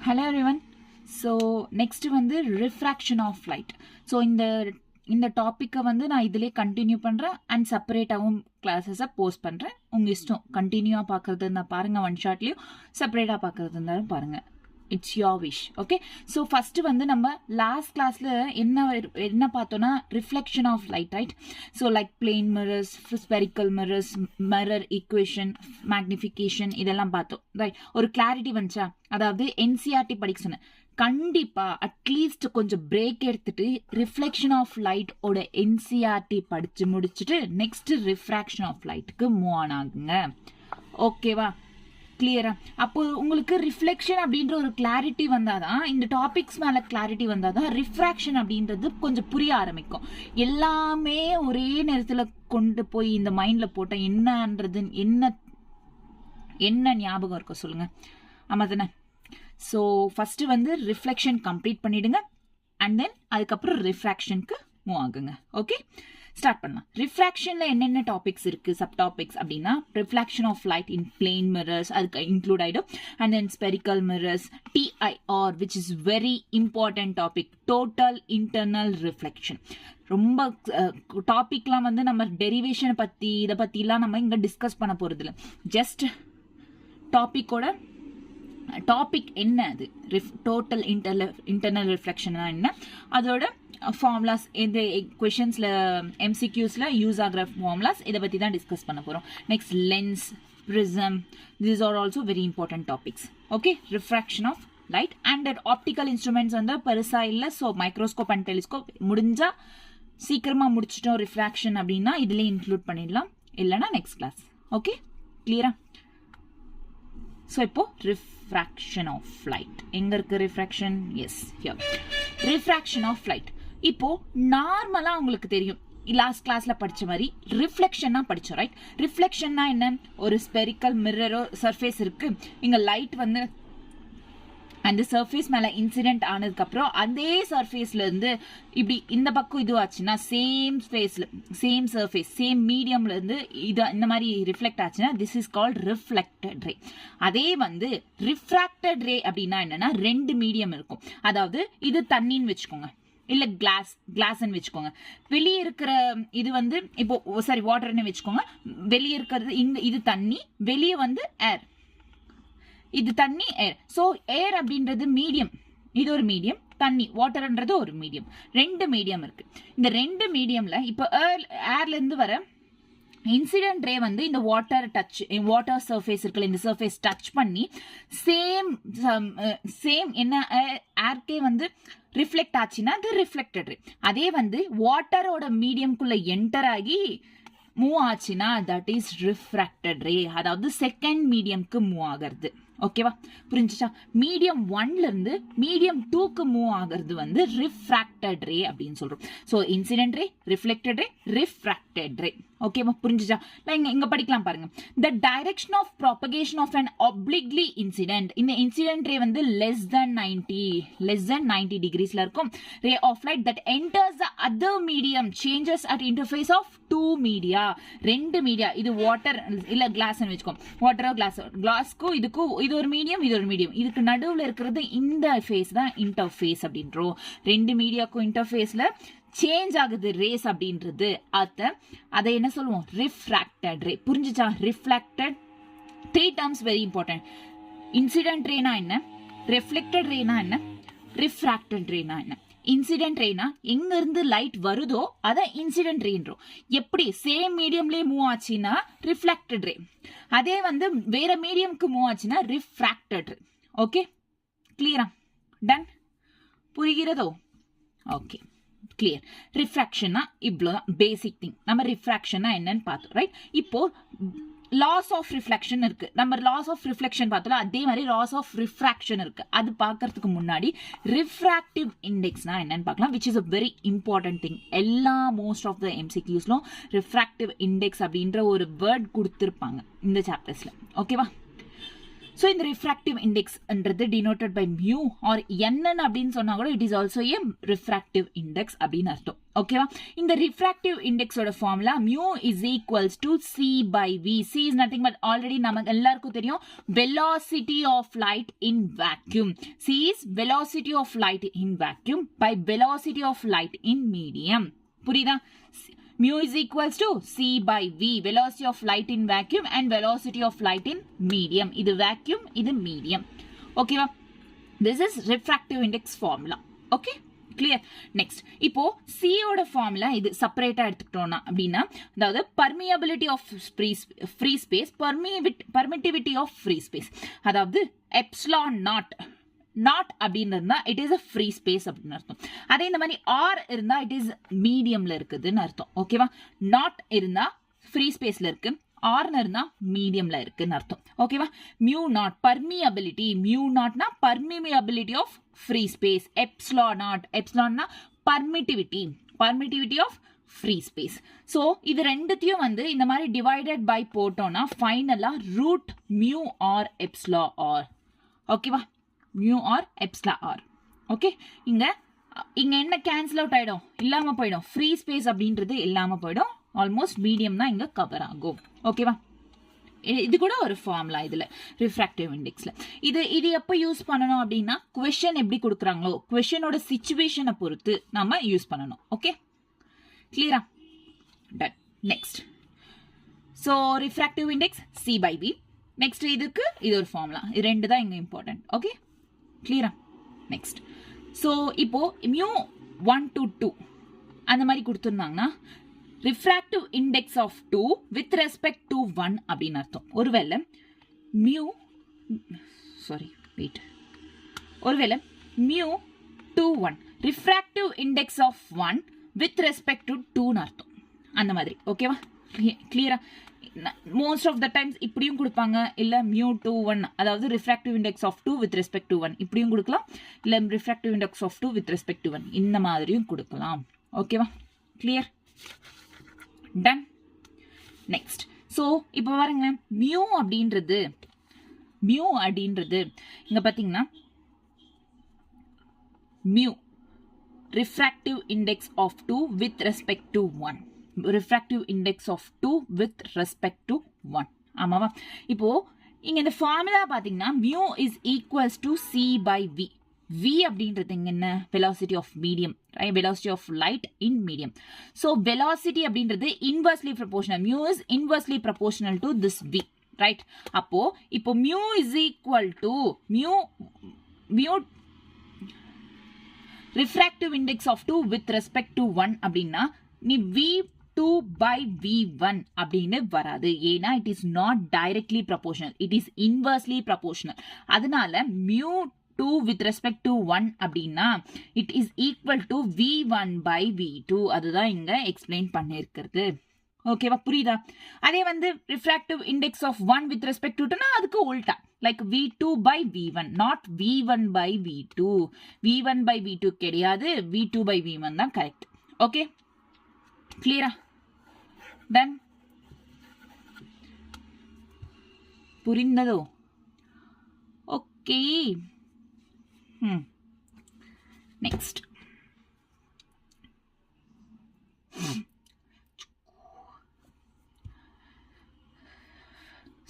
Hello everyone. So next வந்து refraction of light. So இந்த டாப்பிக்கை வந்து நான் இதிலே கண்டினியூ பண்ணுறேன் அண்ட் செப்பரேட்டாகவும் கிளாஸஸை போஸ்ட் பண்ணுறேன். உங்கள் இஷ்டம் கண்டினியூவாக பார்க்குறது இருந்தால் பாருங்கள், ஒன் ஷார்ட்லேயும் செப்பரேட்டாக பார்க்குறது இருந்தாலும் பாருங்கள். It's your wish. Okay, so first வந்து நம்ம லாஸ்ட் கிளாஸில் என்ன பார்த்தோன்னா reflection of light, right? So like plane mirrors, spherical mirrors, mirror equation, magnification இதெல்லாம் பார்த்தோம், ரைட்? ஒரு கிளாரிட்டி வந்துச்சா? அதாவது என்சிஆர்டி படிக்க சொன்னேன். கண்டிப்பாக அட்லீஸ்ட் கொஞ்சம் பிரேக் எடுத்துட்டு ரிஃப்ளெக்ஷன் ஆஃப் லைட் ஓட என்சிஆர்டி படித்து முடிச்சுட்டு நெக்ஸ்ட் ரிஃப்ராக்ஷன் ஆஃப் லைட்டுக்கு மூவ் ஆன் ஆகுங்க. ஓகேவா? கிளியரா? அப்போ உங்களுக்கு ரிஃப்ளெக்ஷன் அப்படின்ற ஒரு கிளாரிட்டி வந்தாதான், இந்த டாபிக்ஸ் மேல கிளாரிட்டி வந்தாதான் ரிஃப்ராக்ஷன் அப்படின்றது கொஞ்சம் புரிய ஆரம்பிக்கும். எல்லாமே ஒரே நேரத்துல கொண்டு போய் இந்த மைண்ட்ல போட்ட என்னன்றது என்ன ஞாபகம் இருக்கும் சொல்லுங்க? ஆமா தானே? ஸோ ஃபர்ஸ்ட் வந்து ரிஃப்ளெக்ஷன் கம்ப்ளீட் பண்ணிடுங்க அண்ட் தென் அதுக்கப்புறம் ரிஃப்ராக்ஷனுக்கு மூவ் ஆகுங்க. ஓகே, ஸ்டார்ட் பண்ணலாம். ரிஃப்ராக்ஷன்ல என்னென்ன டாபிக்ஸ் இருக்கு, சப் டாபிக்ஸ் அப்படின்னா reflection of light in plane mirrors அதுக்கு இன்க்ளூட் ஆயிடும். And then spherical mirrors, TIR which is very important topic, total internal reflection. ரொம்ப டாபிக்லாம் வந்து நம்ம டெரிவேஷனை பத்தி இதை பத்திலாம் நம்ம இங்க டிஸ்கஸ் பண்ண போறது இல்லை. ஜஸ்ட் டாபிக் என்ன, அது டோட்டல் இன்டர்னல் ரிஃப்ளெக்ஷன் என்ன, அதோட ஃபார்முலாஸ், இந்த கொஷின்ஸ்ல MCQஸ்ல யூஸ் ஆகிற ஃபார்முலாஸ் இதை பற்றி தான் டிஸ்கஸ் பண்ண போகிறோம். Next lens, prism, these are also very important topics. Okay, refraction of light and optical instruments வந்து பெருசா இல்லை. ஸோ மைக்ரோஸ்கோப் அண்ட் டெலிஸ்கோப் முடிஞ்சா சீக்கிரமாக முடிச்சிட்டோம் ரிஃப்ராக்ஷன் அப்படின்னா இதிலே இன்க்ளூட் பண்ணிடலாம், இல்லைன்னா நெக்ஸ்ட் கிளாஸ். ஓகே, கிளியரா? ஸோ இப்போ ரிஃப்ராக்ஷன் ஆஃப் லைட் எங்க இருக்கு? Refraction, yes, here. Refraction of light. இப்போ நார்மலா உங்களுக்கு தெரியும், லாஸ்ட் கிளாஸ்ல படிச்ச மாதிரி ரிஃப்ளெக்ஷன்னா படிச்சோம், ரைட்? ரிஃப்ளெக்ஷன்னா என்ன? ஒரு ஸ்பெரிக்கல் மிரரோ சர்ஃபேஸ் இருக்கு, இங்க லைட் வந்து அந்த சர்ஃபேஸ் மேல இன்சிடென்ட் ஆனதுக்கு அப்புறம் அதே சர்ஃபேஸ்ல இருந்து இப்படி இந்த பக்கம் இது ஆச்சுன்னா சேம் ஸ்பேஸ்ல சேம் சர்ஃபேஸ் சேம் மீடியம்ல இருந்து இது இந்த மாதிரி ரிஃப்ளெக்ட் ஆச்சுன்னா this is called reflected ray. அதே வந்து ரிஃப்ராக்டட் ரே அப்படின்னா என்னன்னா ரெண்டு மீடியம் இருக்கும். அதாவது இது தண்ணின்னு வச்சுக்கோங்க, இல்ல கிளாஸ்ன்னு வச்சுக்கோங்க. வெளியே இருக்கிற இது வந்து இப்போ சாரி வாட்டர்னு வச்சுக்கோங்க. வெளியே இருக்கிறது இங்க இது தண்ணி, வெளியே வந்து ஏர், இது தண்ணி ஏர். ஸோ ஏர் அப்படின்றது மீடியம், இது ஒரு மீடியம், தண்ணி வாட்டர்ன்றது ஒரு மீடியம். ரெண்டு மீடியம் இருக்கு. இந்த ரெண்டு மீடியம்ல இப்போ ஏர்ல இருந்து வர இன்சிடென்ட் ரே வந்து இந்த வாட்டர் சர்ஃபேஸ் இருக்குல்ல, இந்த சர்ஃபேஸ் டச் பண்ணி சேம் என்ன ஏர்க்கே வந்து ரிஃப்ளெக்ட் ஆச்சுன்னா அது ரிஃப்ளெக்டட் ரே. அதே வந்து வாட்டரோட மீடியம்குள்ள என்டர் ஆகி மூவ் ஆச்சுன்னா தட் இஸ் ரிஃப்ராக்டட் ரே. அதாவது செகண்ட் மீடியம்க்கு மூவ் ஆகிறது. ஓகேவா? புரிஞ்சுச்சா? மீடியம் 1ல இருந்து மீடியம் 2க்கு மூவ் ஆகிறது வந்து ரிஃப்ராக்டட் ரே அப்படின்னு சொல்றோம். So incident ray, reflected ray, refracted ray. ஓகேவா? புரிஞ்சுச்சா? இங்க படிக்கலாம் பாருங்க. The direction of propagation of an obliquely incident. இந்த இன்சிடென்ட் ரே வந்து less than 90 டிகிரிஸ்ல இருக்கும். Ray of light that enters the other medium changes at interface of two media. ரெண்டு மீடியா, இது வாட்டர் இல்ல கிளாஸ்ன்னு வச்சுக்கோ, வாட்டரோ கிளாஸ்க்கும் இதுக்கும் இது ஒரு மீடியம், இது ஒரு மீடியம், இதுக்கு நடுவில் இருக்கிறது இந்த ஃபேஸ் தான் இன்டர்ஃபேஸ் அப்படின்றோம். ரெண்டு மீடியாக்கும் இன்டர்ஃபேஸ்ல சேஞ்ச் ஆகுது ரேஸ் அப்படின்றது. அதை என்ன சொல்லுவோம்? Refracted ray. புரிஞ்சுச்சா? Reflected 3 terms very important. Incident ரேனா என்ன, ரிஃப்ளெக்டட் ரேனா என்ன, ரிஃப்ராக்டட் ரேனா என்ன? இன்சிடென்ட் ரேனா எங்க இருந்து லைட் வருதோ அதை இன்சிடென்ட் ரேன்றோம். எப்படி? சேம் மீடியம்லயே மூவ் ஆச்சுன்னா ரிஃப்ளெக்டட் ரே. அதே வந்து வேற மீடியம்க்கு மூவ் ஆச்சுன்னா ரிஃப்ராக்டட் ரே. ஓகே, கிளியரா? டன்? புரிகிறதோ? Okay, clear. ரிஃப்ராக்ஷன்னா இவ்வளவுதான் பேசிக் திங். நம்ம ரிஃப்ராக்ஷன்னா என்னன்னு பார்த்தோம், ரைட்? இப்போ லாஸ் ஆஃப் ரிஃப்ளெக்ஷன் இருக்கு. நம்ம லாஸ் ஆஃப் ரிஃப்ளெக்ஷன் பார்த்தோம், அதே மாதிரி லாஸ் ஆஃப் ரிஃப்ராக்ஷன் இருக்கு. அது பார்க்கறதுக்கு முன்னாடி ரிஃப்ராக்டிவ் இண்டெக்ஸ்னா என்னன்னு பார்க்கலாம், which is a very important thing. எல்லா மோஸ்ட் ஆஃப் த MCQஸ்லும் ரிஃப்ராக்டிவ் இண்டெக்ஸ் அப்படின்ற ஒரு வேர்ட் கொடுத்துருப்பாங்க இந்த சாப்டர்ஸ்ல. ஓகேவா? ஸோ இந்த ரிஃப்ராக்டிவ் இண்டெக்ஸ்ன்றது டினோட்டட் பை மியூ ஆர் என்னன்னு அப்படின்னு சொன்னா கூட it is also a refractive index அப்படின்னு அர்த்தம். ஓகேவா? இந்த ரிஃப்ராக்டிவ் இண்டெக்ஸோட formula mu is equals to c by v. C is nothing but already நமக்கு எல்லாருக்கும் தெரியும் velocity of light in vacuum. C is velocity of light in vacuum by velocity of light in medium. புரியுதா? mu is equals to c by v, velocity of light in vacuum and velocity of light in medium. இது vacuum, இது medium. Okay, this is refractive index formula. Okay, clear? Next, இப்போ c ஓட formula இது செப்பரேட்டா எடுத்துக்கிட்டோம்னா அப்படின்னா அதாவது permeability of free space, permittivity of free space. அதாவது epsilon naught not அப்படின்னு இருந்தா it is a free space அப்படின்னு அர்த்தம். அதே இந்த மாதிரி ஆர் இருந்தா இட் இஸ் மீடியம்ல இருக்குதுன்னு அர்த்தம். ஓகேவா? நாட் இருந்தா ஃப்ரீ ஸ்பேஸ்ல இருக்கு, ஆர்னு இருந்தா மீடியம்ல இருக்குன்னு அர்த்தம். ஓகேவா? மியூ நாட் பர்மியபிலிட்டி, மியூ நாட்னா பர்மியபிலிட்டி ஆஃப் ஃப்ரீ ஸ்பேஸ், எப்சிலான்னா permittivity of free space. So இது ரெண்டுத்தையும் வந்து இந்த மாதிரி டிவைடட் பை போட்டோம்னா ஃபைனலா root mu r epsilon r. ஓகேவா? mu or epsilon r. Okay, இங்க என்ன கேன்சல் அவுட் ஆயிடும், இல்லாம போயிடும். ஃப்ரீ ஸ்பேஸ் அப்படின்றது இல்லாம போயிடும். ஆல்மோஸ்ட் மீடியம் தான் இங்க கவர் ஆகும். ஓகேவா? இது கூட ஒரு ஃபார்முலா இதுல ரிஃப்ராக்டிவ் இண்டெக்ஸ்ல. இது எப்ப யூஸ் பண்ணணும் அப்படின்னா क्वेश्चन எப்படி கொடுக்குறாங்களோ क्वेश्चनோட சிச்சுவேஷனை பொறுத்து நம்ம யூஸ் பண்ணணும். ஓகே, கிளியரா? Done. Next, so refractive index c by v. Next இதுக்கு இது ஒரு ஃபார்முலா. இது ரெண்டு தான் இங்க இம்பார்ட்டன்ட். ஓகே, கிளியரா? நெக்ஸ்ட், ஸோ இப்போ மியூ 1 to 2 அந்த மாதிரி கொடுத்துருந்தாங்கன்னா refractive index of 2 with respect to 1 அப்படின்னு அர்த்தம். ஒருவேளை mu to 1 refractive index of 1 with respect to 2ன்னு அர்த்தம். அந்த மாதிரி. ஓகேவா? கிளியரா? மோஸ்ட் ஆஃப் த டைம்ஸ் இப்படியும் கொடுப்பாங்க, இல்ல மியூ to 1 அதாவது refractive index of 2 with respect to 1 இப்படியும் கொடுக்கலாம், இல்ல refractive index of 2 with respect to 1 இந்த மாதிரியும் கொடுக்கலாம். ஓகேவா? கிளியர்? டன். நெக்ஸ்ட், ஸோ இப்போ பாருங்க மியூ அப்படின்றது இங்க பாத்தீங்கன்னா mu refractive index of 2 with respect to 1. refractive index of 2 with respect to 1. ஆமாவா? இப்போ இங்க இந்த ஃபார்முலா பாத்தீங்கன்னா mu is equals to c by v. v அப்படின்றது என்ன? velocity of medium, right? velocity of light in medium. So velocity அப்படின்றது inversely proportional. mu is inversely proportional to this v, right? அப்போ இப்போ mu is equal to mu refractive index of 2 with respect to 1 அப்படின்னா நீ v2 by v1 அப்படின்னு வராது. ஏன்னா it is not directly proportional, it is inversely proportional. அதனால mu2 with respect to 1 அப்படின்னா it is equal to v1 by v2. அதுதான் இங்க explain பண்ணிருக்கிறது. ஓகேவா? புரியுதா? அதே வந்து refractive index of 1 with respect to 2னா அதுக்கு உல்டா, like v2 by v1, not v1 by v2. v1 by v2 கிடையாது, v2 by v1 தான் கரெக்ட். ஓகே, கிளியரா? டன். புரிந்ததோ? ஓகே. நெக்ஸ்ட்,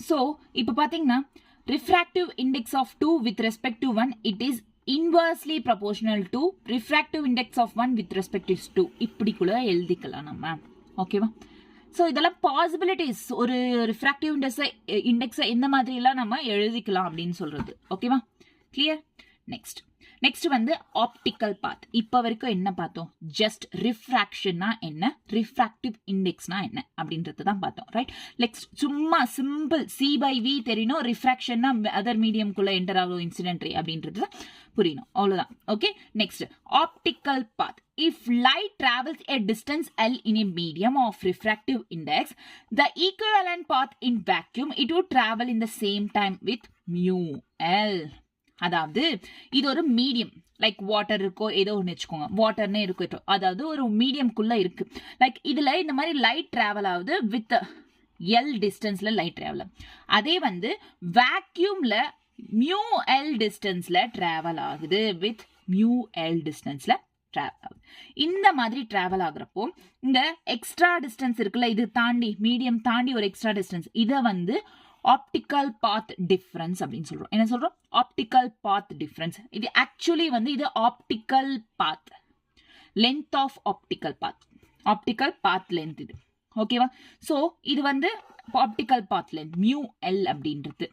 ஸோ இப்போ பார்த்தீங்கன்னா refractive index of 2 with respect to 1, it is inversely proportional to refractive index of 1 with respect to 2. இப்படி கூட எழுதிக்கலாம் நம்ம. ஓகேவா? ஸோ இதெல்லாம் பாசிபிலிட்டிஸ். ஒரு ரிஃப்ராக்டிவ் இண்டெக்ஸை இந்த மாதிரிலாம் நம்ம எழுதிக்கலாம் அப்படின்னு சொல்றது. ஓகேவா? கிளியர்? நெக்ஸ்ட் வந்து ஆப்டிக்கல் பாத். இப்போ வரைக்கும் என்ன பார்த்தோம்? ஜஸ்ட் ரிஃப்ராக்ஷன்னா என்ன, ரிஃப்ராக்டிவ் இண்டெக்ஸ்னா என்ன அப்படின்றது தான் பார்த்தோம், ரைட்? லைக் சும்மா சிம்பிள் c by v தெரியணும், ரிஃப்ராக்ஷன்னா அதர் மீடியம்குள்ள என்டர் ஆகும் இன்சிடென்ட் ரே அப்படின்றது தான் புரியணும். அவ்வளோதான். Okay, next optical path. If light travels a distance L in a medium of refractive index, the equivalent path in vacuum, it would travel in the same time with mu L. அதாவது இது ஒரு medium, like water இருக்கோ ஏதோ ஒன்று வச்சுக்கோங்க, வாட்டர்னே இருக்கட்டும், அதாவது ஒரு மீடியம்குள்ள இருக்கு. லைக் இதுல இந்த மாதிரி லைட் டிராவல் ஆகுது வித் L டிஸ்டன்ஸ்ல லைட் டிராவல். அதே வந்து வேக்யூம்ல mu L டிஸ்டன்ஸ்ல டிராவல் ஆகுது வித் mu L டிஸ்டன்ஸ்ல டிராவல் ஆகுது. இந்த மாதிரி டிராவல் ஆகுறப்போ இந்த எக்ஸ்ட்ரா டிஸ்டன்ஸ் இருக்குல்ல, இது தாண்டி மீடியம் தாண்டி ஒரு எக்ஸ்ட்ரா டிஸ்டன்ஸ், இதை வந்து ஆப்டிக்கல் பாத் டிஃபரன்ஸ் அப்படின்னு சொல்றோம். என்ன சொல்றோம்? Optical path difference. இது ஆக்சுவலி வந்து இது optical path length of optical path length இது. ஓகேவா? ஸோ இது வந்து ஆப்டிக்கல் பாத் லென்த் mu L அப்படின்றது.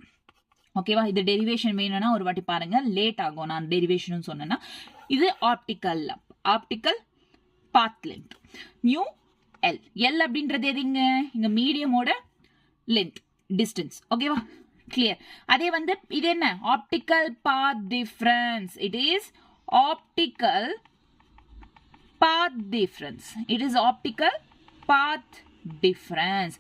ஓகேவா? இது டெரிவேஷன் வேணும்னா ஒரு வாட்டி பாருங்க, லேட் ஆகும் நான் டெரிவேஷன் சொன்னேன்னா. இது ஆப்டிக்கல் பாத் லென்த் mu L. L அப்படின்றது எதுங்க? இங்க மீடியமோட லென்த் டிஸ்டன்ஸ். ஓகேவா? கிளியர். அதே வந்து இது என்ன? Optical path difference. It is optical path difference. It is optical path difference.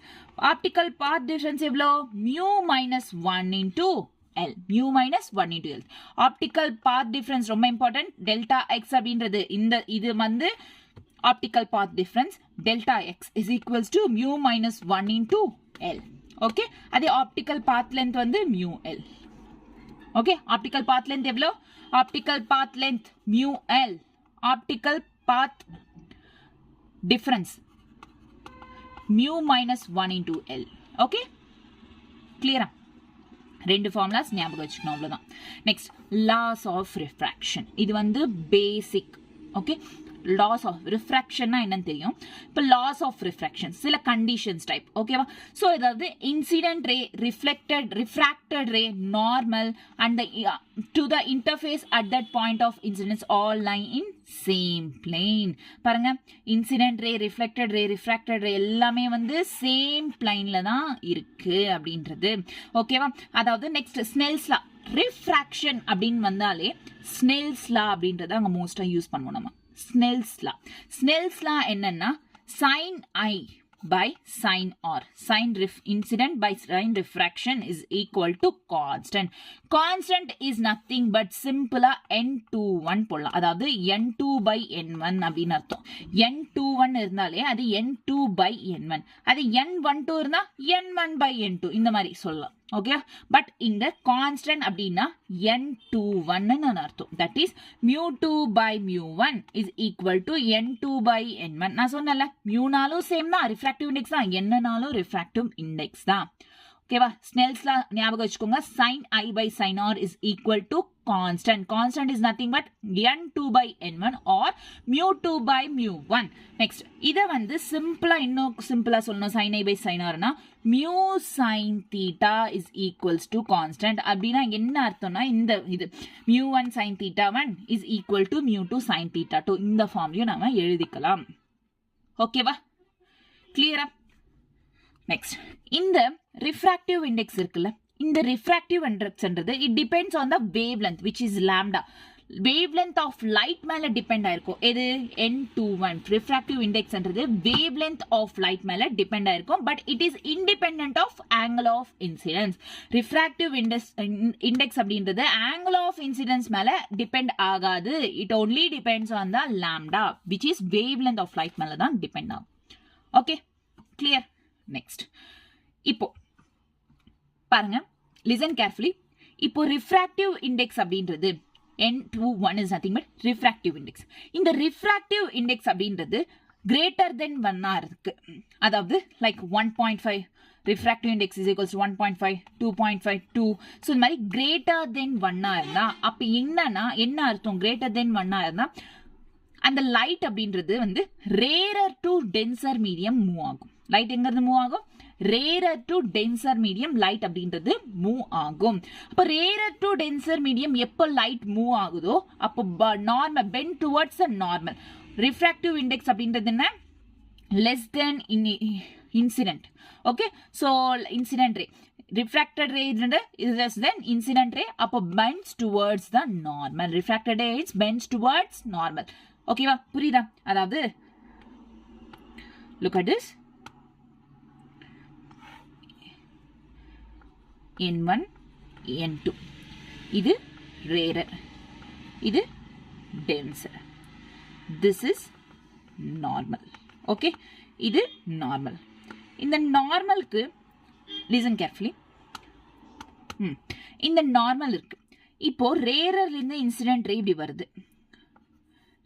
Optical path difference எவ்வளோ? mu minus 1 into L. mu minus 1 into L. Optical path difference ரொம்ப important. delta x அப்படின்றது இது வந்து optical path difference. delta x is equals to mu minus 1 into L. Okay? அதே optical path length வந்து mu L. Okay? Optical path length எவ்வளோ? Optical path length mu L. Optical path difference mu minus 1 into L. Okay? Clear? ரெண்டு formulas ஞாபகம் வச்சுக்கணும், அவ்வளவுதான். Next laws of refraction. இது வந்து basic. Okay, laws of ரிஃப்ராக்ஷன்னா என்னன்னு தெரியும். இப்போ லாஸ் ஆஃப் ரிஃப்ராக்ஷன் சில கண்டிஷன்ஸ் டைப். ஓகேவா? ஸோ ஏதாவது incident ray, refracted ray, normal and to the interface at that point of incidence all lie in same plane. பாருங்க, இன்சிடென்ட் ரே, ரிஃப்ராக்டட் ரே எல்லாமே வந்து சேம் பிளைன்ல தான் இருக்கு அப்படின்றது. ஓகேவா? அதாவது நெக்ஸ்ட் ஸ்னெல்ஸ் லா. ரிஃப்ராக்ஷன் அப்படின்னு வந்தாலே ஸ்னெல்ஸ் லா அப்படின்றத அங்கே மோஸ்டா யூஸ் பண்ணுவோம் நம்ம. Snell's law என்னன்னா sin I by sin R. Incident by sin refraction is equal to constant. Constant is nothing but simple n21 போடலாம். அதாவது n2 by n1 அப்படின்னு அர்த்தம். n21 இருந்தாலே அது n2 by n1. அது n12 இருந்தா n1 by n2 இந்த மாதிரி சொல்லலாம். ஓகே, பட் இங்க கான்ஸ்டன்ட் அப்படின்னா n21 அர்த்தம். That is mu2 by mu1 is equal to n2 by n1. நான் சொன்னல, மியூனாலும் சேம் தான், ரிஃப்ராக்டிவ் இண்டெக்ஸ் தான், என்னனாலும் ரிஃப்ராக்டிவ் இண்டெக்ஸ் தான். ஓகேவா? ஸ்னெல்ஸ்ல ஞாபகம் வச்சுக்கோங்க, sin I by sin R is equal to constant. Constant is nothing but n2 by n1 or mu2 by mu1. Next, இதை வந்து இன்னும் சிம்பிளா சொல்லணும். sin I by sin R னா mu sin theta is equals to constant. அப்படின்னா என்ன அர்த்தம்னா இது mu1 sin theta 1 is equal to mu2 sin theta 2. இந்த ஃபார்ம்லயும் நாம எழுதிக்கலாம். ஓகேவா? கிளியரா? நெக்ஸ்ட், இந்த ரிஃப்ராக்டிவ் இண்டெக்ஸ் இருக்குல்ல, இந்த ரிஃப்ராக்டிவ் இண்டெக்ஸ்ன்றது it depends on the wavelength which is lambda. Wavelength of light மேல டிபெண்ட் ஆயிருக்கும். எது? n21. ரிஃப்ராக்டிவ் இண்டெக்ஸ்ன்றது வேவ் லென்த் ஆஃப் லைட் மேல டிபெண்ட் ஆயிருக்கும். But it is independent of angle of incidence. Refractive index அப்படின்றது angle of incidence மேல depend ஆகாது. It only depends on the lambda which is wavelength of light மேல தான் depend ஆகும். Okay, clear? Next, இப்போ பாருங்க, listen carefully. இப்போ refractive index அப்படின்றது n21 is nothing but refractive index. இந்த refractive index அப்படின்றது greater than 1 இருக்கு. அதாவது like 1.5 refractive index is equals to 1.5, 2.5, 2. So இந்த மாதிரி greater than 1 இருந்தா அப்ப என்ன அர்த்தம்? greater than 1 இருந்தா அந்த லைட் அப்படின்றது வந்து rarer to denser medium move ஆகும். லைட் எங்கிறது மூவ் ஆகும்? rarer to denser medium light அப்படின்றது மூவ் ஆகும். அப்ப rarer to denser medium எப்ப லைட் மூவ் ஆகுதோ அப்ப normal bend towards the normal. refractive index அப்படின்றது என்ன? less than incident. okay, so incident ray, refracted ray is less than incident ray, அப்ப bends towards the normal. refracted ray is bends towards normal. ஓகேவா? புரியுதா? அதாவது look at this. n1, n2. இது rarer, இது denser. This is normal. Okay, இது normal. இந்த நார்மலுக்கு listen carefully. இந்த normal இருக்கு. இப்போ ரேரர்ல இருந்து இன்சிடென்ட் ரே இப்படி வருது.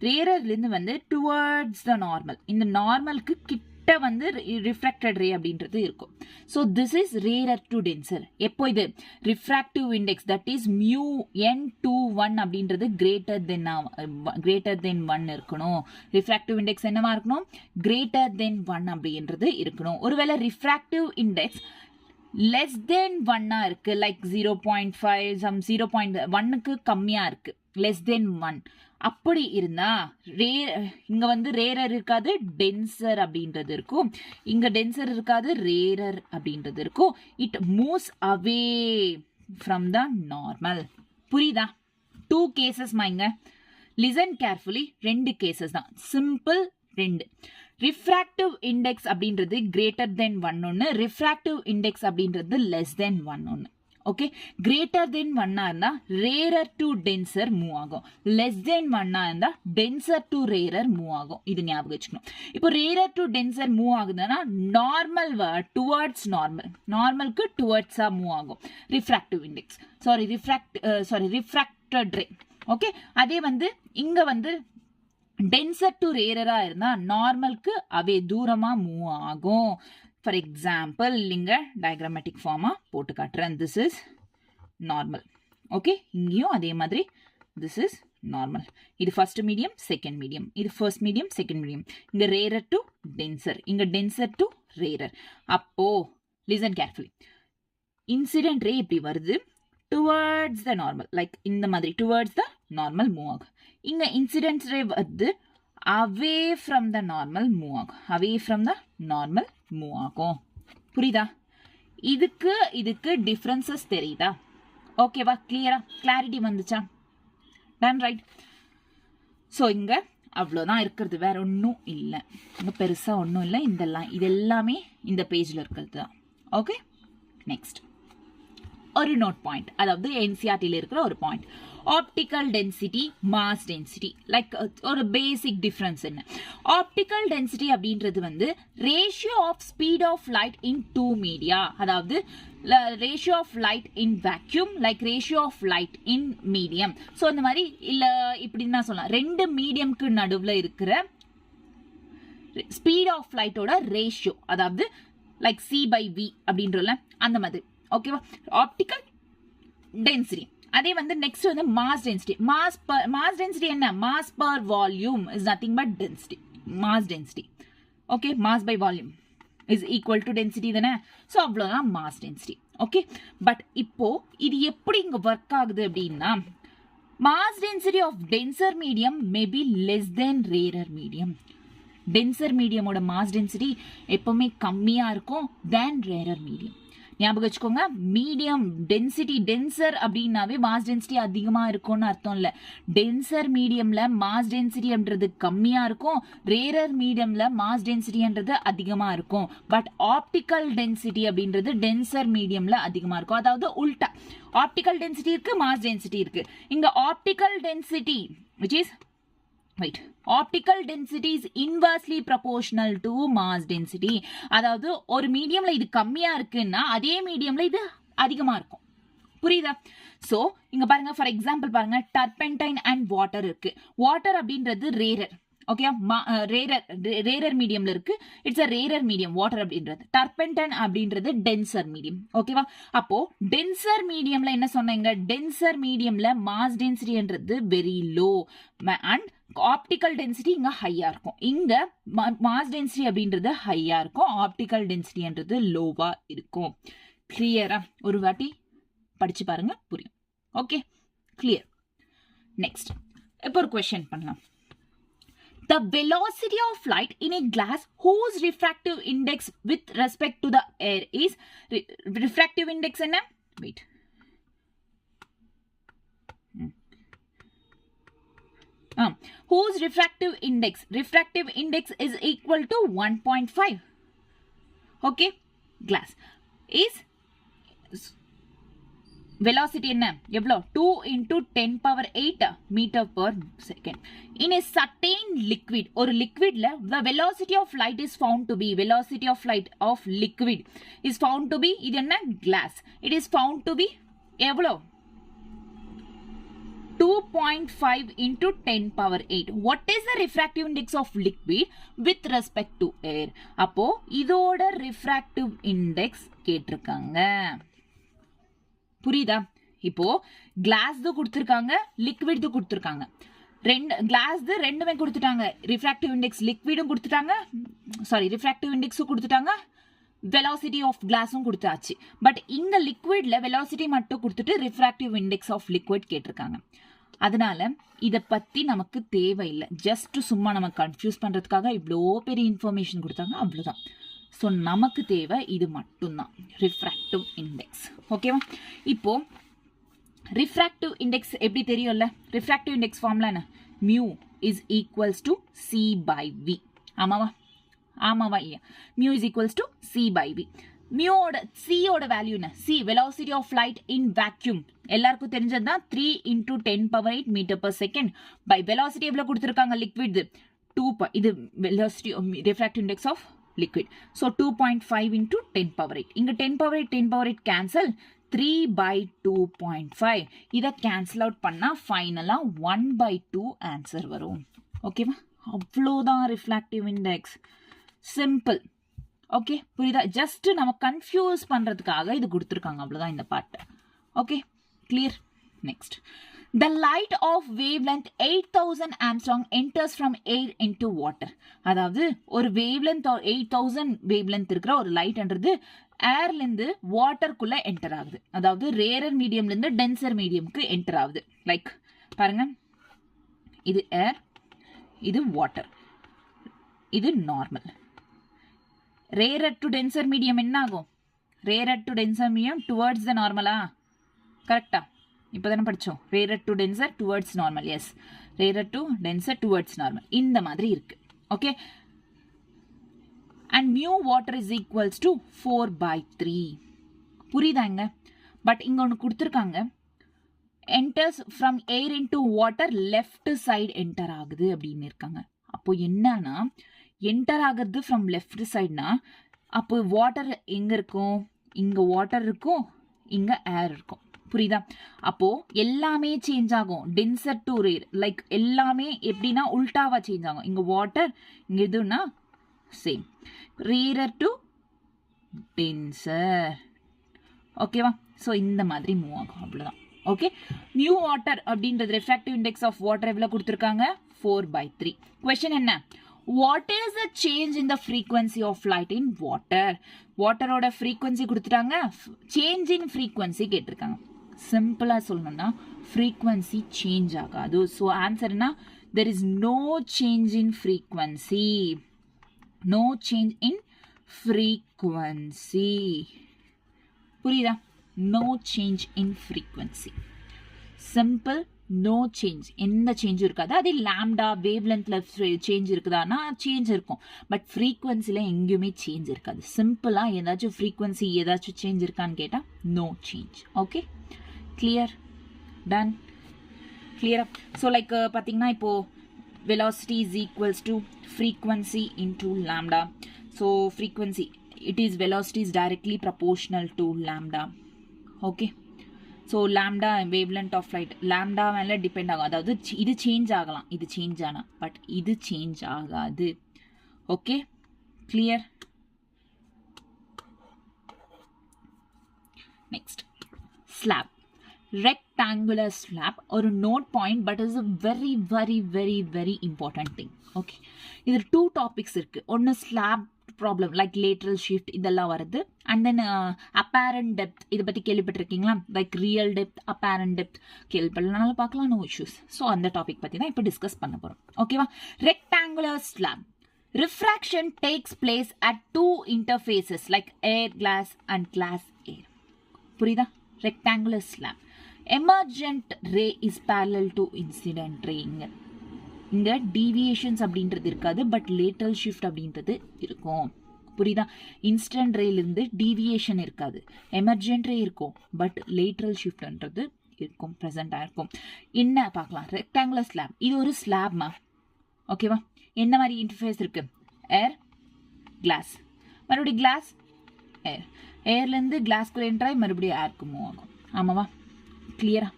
ரேரர்ல இருந்து வந்து டுவர்ட்ஸ் த நார்மல். இந்த நார்மலுக்கு கிட்ட வந்து ரிஃப்ராக்டட் ரே அப்படின்றது இருக்கும். So this is rarer to tensor. எப்போ இது refractive index that is mu n21 அப்படின்றது கிரேட்டர் தென் 1 இருக்கணும். ரிஃப்ராக்டிவ் இண்டெக்ஸ் என்னவா இருக்கணும்? கிரேட்டர் தென் 1 அப்படின்றது இருக்கணும். ஒருவேளை ரிஃப்ராக்டிவ் இண்டெக்ஸ் less than 1 இருக்கு, லைக் 0.5 சம் 0.1க்கு கம்மியா இருக்கு, less than 1 அப்படி இருந்தா இங்க வந்து ரேரர் இருக்காது, டென்சர் அப்படின்றது இருக்கும். இங்க டென்சர் இருக்காது, ரேரர் அப்படின்றது இருக்கும். It moves away from the normal. புரியுதா? 2 கேசஸ் மைங்க. Listen carefully. 2 கேசஸ் தான், சிம்பிள் 2. ரிஃப்ராக்டிவ் இண்டெக்ஸ் அப்படின்றது கிரேட்டர் தென் 1 ஒன்று, ரிஃப்ராக்டிவ் இண்டெக்ஸ் அப்படின்றது லெஸ் தென் 1 ஒன்று. ஓகே, கிரேட்டர் தென் 1 இருந்தா ரேரர் டு டென்சர் மூவ் ஆகும், லெஸ் தென் 1 இருந்தா டென்சர் டு ரேரர் மூவ் ஆகும். இது ஞாபகம் வச்சுக்கணும். இப்போ ரேரர் டு டென்சர் மூவ் ஆகுதுன்னா நார்மல் டுவர்ட்ஸ் நார்மல், நார்மலுக்கு டுவர்ட்ஸா மூவ் ஆகும் refractive index. Refracted ray. Okay, அதே வந்து இங்க வந்து டென்சர் டு ரேரரா இருந்தா நார்மலுக்கு அவே தூரமா மூவ் ஆகும். ஃபார் எக்ஸாம்பிள் இங்க டயக்ராமேட்டிக் ஃபார்மா போட்டு காட்டுறேன். This is normal. ஓகே, இங்கேயும் அதே மாதிரி திஸ் இஸ் நார்மல். இது ஃபர்ஸ்ட் மீடியம், செகண்ட் மீடியம். இது ஃபர்ஸ்ட் மீடியம், செகண்ட் மீடியம். இங்க ரேரர் டு டென்சர், இங்க டென்சர் டு ரேரர். அப்போ லிசன் கேர்ஃபுல்லி. இன்சிடென்ட் ரே இப்படி வருது, டுவர்ட்ஸ் த நார்மல், லைக் இந்த மாதிரி டுவர்ட்ஸ் த நார்மல் மூவ் ஆகும். இங்க இன்சிடென்ட் ரே வருது away from the normal move ஆகும், away from the normal move ஆகும். புரியுதா? இதுக்கு டிஃபரன்சஸ் தெரியுதா? ஓகேவா? கிளியரா? கிளாரிட்டி வந்துச்சா? Ton right. ஸோ இங்க அவ்வளோதான் இருக்கிறது, வேற ஒன்றும் இல்லை, இங்க பெருசா ஒன்றும் இல்லை. இதெல்லாமே இந்த பேஜ்ல இருக்கிறது தான். ஓகே, நெக்ஸ்ட் ஒரு நோட் பாயிண்ட், அதாவது என்சிஆர்டியில் இருக்கிற ஒரு point. Optical density, mass density, like ஒரு பேசிக் டிஃபரன்ஸ் என்ன? ஆப்டிக்கல் டென்சிட்டி அப்படின்றது வந்து ratio of speed of light in 2 media, அதாவது ratio of light in vacuum like ratio of light in medium. So இந்த மாதிரி இல்லை இப்படின்னு தான் சொல்லலாம். 2 மீடியம்க்கு நடுவில் இருக்கிற ஸ்பீட் ஆஃப் லைட்டோட ரேஷியோ, அதாவது லைக் C/V அப்படின்றல அந்த மாதிரி. ஓகேவா? Optical density. அதே வந்து நெக்ஸ்ட் வந்து மாஸ் டென்சிட்டி. மாஸ் டென்சிட்டி என்ன? Mass per volume is nothing but density, mass density. Okay, mass by volume is equal to density தானே. ஸோ அவ்வளோதான் மாஸ் டென்சிட்டி. ஓகே, பட் இப்போ இது எப்படி இங்கே ஒர்க் ஆகுது அப்படின்னா, mass density of tensor medium may be less then rarer medium. Tensor மீடியமோட mass density எப்பவுமே கம்மியாக இருக்கும் தேன் ரேரர் மீடியம். ஞாபகம் வச்சுக்கோங்க, மீடியம் டென்சிட்டி, டென்சர் அப்படின்னாவே மாஸ் டென்சிட்டி அதிகமாக இருக்கும்னு அர்த்தம் இல்லை. டென்சர் மீடியம்ல மாஸ் டென்சிட்டின்றது கம்மியாக இருக்கும், ரேரர் மீடியம்ல மாஸ் டென்சிட்டின்றது அதிகமாக இருக்கும். பட் ஆப்டிக்கல் டென்சிட்டி அப்படின்றது டென்சர் மீடியம்ல அதிகமாக இருக்கும். அதாவது உல்டா, ஆப்டிக்கல் டென்சிட்டி இருக்கு, மாஸ் டென்சிட்டி இருக்கு. இங்க optical density which is optical density is inversely proportional to mass density. அதாவது ஒரு மீடியம்ல இது கம்மியா இருக்குன்னா அதே மீடியம்ல இது அதிகமா இருக்கும். புரியுதா? சோ இங்க பாருங்க, ஃபார் எக்ஸாம்பிள் பாருங்க, டர்பென்டைன் அண்ட் வாட்டர் இருக்கு. வாட்டர் அப்படின்றது ரேரர். ஓகே, ரேரர் மீடியம்ல இருக்கு. It's a rarer medium water அப்படின்றது. டர்பென்டைன் அப்படின்றது டென்சர் மீடியம். ஓகேவா? அப்போ டென்சர் மீடியம்ல என்ன சொன்னீங்க? டென்சர் மீடியம்ல மாஸ் டென்சிட்டின்றது very low and optical density இங்க ஹையா இருக்கும். இங்க மாஸ் டென்சிட்டி அப்படின்றது ஹையா இருக்கும், ஆப்டிக்கல் டென்சிட்டின்றது லோவா இருக்கும். கிளியரா? ஒரு வாட்டி படிச்சு பாருங்க, புரியும். Okay, clear. நெக்ஸ்ட் இப்போ ஒரு क्वेश्चन பண்ணலாம். The velocity of light in a glass whose refractive index with respect to the air is refractive index என்ன? Wait. Whose refractive index is equal to 1.5. Okay, glass is velocity என்ன எவ்வளோ 2 into 10 power 8 meter per second. In a certain liquid, ஒரு liquidல the velocity of light is found to be, velocity of light of liquid is found to be, இது என்ன glass, it is found to be எவ்வளோ 2.5 into 10 power 8. What is the refractive index of liquid with respect to air? அப்போ இதோட refractive index கேட்டிருக்காங்க. புரியுதா? இப்போ class கொடுத்திருக்காங்க, liquid கொடுத்திருக்காங்க. கிளாஸ் ரெண்டுமே கொடுத்துட்டாங்க. ரிஃப்ராக்டிவ் இண்டெக்ஸ் லிக்விடும் கொடுத்துட்டாங்க, ரிஃப்ராக்டிவ் இண்டெக்ஸும் கொடுத்துட்டாங்க, வெலாசிட்டி ஆஃப் கிளாஸும் கொடுத்தாச்சு. பட் இங்க லிக்விட்ல வெலாசிட்டி மட்டும் கொடுத்துட்டு ரிஃப்ராக்டிவ் இண்டெக்ஸ் ஆஃப் லிக்விட் கேட்டிருக்காங்க. அதனால இதை பத்தி நமக்கு தேவையில்லை. ஜஸ்ட் சும்மா நம்ம கன்ஃபியூஸ் பண்றதுக்காக இவ்வளோ பெரிய இன்ஃபர்மேஷன் கொடுத்தாங்க, அவ்வளோதான். ஸோ நமக்கு தேவை இது மட்டும்தான், ரிஃப்ராக்டிவ் இண்டெக்ஸ். ஓகேவா? இப்போ ரிஃப்ராக்டிவ் இண்டெக்ஸ் எப்படி தெரியும்ல? ரிஃப்ராக்டிவ் இண்டெக்ஸ் ஃபார்முலா என்ன? Mu is equals to c by v. ஆமாவா? ஆமாவா இல்லையா? Mu is equals to c by v. மியூவோட சியோட வேல்யூ என்ன? C velocity of light in vacuum, எல்லாருக்கும் தெரிஞ்சது தான் 3 into 10 power 8 metre per second by velocity எவ்வளோ கொடுத்துருக்காங்க லிக்விட் 2. இது velocity refractive index of liquid. So 2.5 into 10 power 8. இங்க 10 power 8 10 power 8 cancel, 3 by 2.5. இதை cancel out பண்ணா ஃபைனலா 1 by 2 ஆன்சர் வரும். ஓகேவா? அவ்வளோதான் ரிஃப்ராக்டிவ் இண்டெக்ஸ். சிம்பிள். ஓகே, புரியுதா? ஜஸ்ட் நம்ம கன்ஃபியூஸ் பண்றதுக்காக இது கொடுத்துருக்காங்க, அவ்வளோதான் இந்த part. Okay, clear? Next, the light of wavelength 8000 Armstrong enters from air into water. அதாவது ஒரு wavelength 8000 wavelength இருக்கிற ஒரு லைட்ன்றது ஏர்ல இருந்து வாட்டருக்குள்ள என்டர் ஆகுது. அதாவது ரேரர் மீடியம்ல இருந்து டென்சர் மீடியம்க்கு என்டர் ஆகுது. லைக் பாருங்க, இது ஏர், இது வாட்டர், இது normal. Rarer to denser medium என்ன ஆகும்? Rarer to denser medium towards the நார்மலா? கரெக்டா? இப்போதானே படித்தோம். Rarer to denser towards normal. Yes, rarer to denser towards normal. இந்த மாதிரி இருக்கு. Okay, and mu water is equals to 4/3. புரியுதாங்க? பட் இங்க ஒன்று கொடுத்துருக்காங்க, enters from air into water left side enter ஆகுது அப்படின்னு இருக்காங்க. அப்போ என்னன்னா, என்டர் ஆகுறது ஃப்ரம் லெஃப்ட் சைட்னா அப்போ வாட்டர் எங்க இருக்கும்? இங்க வாட்டர் இருக்கும், இங்க ஏர் இருக்கும். புரியுதா? அப்போ எல்லாமே சேஞ்ச் ஆகும். டென்சர் டு ரேர், லைக் எல்லாமே எப்படின்னா உல்டாவா சேஞ்ச் ஆகும். இங்க வாட்டர், இங்க எதுனா சேம். Rarer to denser. ஓகேவா? ஸோ இந்த மாதிரி மூவ் ஆகும், அவ்வளோதான். ஓகே, நியூ வாட்டர் அப்படின்றது ரிஃப்ராக்டிவ் இண்டெக்ஸ் ஆஃப் வாட்டர் எவ்வளோ கொடுத்துருக்காங்க? 4/3. கொஸ்டின் என்ன? What is the change in the frequency of light in water? வாட்டரோட ஃப்ரீக்வன்சி கொடுத்துட்டாங்க, சேஞ்ச் இன் ஃப்ரீக்வன்சி கேட்டிருக்காங்க. சிம்பிளா சொல்லணும்னா ஃப்ரீக்வன்சி சேஞ்ச் ஆகாது. ஸோ ஆன்சர்னா there is no change in frequency. No change in frequency. புரியுதா? No change in frequency. Simple, no change, எந்த சேஞ்சும் இருக்காது. அது லாம்டா வேவ் லென்த்ல சேஞ்ச் இருக்குதானா சேஞ்ச் இருக்கும், பட் ஃப்ரீக்வன்சில எங்கேயுமே சேஞ்ச் இருக்காது. சிம்பிளா ஏதாச்சும் ஃப்ரீக்வன்சி ஏதாச்சும் சேஞ்ச் இருக்கான்னு கேட்டா no change. Okay, clear? Done? கிளியரா? ஸோ லைக் பார்த்தீங்கன்னா இப்போ velocity is equals to frequency into lambda. So frequency, it is velocity is directly proportional to lambda. Okay, so lambda wavelength of light, lambda மேல depend ஆகும். அதாவது இது change ஆகலாம், இது change ஆனா, பட் இது சேஞ்ச் ஆகாது. Okay, clear? Next, slab. Rectangular slab or a node point, but is a very very very very important thing. Okay, இதில் 2 topics இருக்கு. ஒன்று slab problem like lateral shift இதெல்லாம் வருது, and then apparent depth இதை பற்றி கேள்விப்பட்டிருக்கீங்களா? like real depth, apparent depth கேள்விப்படலனால பார்க்கலாம், no issues. So அந்த டாபிக் பற்றி தான் இப்போ டிஸ்கஸ் பண்ண போகிறோம். ஓகேவா? rectangular slab. Refraction takes place at 2 interfaces like air glass and glass air. புரியுதா? rectangular slab. Emergent ray is parallel to incident ray. இங்க deviations அப்படின்றது இருக்காது, பட் lateral shift அப்படின்றது இருக்கும். புரியுதா? இன்ஸ்டன்ட் ரேலேருந்து டீவியேஷன் இருக்காது, எமர்ஜென்ட் ரே இருக்கும், பட் லேட்ரல் ஷிஃப்ட்ன்றது இருக்கும், ப்ரெசென்ட்டாக இருக்கும். என்ன பார்க்கலாம்? ரெக்டாங்குலர் ஸ்லாப், இது ஒரு ஸ்லாப்மா, ஓகேவா? என்ன மாதிரி இன்டர்ஃபேஸ் இருக்கு? ஏர், கிளாஸ், மறுபடியும் கிளாஸ், ஏர், ஏர்லேருந்து கிளாஸ்க்குள்ளே என்ட்ராய் மறுபடியும் ஏருக்கு மூவ் ஆகும். ஆமாவா? கிளியரா?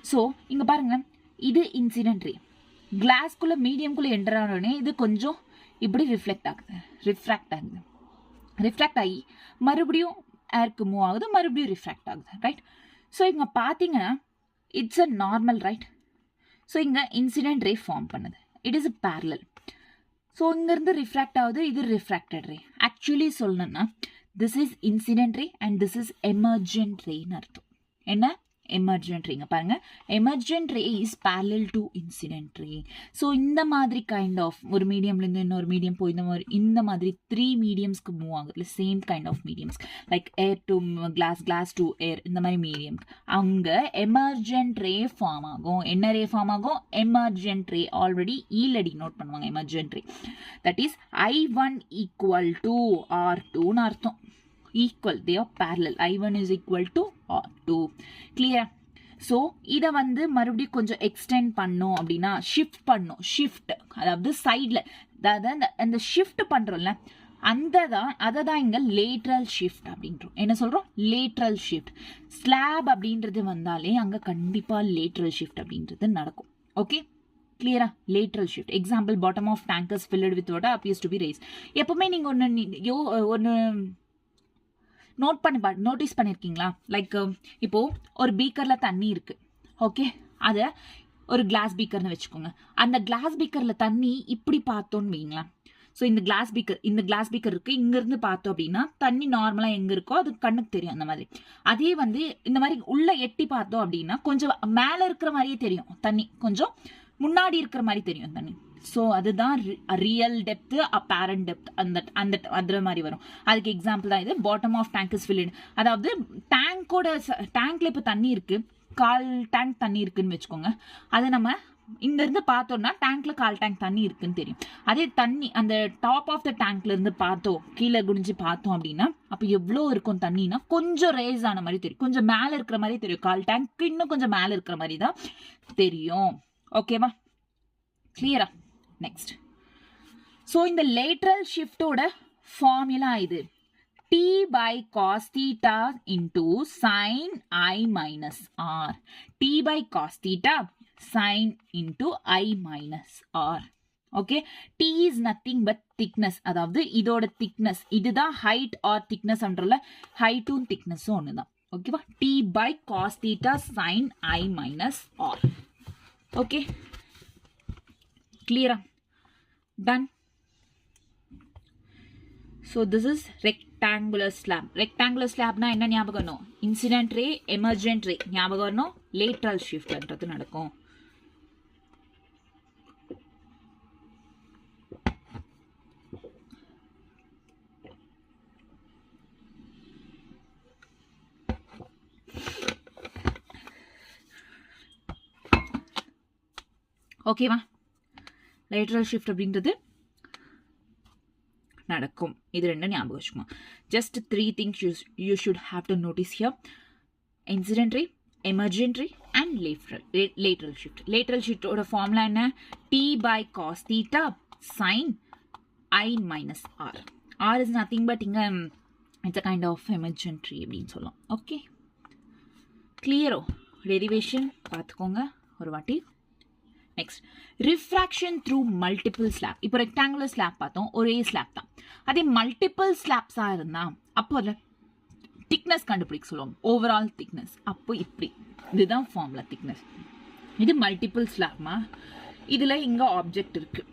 ஸோ இங்கே பாருங்க, இது இன்சிடென்ட் ரே கிளாஸ்க்குள்ளே மீடியம்குள்ளே என்டர் ஆனோடனே இது கொஞ்சம் இப்படி ரிஃப்ராக்ட் ஆகுது, ரிஃப்ராக்ட் ஆகி மறுபடியும் ஏருக்கு மூவ் ஆகுது, மறுபடியும் ரிஃப்ராக்ட் ஆகுது, ரைட்? ஸோ இங்கே பார்த்தீங்கன்னா it's a normal, right? So இங்கே இன்சிடென்ட் ரே ஃபார்ம் பண்ணுது, it is a parallel. So இங்கேருந்து ரிஃப்ராக்ட் ஆகுது, இது ரிஃப்ராக்டட் ரே. ஆக்சுவலி சொல்லணும்னா this is incident ray and this is emergent ரேன்னு அர்த்தம். என்ன? எமர்ஜென்ட் ரேங்க பாருங்க, emergent ray is parallel to incident ray. So இந்த மாதிரி கைண்ட் ஆஃப் ஒரு மீடியம்லேருந்து இன்னொரு மீடியம் போய் இந்த மாதிரி 3 மீடியம்ஸ்க்கு மூவ் ஆகுது, same kind of mediums, like air to glass, glass to air, இந்த மாதிரி மீடியம் அங்கே எமர்ஜென்ட் ரே ஃபார்ம் ஆகும். என்ன ரே ஃபார்ம் ஆகும்? Emergent ray. ஆல்ரெடி ஈலடி நோட் பண்ணுவாங்க emergent ray. That is I1 equal to R2ன்னு அர்த்தம். equal, they are parallel. I1 is equal to R2. clear? So இதை வந்து மறுபடியும் கொஞ்சம் எக்ஸ்டெண்ட் பண்ணோம் அப்படின்னா ஷிஃப்ட் அதாவது சைடில், அதாவது அந்த ஷிஃப்ட் பண்ணுறோம்ல அதை தான் இங்கே லேட்ரல் ஷிஃப்ட் அப்படின்றோம். என்ன சொல்கிறோம்? Lateral shift. ஸ்லாப் அப்படின்றது வந்தாலே அங்கே கண்டிப்பாக லேட்ரல் ஷிஃப்ட் அப்படின்றது நடக்கும். ஓகே, கிளியரா? Lateral shift. Example, bottom of tankers filled with water appears to be rise. எப்பவுமே நீங்கள் ஒன்று நோட்டீஸ் பண்ணியிருக்கீங்களா? லைக் இப்போ ஒரு பீக்கரில் தண்ணி இருக்கு, ஓகே, அதை ஒரு கிளாஸ் பீக்கர்னு வச்சுக்கோங்க. அந்த கிளாஸ் பீக்கரில் தண்ணி இப்படி பார்த்தோன்னு வைங்களா. ஸோ இந்த கிளாஸ் பீக்கர் இருக்கு, இங்கேருந்து பார்த்தோம் அப்படின்னா தண்ணி நார்மலாக எங்கே இருக்கோ அது கண்ணுக்கு தெரியும். அந்த மாதிரி அதே வந்து இந்த மாதிரி உள்ள எட்டி பார்த்தோம் அப்படின்னா கொஞ்சம் மேலே இருக்கிற மாதிரியே தெரியும் தண்ணி, கொஞ்சம் முன்னாடி இருக்கிற மாதிரி தெரியும் தண்ணி. ஸோ அதுதான் ரியல் டெப்த், அப்பேரண்ட் டெப்த், அந்த மாதிரி வரும். அதுக்கு எக்ஸாம்பிள் தான் இது. Bottom of tank is filled, அதாவது டேங்க்ல இப்போ தண்ணி இருக்கு, 1/4 டேங்க் தண்ணி இருக்குன்னு வச்சுக்கோங்க. அதை நம்ம இங்கேருந்து பார்த்தோம்னா டேங்க்ல 1/4 டேங்க் தண்ணி இருக்குன்னு தெரியும். அதே தண்ணி அந்த டாப் ஆஃப் த டேங்க்ல இருந்து பார்த்தோம், கீழே குடிஞ்சு பார்த்தோம் அப்படின்னா அப்போ எவ்வளோ இருக்கும் தண்ணினா கொஞ்சம் ரேஸ் ஆன மாதிரி தெரியும், கொஞ்சம் மேலே இருக்கிற மாதிரி தெரியும். 1/4 டேங்க் இன்னும் கொஞ்சம் மேலே இருக்கிற மாதிரி தான் தெரியும். ஓகேவா? கிளியரா? நெக்ஸ்ட், ஸோ இந்த லேட்ரல் ஷிஃப்டோட ஃபார்முலா இது. T by cos theta into sin I minus R. T by cos theta sin into I minus R. Okay, T is nothing but thickness, அதாவது இதோட thickness, இதுதான் height or thickness அன்றல, height-உம் thickness-உம் ஒண்ணுதான். ஓகேவா? T by cos theta sin I minus R. Okay, clear? Done. So this is rectangular slab. Rectangular slab na enna ஞாபகம் வரணும்? Incident ray, emergent ray ஞாபகம் வரணும், lateral shift ன்றது நடக்கும். ஓகேவா? லேட்ரல் ஷிஃப்ட் அப்படின்றது நடக்கும். இது ரெண்டும் ஞாபகம் வச்சுக்கோங்க. Just 3 things you should have to notice here. Incident ray, emergent ray and lateral shift. Lateral shift ஓட ஃபார்முலா என்ன? T by cos theta sin I minus R. R is nothing but இங்க it's a kind of emergent ray அப்படின்னு சொல்லலாம். Okay, கிளியரோ? Derivation பார்த்துக்கோங்க ஒரு வாட்டி. Next, refraction through multiple slab. இப்போ rectangular slab பார்த்தோம், ஒரே ஸ்லாப் தான். அதே மல்டிபிள் ஸ்லாப்ஸாக இருந்தால் அப்போ அதில் திக்னஸ் கண்டுபிடிக்க சொல்லுவாங்க, ஓவரால் திக்னஸ். அப்போ இப்படி, இதுதான் ஃபார்முலா திக்னஸ். இது மல்டிபிள் ஸ்லாப்மா. இதில் இங்கே ஆப்ஜெக்ட் இருக்குது,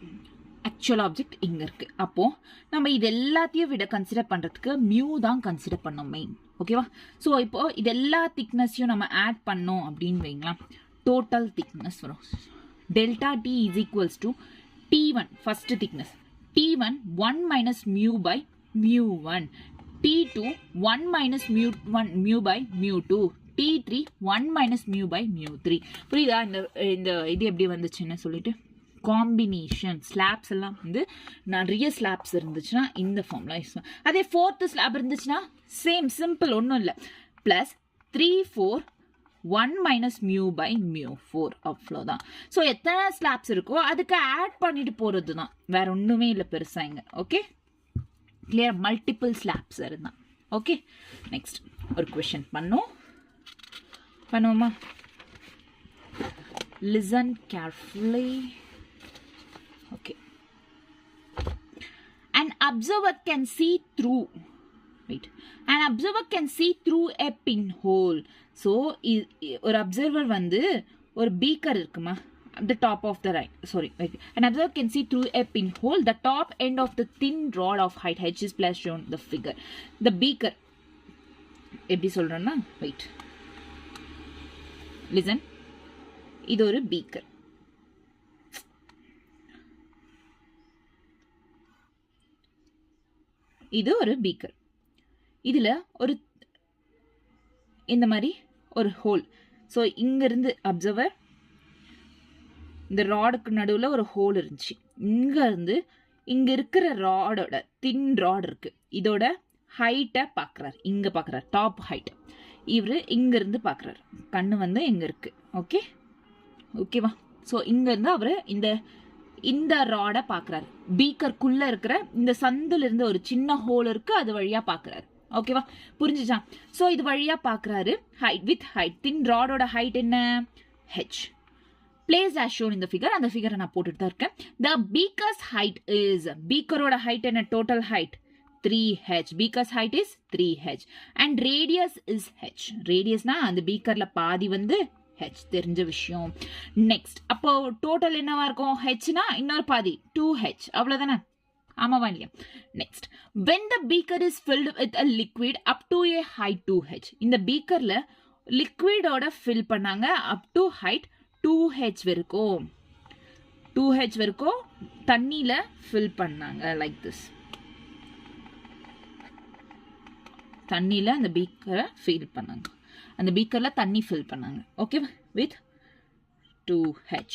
ஆக்சுவல் ஆப்ஜெக்ட் இங்கே இருக்குது. அப்போது நம்ம இது எல்லாத்தையும் விட கன்சிடர் பண்ணுறதுக்கு மியூ தான் கன்சிடர் பண்ணோம் மெயின். ஓகேவா? ஸோ இப்போது இது எல்லா திக்னஸையும் நம்ம ஆட் பண்ணோம் அப்படின்னு வைங்களா, டோட்டல் திக்னஸ் வரும். Delta T is equals to T1, first thickness. T1 1 minus mu by mu 1. T2 1 minus mu by mu 2. T3 1 minus mu by mu 3. புரியுதா? இந்த இது எப்படி வந்துச்சுன்னு சொல்லிட்டு காம்பினேஷன். ஸ்லாப்ஸ் எல்லாம் வந்து நிறைய ஸ்லாப்ஸ் இருந்துச்சுன்னா இந்த ஃபார்முலா யூஸ் பண்ணலாம். அதே ஃபோர்த்து ஸ்லாப் இருந்துச்சுன்னா சேம் சிம்பிள், ஒன்றும் இல்லை. Plus 3 4 1 minus mu by mu 4 அவ்வளோதான். ஸோ எத்தனை ஸ்லாப்ஸ் இருக்கோ அதுக்கு ஆட் பண்ணிட்டு போகிறது தான், வேற ஒன்றுமே இல்லை பெருசாக இங்கே. Okay, clear? மல்டிபிள் ஸ்லாப்ஸ் இருந்தால். ஓகே, நெக்ஸ்ட் ஒரு கொஷின் பண்ணுவோமா? listen carefully. Okay. An observer can see through. Wait. An observer can see through a pinhole. So, ஒரு observer வந்து ஒரு beaker இருக்குமா? The top of the right. Sorry. Wait. An observer can see through a pinhole. The top end of the thin rod of height h is plus shown the figure. The beaker. எப்படி சொல்றேன்னா? Wait. Listen. இது ஒரு beaker. இது ஒரு beaker. இதுல ஒரு இந்த மாதிரி ஒரு ஹோல். ஸோ இங்கிருந்து அப்சர்வர், இந்த ராடுக்கு நடுவில் ஒரு ஹோல் இருந்துச்சு. இங்க இருந்து இங்க இருக்கிற ராடோட தின் ராட் இருக்கு, இதோட ஹைட்டை பார்க்குறாரு. இங்க பார்க்குறாரு டாப் ஹைட். இவரு இங்க இருந்து பார்க்குறாரு, கண்ணு வந்து இங்க இருக்கு. ஓகே, ஓகேவா? ஸோ இங்கேருந்து அவர் இந்த ராடை பார்க்குறாரு. பீக்கருக்குள்ளே இருக்கிற இந்த சந்தில் இருந்து ஒரு சின்ன ஹோல் இருக்கு, அது வழியாக பார்க்குறாரு. ஓகேவா? புரிஞ்சுச்சா? ஸோ இது வழியாக பார்க்குறாரு. ஹைட் வித் ஹைட், தின் ராடோட ஹைட் என்ன? ஹெச். பிளேஸ் ஆஸ் ஷோன் இந்த ஃபிகர். அந்த ஃபிகரை நான் போட்டுட்டு தான் இருக்கேன். த பீக்கர்ஸ் ஹைட் இஸ், பீக்கரோட ஹைட் என்ன? Total height 3h. Beaker's height is 3h and radius is h. ரேடியஸ்னா அந்த பீக்கர்ல பாதி வந்து h, தெரிஞ்ச விஷயம். நெக்ஸ்ட், அப்போ டோட்டல் என்னவா இருக்கும்? ஹெச்னா இன்னொரு பாதி 2h, அவ்வளவுதானே? ஆமாவா இல்லையா? Next, when the beaker is filled with a liquid up to a height 2h. இந்த பீக்கர்ல லிக்விடோட ஃபில் பண்ணாங்க அப் டு ஹைட் 2h வரைக்கும். 2h வரைக்கும் தண்ணியில ஃபில் பண்ணாங்க. லைக் திஸ், தண்ணியில அந்த பீக்கரை ஃபில் பண்ணாங்க. அந்த பீக்கர்ல தண்ணி ஃபில் பண்ணாங்க. Okay, with 2h.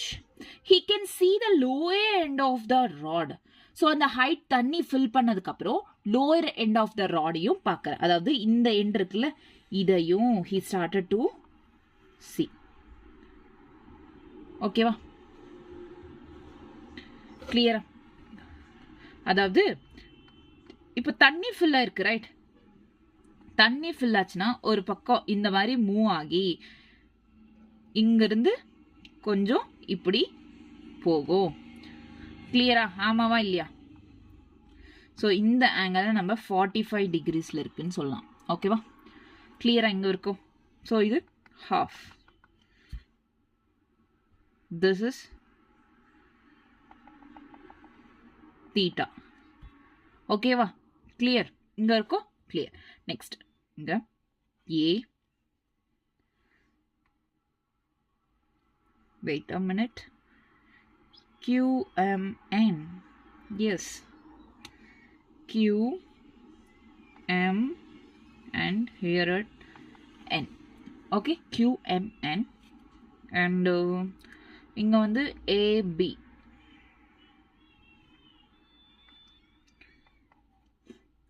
He can see the lower end of the rod. So அந்த ஹைட் தண்ணி ஃபில் பண்ணதுக்கு அப்புறம் லோயர் எண்ட் ஆஃப் த ராடையும் பார்க்குற, அதாவது இந்த எண்ட் இருக்குல்ல, இதையும் he started to see. ஓகேவா? கிளியரா? அதாவது இப்போ தண்ணி ஃபில் ஆயிருக்கு, ரைட்? தண்ணி ஃபில் ஆச்சுன்னா ஒரு பக்கம் இந்த மாதிரி மூவ் ஆகி இங்கிருந்து கொஞ்சம் இப்படி போகும். கிளியரா? ஆமாவா இல்லையா? ஸோ இந்த ஆங்கிள் நம்ம 45 டிகிரிஸ்ல இருக்குன்னு சொல்லலாம். ஓகேவா? கிளியரா? இங்க இருக்கும். ஸோ இது ஹாஃப். This is theta. ஓகேவா? கிளியர்? இங்க இருக்கும். கிளியர். நெக்ஸ்ட், இங்க A, wait a minute, QMN, yes, QM and here at N. Okay, QMN and இங்க வந்து AB.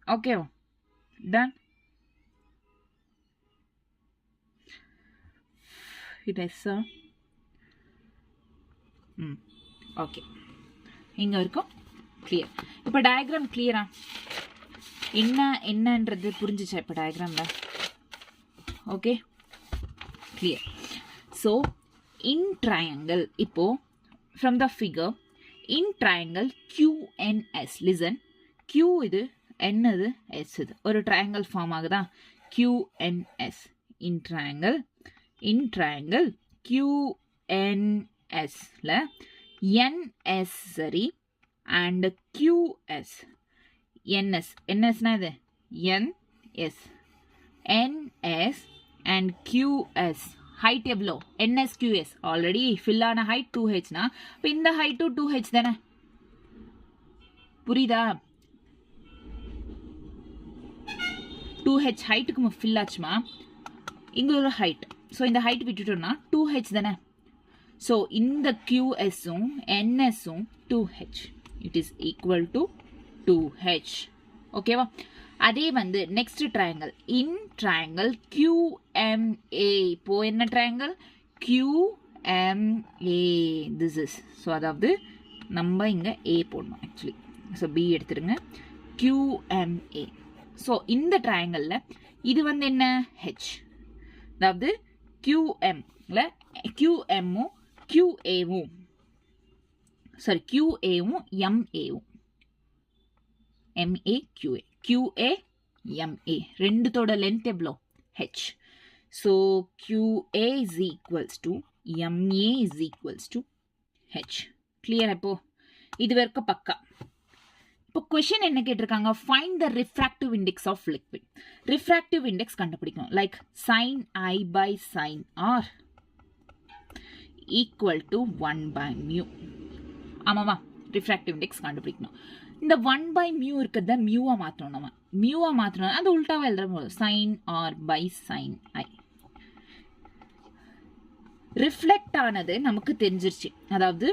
Okay, done. It is okay, இங்க இருக்கும். கிளியர்? இப்போ டயக்ராம் கிளியரா? என்னன்றது புரிஞ்சுச்சா இப்போ டயக்ராம்ல? Okay, clear. So in triangle, இப்போ from the figure in triangle QNS, listen, Q இது, N இது, S இது, ஒரு ட்ரையாங்கிள் ஃபார்ம் ஆகுதா? QNS இன் ட்ரையாங்கிள் QNSல NS சரி அண்ட் QS. NSனா இது NS அண்ட் QS ஹைட் எவ்வளோ? NS QS ஆல்ரெடி ஃபில் ஆன ஹைட் 2hனா இப்போ இந்த ஹைட்டும் 2h தானே? புரியுதா? 2h ஹைட்டுக்கு ஃபில் ஆச்சுமா? இங்க ஒரு ஹைட். ஸோ இந்த ஹைட் விட்டுட்டோம்னா 2h தானே? So இந்த QSும் NSும் 2H. It is equal to 2H. ஓகேவா? அதே வந்து next triangle. In triangle QMA. இப்போ என்ன triangle? QMA. This is. So அதாவது நம்ம இங்க A போடணும் actually. So B எடுத்துருங்க. QMA. So இந்த triangleல இது வந்து என்ன? H. அதாவது QMல QMும் QAவும் sorry QAவும் MAவும் MA QA QA MA ரெண்டுத்தோட லென்த் எவ்வளோ? H. So QA is equals to MA is equals to H. Clear இப்போ? இது வரைக்கும் பக்கா. இப்போ கொஸ்டின் என்ன கேட்டிருக்காங்க? Find the refractive index of liquid. Refractive index கண்டுபிடிக்கணும். Like sin I by sin R equal to 1 by mu. ஆமாவா? Refractive index கண்டுபிடிக்கணும். இந்த 1 by mu இருக்கிறத மியூவா மாற்றணும். நம்ம மியூவா மாற்றணும். அது உல்டாவா எழுதுற போது sin R by sin I. Reflect ஆனது நமக்கு தெரிஞ்சிருச்சு. அதாவது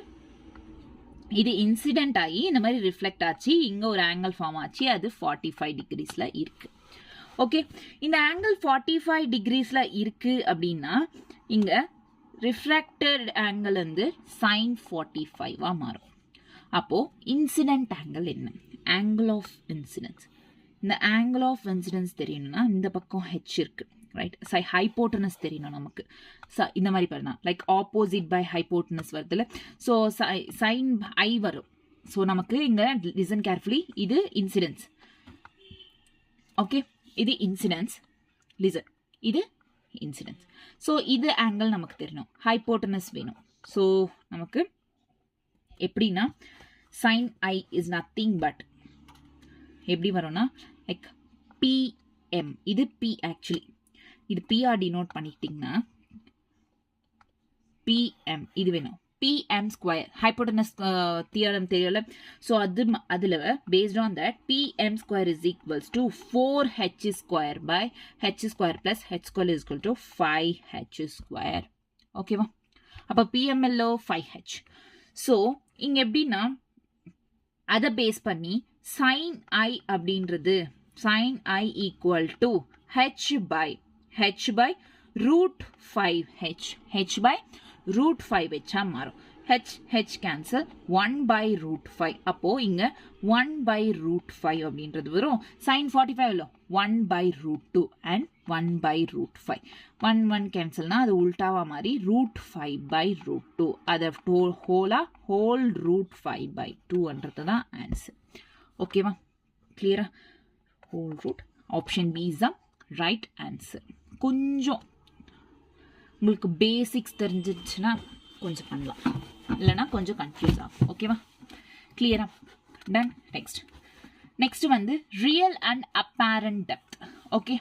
இது இன்சிடென்ட் ஆகி இந்த மாதிரி ரிஃப்ளெக்ட் ஆச்சு, இங்க ஒரு ஆங்கிள் ஃபார்ம் ஆச்சு, அது 45 டிகிரிஸ்ல இருக்கு. ஓகே, இந்த ஆங்கிள் 45 டிகிரிஸ்ல இருக்கு அப்படின்னா இங்க ரிஃப்ராக்டட் ஆங்கிள் வந்து sin 45 மாறும். அப்போ இன்சிடென்ட் ஆங்கிள் என்ன? Angle of incidence. இந்த ஆங்கிள் ஆஃப் இன்சிடென்ஸ் தெரியணும்னா இந்த பக்கம் H இருக்கு, ரைட்? ஹைப்போட்டனஸ் தெரியணும் நமக்கு. இந்த மாதிரி பண்ணலாம். லைக் ஆப்போசிட் பை ஹைப்போட்டனஸ் வருதுல. ஸோ சைன் ஐ வரும். ஸோ நமக்கு இங்க லிசன் கேர்ஃபுல்லி. இது இன்சிடென்ஸ். ஓகே, இது இன்சிடென்ஸ். லிசன், இது இன்சிடென்ஸ். ஸோ இது ஆங்கிள் நமக்கு தெரியணும். ஹைப்போட்டனஸ் வேணும். ஸோ நமக்கு எப்படின்னா sine I is nothing but எப்படி வரும்னா லைக் PM. இது P ஆக்சுவலி. இது PR டினோட் பண்ணிக்கிட்டிங்கன்னா PM இது வேணும். PM ஸ்கொயர் ஹைப்போட்டனஸ் தியரம் தெரியல. ஸோ அதில் based on that PM square is equals to 4H square by H square plus H square is equal to 5H square. ஓகேவா? அப்போ PMLO 5H. So இங்கே எப்படின்னா அதை பேஸ் பண்ணி sin I அப்படின்றது sin I equal to H by root 5H. H by root 5H மாறும். H cancel 1 by root 5. அப்போ இங்க 1 by root 5 அப்படின்றது வரும். sin 45 1 by root 2 and 1 by root 5. 1 கேன்சல்னா அது உல்டாவா மாறி root 5 by root 2. அதை whole root 5 by 2 தான் ஆன்சர். ஓகேவா? கிளியரா? whole root. Option B is the right answer. கொஞ்சம் உங்களுக்கு பேசிக்ஸ் தெரிஞ்சிச்சுன்னா கொஞ்சம் பண்ணலாம், இல்லைன்னா கொஞ்சம் கன்ஃபியூஸ் ஆகும். ஓகேவா? கிளியரா? டன். நெக்ஸ்ட் வந்து real and apparent depth. Okay,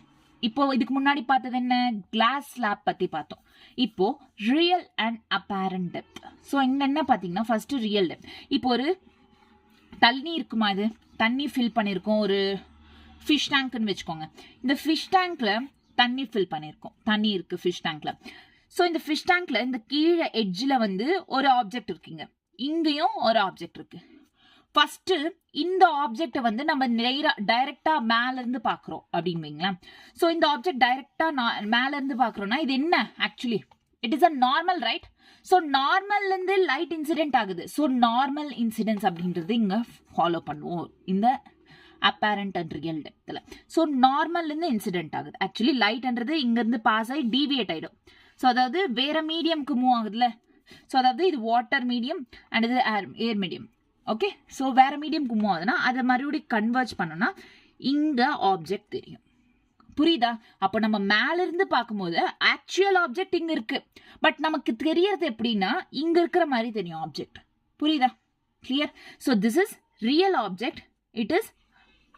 இப்போ இதுக்கு முன்னாடி பார்த்தது என்ன? கிளாஸ் ஸ்லாப் பத்தி பார்த்தோம். இப்போ real and apparent depth. So இங்க என்ன பார்த்தீங்கன்னா ஃபர்ஸ்ட் ரியல் டெப்த். இப்போ ஒரு தண்ணி இருக்குமா? இது தண்ணி ஃபில் பண்ணியிருக்கோம். ஒரு ஃபிஷ் டேங்க்னு வச்சுக்கோங்க. இந்த ஃபிஷ் டேங்க்ல தண்ணி ஃபில் பண்ணியிருக்கோம். தண்ணி இருக்கு ஃபிஷ் டேங்க்ல. ஸோ இந்த ஃபிஷ் டேங்க்ல இந்த கீழே எட்ஜில் வந்து ஒரு ஆப்ஜெக்ட் இருக்குங்க, இங்கேயும் ஒரு ஆப்ஜெக்ட் இருக்கு. ஃபர்ஸ்ட் இந்த ஆப்ஜெக்டை வந்து நம்ம டைரக்டா மேல இருந்து பாக்குறோம் அப்படின்னு வைங்களேன். ஸோ இந்த ஆப்ஜெக்ட் டைரக்டா மேல இருந்து பாக்குறோம்னா இது என்ன? Actually it is a normal, right? So நார்மல்ல இருந்து லைட் இன்சிடென்ட் ஆகுது. ஸோ நார்மல் இன்சிடென்ட்ஸ் அப்படின்றது இங்க ஃபாலோ பண்ணுவோம் இந்த அப்பேரண்ட் அண்ட் ரியல் டெப்த்ல. ஸோ நார்மல்ல இருந்து இன்சிடென்ட் ஆகுது. ஆக்சுவலி லைட்ன்றது இங்க இருந்து பாஸ் ஆகி டீவியேட் ஆயிடும். ஸோ அதாவது வேற மீடியம்க்கு மூவ் ஆகுதுல்ல. ஸோ அதாவது இது வாட்டர் மீடியம் அண்ட் இது ஏர் மீடியம். ஓகே, ஸோ வேற மீடியம்க்கு மூவ் ஆகுதுன்னா அதை மறுபடியும் கன்வெர்ட் பண்ணோம்னா இங்க ஆப்ஜெக்ட் தெரியும். புரியுதா? அப்போ நம்ம மேல இருந்து பார்க்கும்போது ஆக்சுவல் ஆப்ஜெக்ட் இங்க இருக்கு, பட் நமக்கு தெரியறது எப்படின்னா இங்க இருக்கிற மாதிரி தெரியும் ஆப்ஜெக்ட். புரியுதா? Clear? So this is real object, it is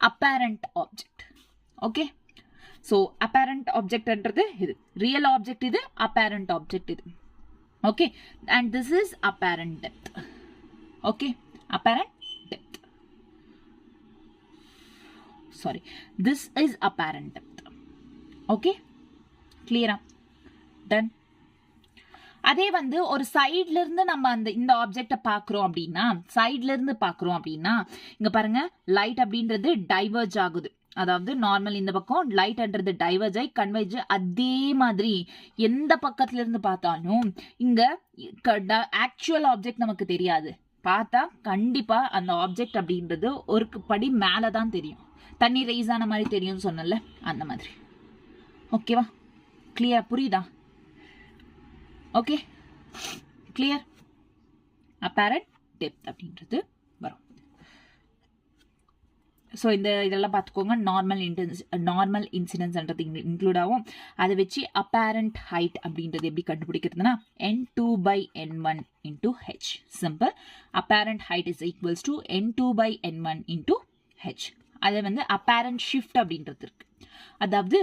apparent object. Okay, so apparent ஆப்ஜெக்ட்ன்றது இது, ரியல் ஆப்ஜெக்ட் இது, அப்பேரண்ட் ஆப்ஜெக்ட் இது. Okay, and this is apparent depth. Okay, apparent depth. Sorry, this is apparent depth. Okay, clear? Done. அதே வந்து ஒரு சைட்ல இருந்து நம்ம இந்த ஆப்ஜெக்ட பாக்குறோம் அப்படின்னா இங்க பாருங்க லைட் அப்படின்றது டைவர்ஜ் ஆகுது. அதாவது நார்மல் இந்த பக்கம் லைட்ன்றது டைவர்ஜ் ஆகி கன்வெர்ஜ். அதே மாதிரி எந்த பக்கத்துல இருந்து பார்த்தாலும் இங்க ஆக்சுவல் ஆப்ஜெக்ட் நமக்கு தெரியாது. பார்த்தா கண்டிப்பா அந்த ஆப்ஜெக்ட் அப்படின்றது ஒரு படி மேலதான் தெரியும். தண்ணி ரைஸ் ஆன மாதிரி தெரியும்னு சொன்னல, அந்த மாதிரி. ஓகேவா? கிளியர்? புரியுதா? Okay, clear? அப்பேரண்ட் டெப்த் அப்படின்றது வரும். ஸோ இதெல்லாம் பார்த்துக்கோங்க. நார்மல் இன்சிடென்ட்ஸ்ன்றது இன்க்ளூட் ஆகும். அதை வச்சு அப்பேரண்ட் ஹைட் அப்படின்றது எப்படி கண்டுபிடிக்கிறதுனா n2/n1 into h. Simple. Apparent height is equals to n2/n1 into h. அது வந்து அப்பேரண்ட் ஷிஃப்ட் அப்படின்றது இருக்கு. அதாவது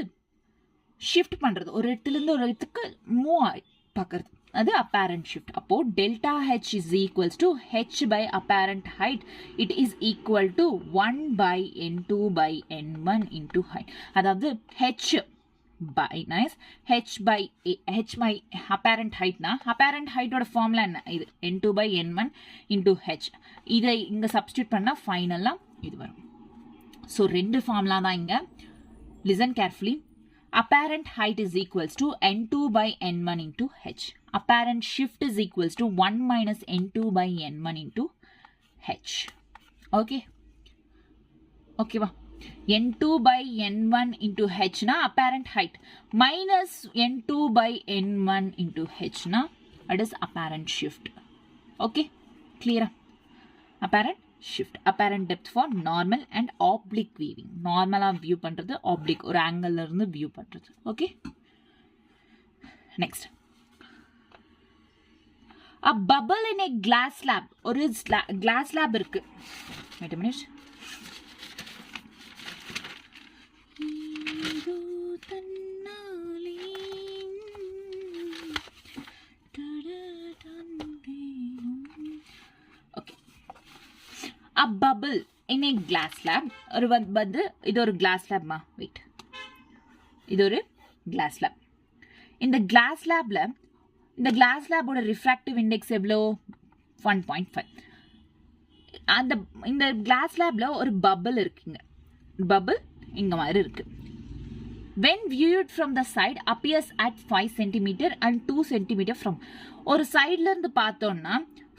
ஷிஃப்ட் பண்றது, ஒரு இடத்துல இருந்து ஒரு இடத்துக்கு மூவ் ஆகி பார்க்கறது, அது apparent shift. அப்போ delta h is equals to h by apparent height. It is equal to 1 by n2/n1 into height. அதாவது h by apparent height னா apparent height ஓட ஃபார்முலா என்ன? இது n2/n1 into h. இதை இங்க சப்ஸ்டிட்யூட் பண்ணா ஃபைனலா இது வரும். ஸோ ரெண்டு ஃபார்முலா தான் இங்க. Listen carefully. Apparent height is equals to n2/n1 into h. Apparent shift is equals to 1 minus n2/n1 into h. Okay? Okay va? n2/n1 into h na apparent height minus n2/n1 into h na that is apparent shift. Okay? Clear? Apparent shift. Apparent depth for normal and oblique viewing. Normal view பண்றது, oblique ஒரு angle இருந்து view பண்றது. Okay? Next. A bubble in a glass slab. ஒரு glass slab இருக்கு. Wait a minute. A bubble in a glass slab. ஒரு வந்து இது ஒரு glass slab மா. Wait. இது ஒரு glass slab. இந்த glass slabல இந்த glass slab ஓட refractive index எவ்வளோ? 1.5. அந்த இந்த glass slabல ஒரு bubble இருக்குங்க. Bubble இங்க மாதிரி இருக்கு. When viewed from the side appears at 5 cm and 2 cm from. ஒரு சைடுல இருந்து பார்த்தோம்னா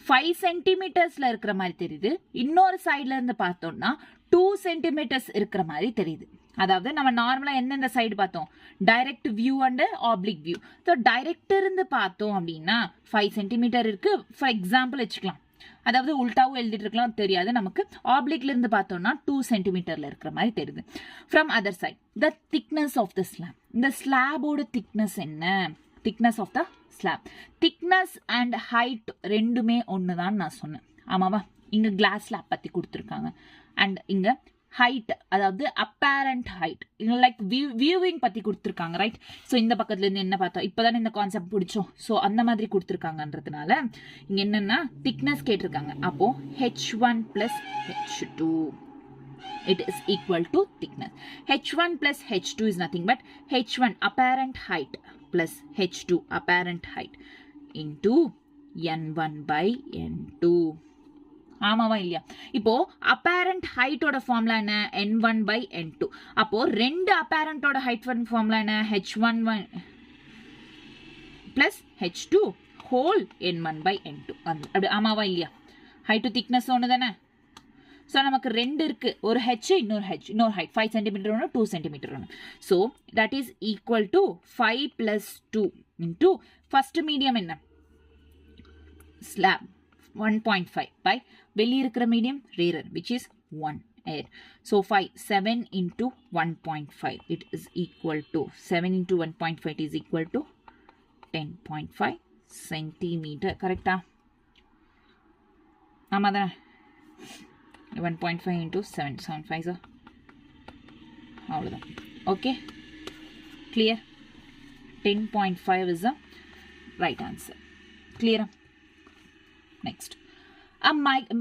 5 சென்டிமீட்டர்ஸ்ல இருக்கிற மாதிரி தெரியுது. இன்னொரு சைட்ல இருந்து பார்த்தோம்னா 2 சென்டிமீட்டர்ஸ் இருக்கிற மாதிரி தெரியுது. அதாவது நம்ம நார்மலா எந்தெந்த சைடு பார்த்தோம்? Direct view and oblique view. So direct இருந்து பார்த்தோம் அப்படின்னா 5 சென்டிமீட்டர் இருக்கு ஃபார் எக்ஸாம்பிள் வச்சுக்கலாம். அதாவது உல்டாவும் எழுதிட்டு இருக்கலாம், தெரியாது நமக்கு. ஆப்ளிக்ல இருந்து பார்த்தோம்னா 2 சென்டிமீட்டர்ல இருக்கிற மாதிரி தெரியுது. From other side the thickness of the slab. இந்த ஸ்லாபோட திக்னஸ் என்ன? Thickness of the slab. Thickness and height ரெண்டுமே ஒன்று தான் நான் சொன்னேன். ஆமாவா? இங்க கிளாஸ் ஸ்லாப் பத்தி கொடுத்துருக்காங்க. அண்ட் இங்க ஹைட், அதாவது அப்பேரண்ட் ஹைட், லைக் வியூவிங் பத்தி கொடுத்துருக்காங்க, ரைட்? ஸோ இந்த பக்கத்துல இருந்து என்ன பார்த்தோம்? இப்போதானே இந்த கான்செப்ட் பிடிச்சோம். ஸோ அந்த மாதிரி கொடுத்துருக்காங்கன்றதுனால இங்க என்னன்னா திக்னஸ் கேட்டிருக்காங்க. அப்போ h1 plus h2 it is equal to thickness. h1 plus h2 is nothing but h1 apparent height plus h2 apparent height into n1 by n2. ஆமாவா இல்லையா? இப்போ அப்பேரண்ட் ஹைட்டோட ஃபார்முலா என்ன? n1 by n2. அப்போ ரெண்டு அப்பேரண்டோட height formula என்ன? h1 plus h2 whole n1 by n2. அப்படி ஆமாவா இல்லையா? ஹைட் திக்னஸ் ஒன்று தானே. ஸோ நமக்கு ரெண்டு இருக்கு, ஒரு ஹெச் இன்னொரு ஹைட் 5 சென்டிமீட்டர் ஒன்று 2 சென்டிமீட்டர் ஒன்று. So that is equal to 5 plus 2 into first medium என்ன? ஸ்லாப் 1.5 by வெளியே இருக்கிற medium rarer which is 1 air. So 7 into 1.5 it is equal to 7 into 1.5 it is equal to 10.5 centimeter. கரெக்டா? ஆமா தானே? 1.5 into 7.5 so அவ்வளோதான். Okay, clear? 10.5 is the right answer. Clear? Next. A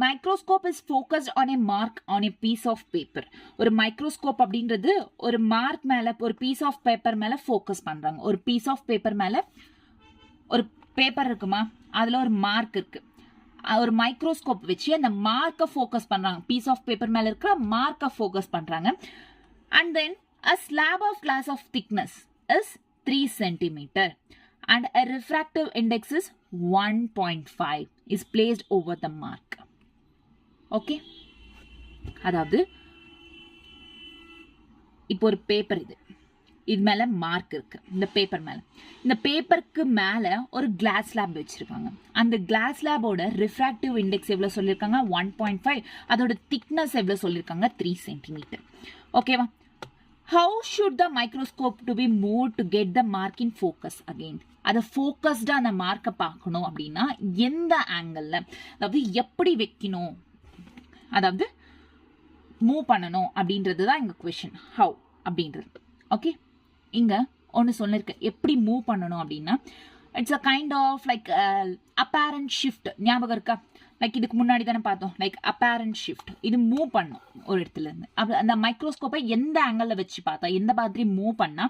microscope is focused on a mark on a piece of paper. ஒரு microscope அப்படின்றது ஒரு mark மேல, ஒரு piece of paper மேல ஃபோக்கஸ் பண்றாங்க. ஒரு பீஸ் ஆஃப் பேப்பர் மேல ஒரு பேப்பர் இருக்குமா, அதுல ஒரு மார்க் இருக்கு. ஒரு மைக்ரோஸ்கோப் வச்சு அந்த மார்க்கை ஃபோக்கஸ் பண்றாங்க. பீஸ் ஆஃப் பேப்பர் மேல இருக்கிற மார்க்கை ஃபோக்கஸ் பண்றாங்க. And then a slab of glass of thickness is 3 centimeter and a refractive index is 1.5 is placed over the mark. Okay, அதாவது இப்போ ஒரு பேப்பர், இது மேல மார்க் இருக்கு. இந்த பேப்பர் மேல, இந்த பேப்பருக்கு மேல ஒரு கிளாஸ் ஸ்லாப் வச்சிருக்காங்க. அந்த கிளாஸ் ஸ்லாபோட ரிஃப்ராக்டிவ் இண்டெக்ஸ் எவ்வளவு சொல்லியிருக்காங்க, 1.5. அதோட திக்னஸ் எவ்வளவு சொல்லியிருக்காங்க, 3 சென்டிமீட்டர். ஓகேவா? How should the microscope to be moved to get the mark in focus again? அதை ஃபோக்கஸ்டா அந்த மார்க்கை பார்க்கணும் அப்படின்னா எந்த ஆங்கிள், அதாவது எப்படி வைக்கணும், அதாவது மூவ் பண்ணணும் அப்படின்றது தான் எங்க கொஸ்டின். ஹவு அப்படின்றது. ஓகே, இங்க ஒன்று சொல்லிருக்கேன், எப்படி மூவ் பண்ணணும் அப்படின்னா it's a kind of like apparent shift. ஞாபகம் இருக்கா? லைக் இதுக்கு முன்னாடி தானே பார்த்தோம், லைக் அப்பேரண்ட் ஷிஃப்ட். இது மூவ் பண்ணும் ஒரு இடத்துல இருந்து. அப்படி அந்த மைக்ரோஸ்கோப்பை எந்த ஆங்கிள் வச்சு பார்த்தா, எந்த மாதிரி மூவ் பண்ணா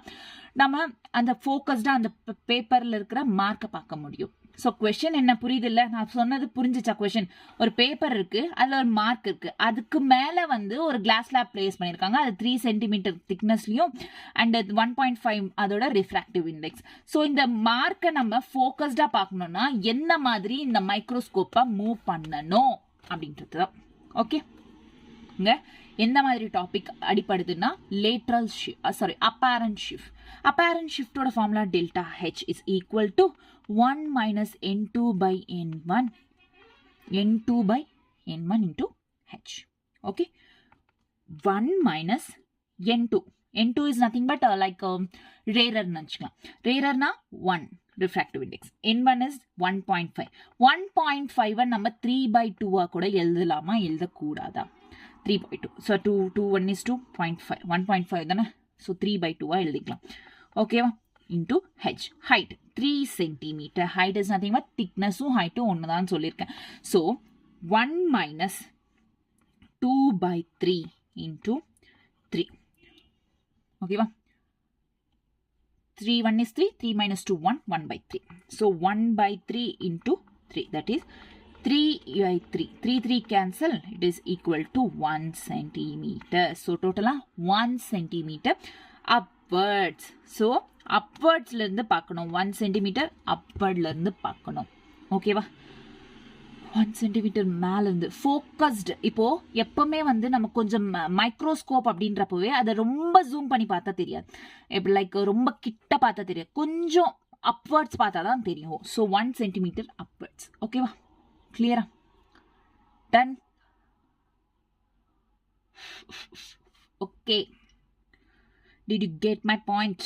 நம்ம அந்த ஃபோக்கஸ்டா அந்த பேப்பர்ல இருக்கிற மார்க்கை பார்க்க முடியும். ஸோ கொஸ்டின் என்ன புரியுது இல்லை? நான் சொன்னது புரிஞ்சிச்சா? கொஸ்டின், ஒரு பேப்பர் இருக்கு, அதுல ஒரு மார்க் இருக்கு, அதுக்கு மேல வந்து ஒரு கிளாஸ் ஸ்லாப் பிளேஸ் பண்ணிருக்காங்க. அது 3 சென்டிமீட்டர் திக்னஸ்லயும் அண்ட் 1.5 அதோட ரிஃப்ராக்டிவ் இண்டெக்ஸ். ஸோ இந்த மார்க்கை நம்ம ஃபோக்கஸ்டா பார்க்கணும்னா என்ன மாதிரி இந்த மைக்ரோஸ்கோப்பை மூவ் பண்ணணும் அப்படின்றது தான். ஓகே, இங்க எந்த மாதிரி டாபிக் அடிப்படுதுன்னா லேட்ரல் அப்பேரண்ட் ஷிஃப்ட். அப்பேரண்ட் ஷிஃப்டோட formula delta h is equal to 1 minus n2 by n1 into h. Okay, 1 minus n2 is nothing but like rarer nanchikalam. Rarer na 1 refractive index, n1 is 1.5. 1.5 நம்ம 3/2 கூட எழுதலாமா, எழுத கூடாதா? 3/2. so 2 1 is 2.5, 1.5 தானே, so 3/2 எழுதிக்கலாம். ஓகேவா? into h, height 3 centimeter. height is nothing but thickness height ஒண்ணுதான் சொல்லியிருக்கேன். so 1 minus 2/3 into 3. ஓகேவா? 3 1 is 3, 3 minus 2 1, 1/3. so 1/3 into 3, that is 3/3. 3 3 cancel, it is equal to 1 centimeter. so total 1 centimeter upwards. so அப்வர்ட்ஸ்ல இருந்து பார்க்கணும், 1 centimetre அப்வர்ட்ல இருந்து பார்க்கணும். ஓகேவா? 1 centimetre மேல இருந்து ஃபோக்கஸ்டு. இப்போ எப்பவுமே வந்து நம்ம கொஞ்சம் மைக்ரோஸ்கோப் அப்படின்றப்பவே அதை ரொம்ப ஜூம் பண்ணி பார்த்தா தெரியாது, எப்படி லைக் ரொம்ப கிட்ட பார்த்தா தெரியாது, கொஞ்சம் அப்வர்ட்ஸ் பார்த்தா தான் தெரியும். So 1 centimetre upwards. ஓகேவா? கிளியரா? Done? Okay, did you get my point?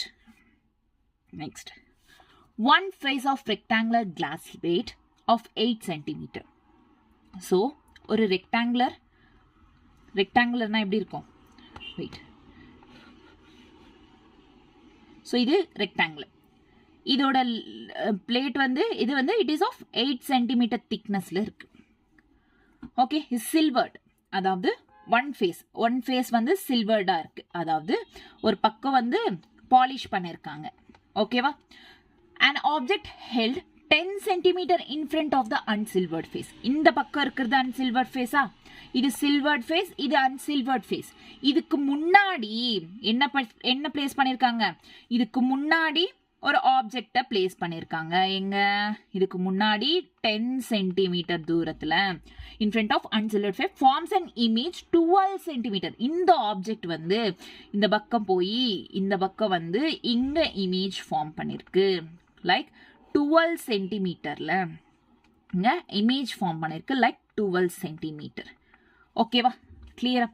Next, one face of rectangular glass plate of 8 centimeter. so ஒரு ரெக்டாங்குலர்னா எப்படி இருக்கும்? வெயிட். ஸோ இது ரெக்டாங்குலர், இதோட பிளேட் வந்து இது வந்து இட் இஸ் ஆஃப் 8 சென்டிமீட்டர் திக்னஸ்ல இருக்கு. ஓகே, சில்வர்ட், அதாவது ஒன் ஃபேஸ் வந்து சில்வர்டா இருக்கு, அதாவது ஒரு பக்கம் வந்து பாலிஷ் பண்ணிருக்காங்க. ஓகேவா? an object held 10 centimeter in front of the unsilvered face. இந்த பக்கம் இருக்கிறது unsilvered face. இது silvered face, இது unsilvered face. இதுக்கு முன்னாடி என்ன பிளேஸ் பண்ணிருக்காங்க? இதுக்கு முன்னாடி ஒரு ஆப்ஜெக்ட பிளேஸ் பண்ணிருக்காங்க. எங்க? இதுக்கு முன்னாடி 10 சென்டிமீட்டர் தூரத்துல in front of unsilvered face forms an image 12 centimetre. இந்த ஆப்ஜெக்ட் வந்து இந்த பக்கம் போய் இந்த பக்கம் வந்து இங்க இமேஜ் ஃபார்ம் பண்ணிருக்கு. லைக் 12 சென்டிமீட்டர்ல இங்க இமேஜ் ஃபார்ம் பண்ணிருக்கு, லைக் 12 சென்டிமீட்டர். ஓகேவா? கிளியரா?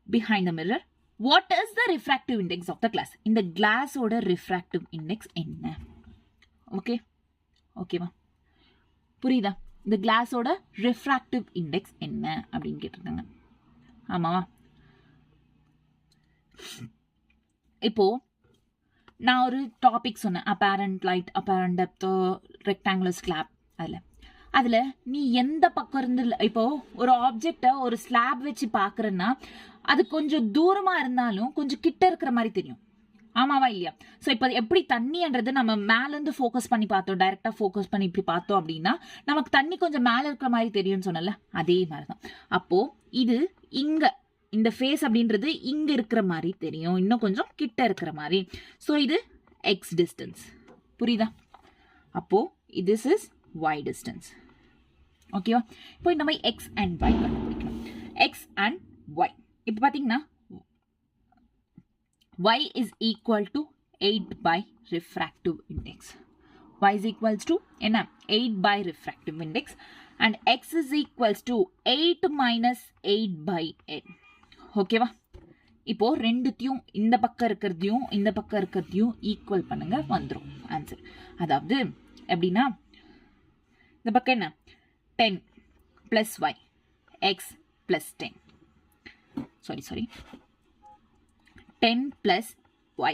behind the mirror, what is the refractive index of the glass? இந்த கிளாஸ் ஓட refractive index என்ன? ஓகே, ஓகேவா? புரியுதா? இந்த கிளாஸோட refractive index என்ன அப்படின்னு கேட்டிருக்காங்க. ஆமாவா? இப்போ நான் ஒரு டாபிக் சொன்னேன், apparent light, apparent depth, rectangular slab. அதுல நீ எந்த பக்கம் இருந்து இப்போ ஒரு ஆப்ஜெக்ட ஒரு ஸ்லாப் வச்சு பாக்குறன்னா அது கொஞ்சம் தூரமா இருந்தாலும் கொஞ்சம் கிட்ட இருக்கிற மாதிரி தெரியும். ஆமாவா இல்லையா? ஸோ இப்போ எப்படி தண்ணின்றது நம்ம மேலேருந்து ஃபோக்கஸ் பண்ணி பார்த்தோம், டைரெக்டாக ஃபோக்கஸ் பண்ணி இப்படி பார்த்தோம் அப்படின்னா நமக்கு தண்ணி கொஞ்சம் மேலே இருக்கிற மாதிரி தெரியும்னு சொன்னல, அதே மாதிரி தான். அப்போது இது இங்கே இந்த ஃபேஸ் அப்படின்றது இங்கே இருக்கிற மாதிரி தெரியும், இன்னும் கொஞ்சம் கிட்ட இருக்கிற மாதிரி. ஸோ இது எக்ஸ் டிஸ்டன்ஸ், புரியுதா? அப்போது திஸ் இஸ் ஒய் டிஸ்டன்ஸ். ஓகேவா? இப்போ இந்த மாதிரி எக்ஸ் அண்ட் ஒய் கண்டுபிடிக்கணும். எக்ஸ் அண்ட் ஒய் இப்போ பார்த்தீங்கன்னா y is equal to 8 by refractive index. Y is equals to 8 by refractive index and x is equals to 8 minus 8 by n. ஓகேவா? இப்போ ரெண்டுத்தையும் இந்த பக்கம் இருக்கிறதையும் ஈக்குவல் பண்ணுங்க, வந்துடும் ஆன்சர். அதாவது எப்படின்னா இந்த பக்கம் என்ன 10 plus y x plus 10 10 plus y.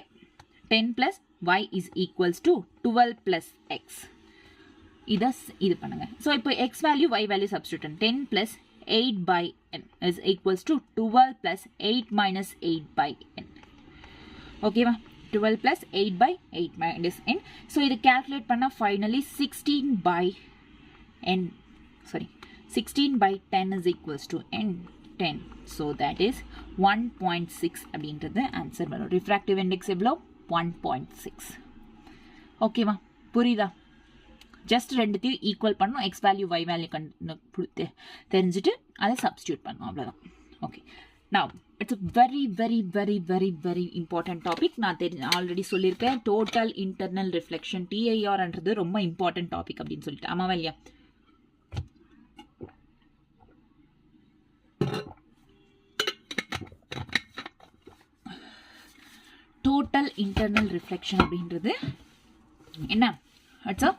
10 plus y is equals to 12 plus x. இது பண்ணுங்க. So இப்போ x value y value substitute. 10 plus 8 by n is equals to 12 plus 8 minus 8 by n. ஓகேவா? 12 plus 8 by 8 minus n. So இது calculate பண்ணா finally 16 by 10 is equals to n 10. So that is 1.6 அப்படின்றது answer வரும். Refractive index எவ்வளோ? 1.6. ஓகேவா? புரியுதா? Just ரெண்டுத்தையும் equal பண்ணணும், எக்ஸ் வேல்யூ ஒய் வேல்யூ தெரிஞ்சுட்டு அதை சப்ஸ்டியூட் பண்ணணும், அவ்வளோதான். Okay, now it's a very very very very very important topic. நான் ஆல்ரெடி சொல்லியிருக்கேன், டோட்டல் இன்டர்னல் ரிஃப்ளெக்ஷன் டிஐஆர்ன்றது ரொம்ப இம்பார்ட்டன்ட் டாபிக் அப்படின்னு சொல்லிட்டு. ஆமாவா இல்லையா? டோட்டல் இன்டர்னல் ரிஃப்ளெக்ஷன் அப்படின்றது என்ன? It's a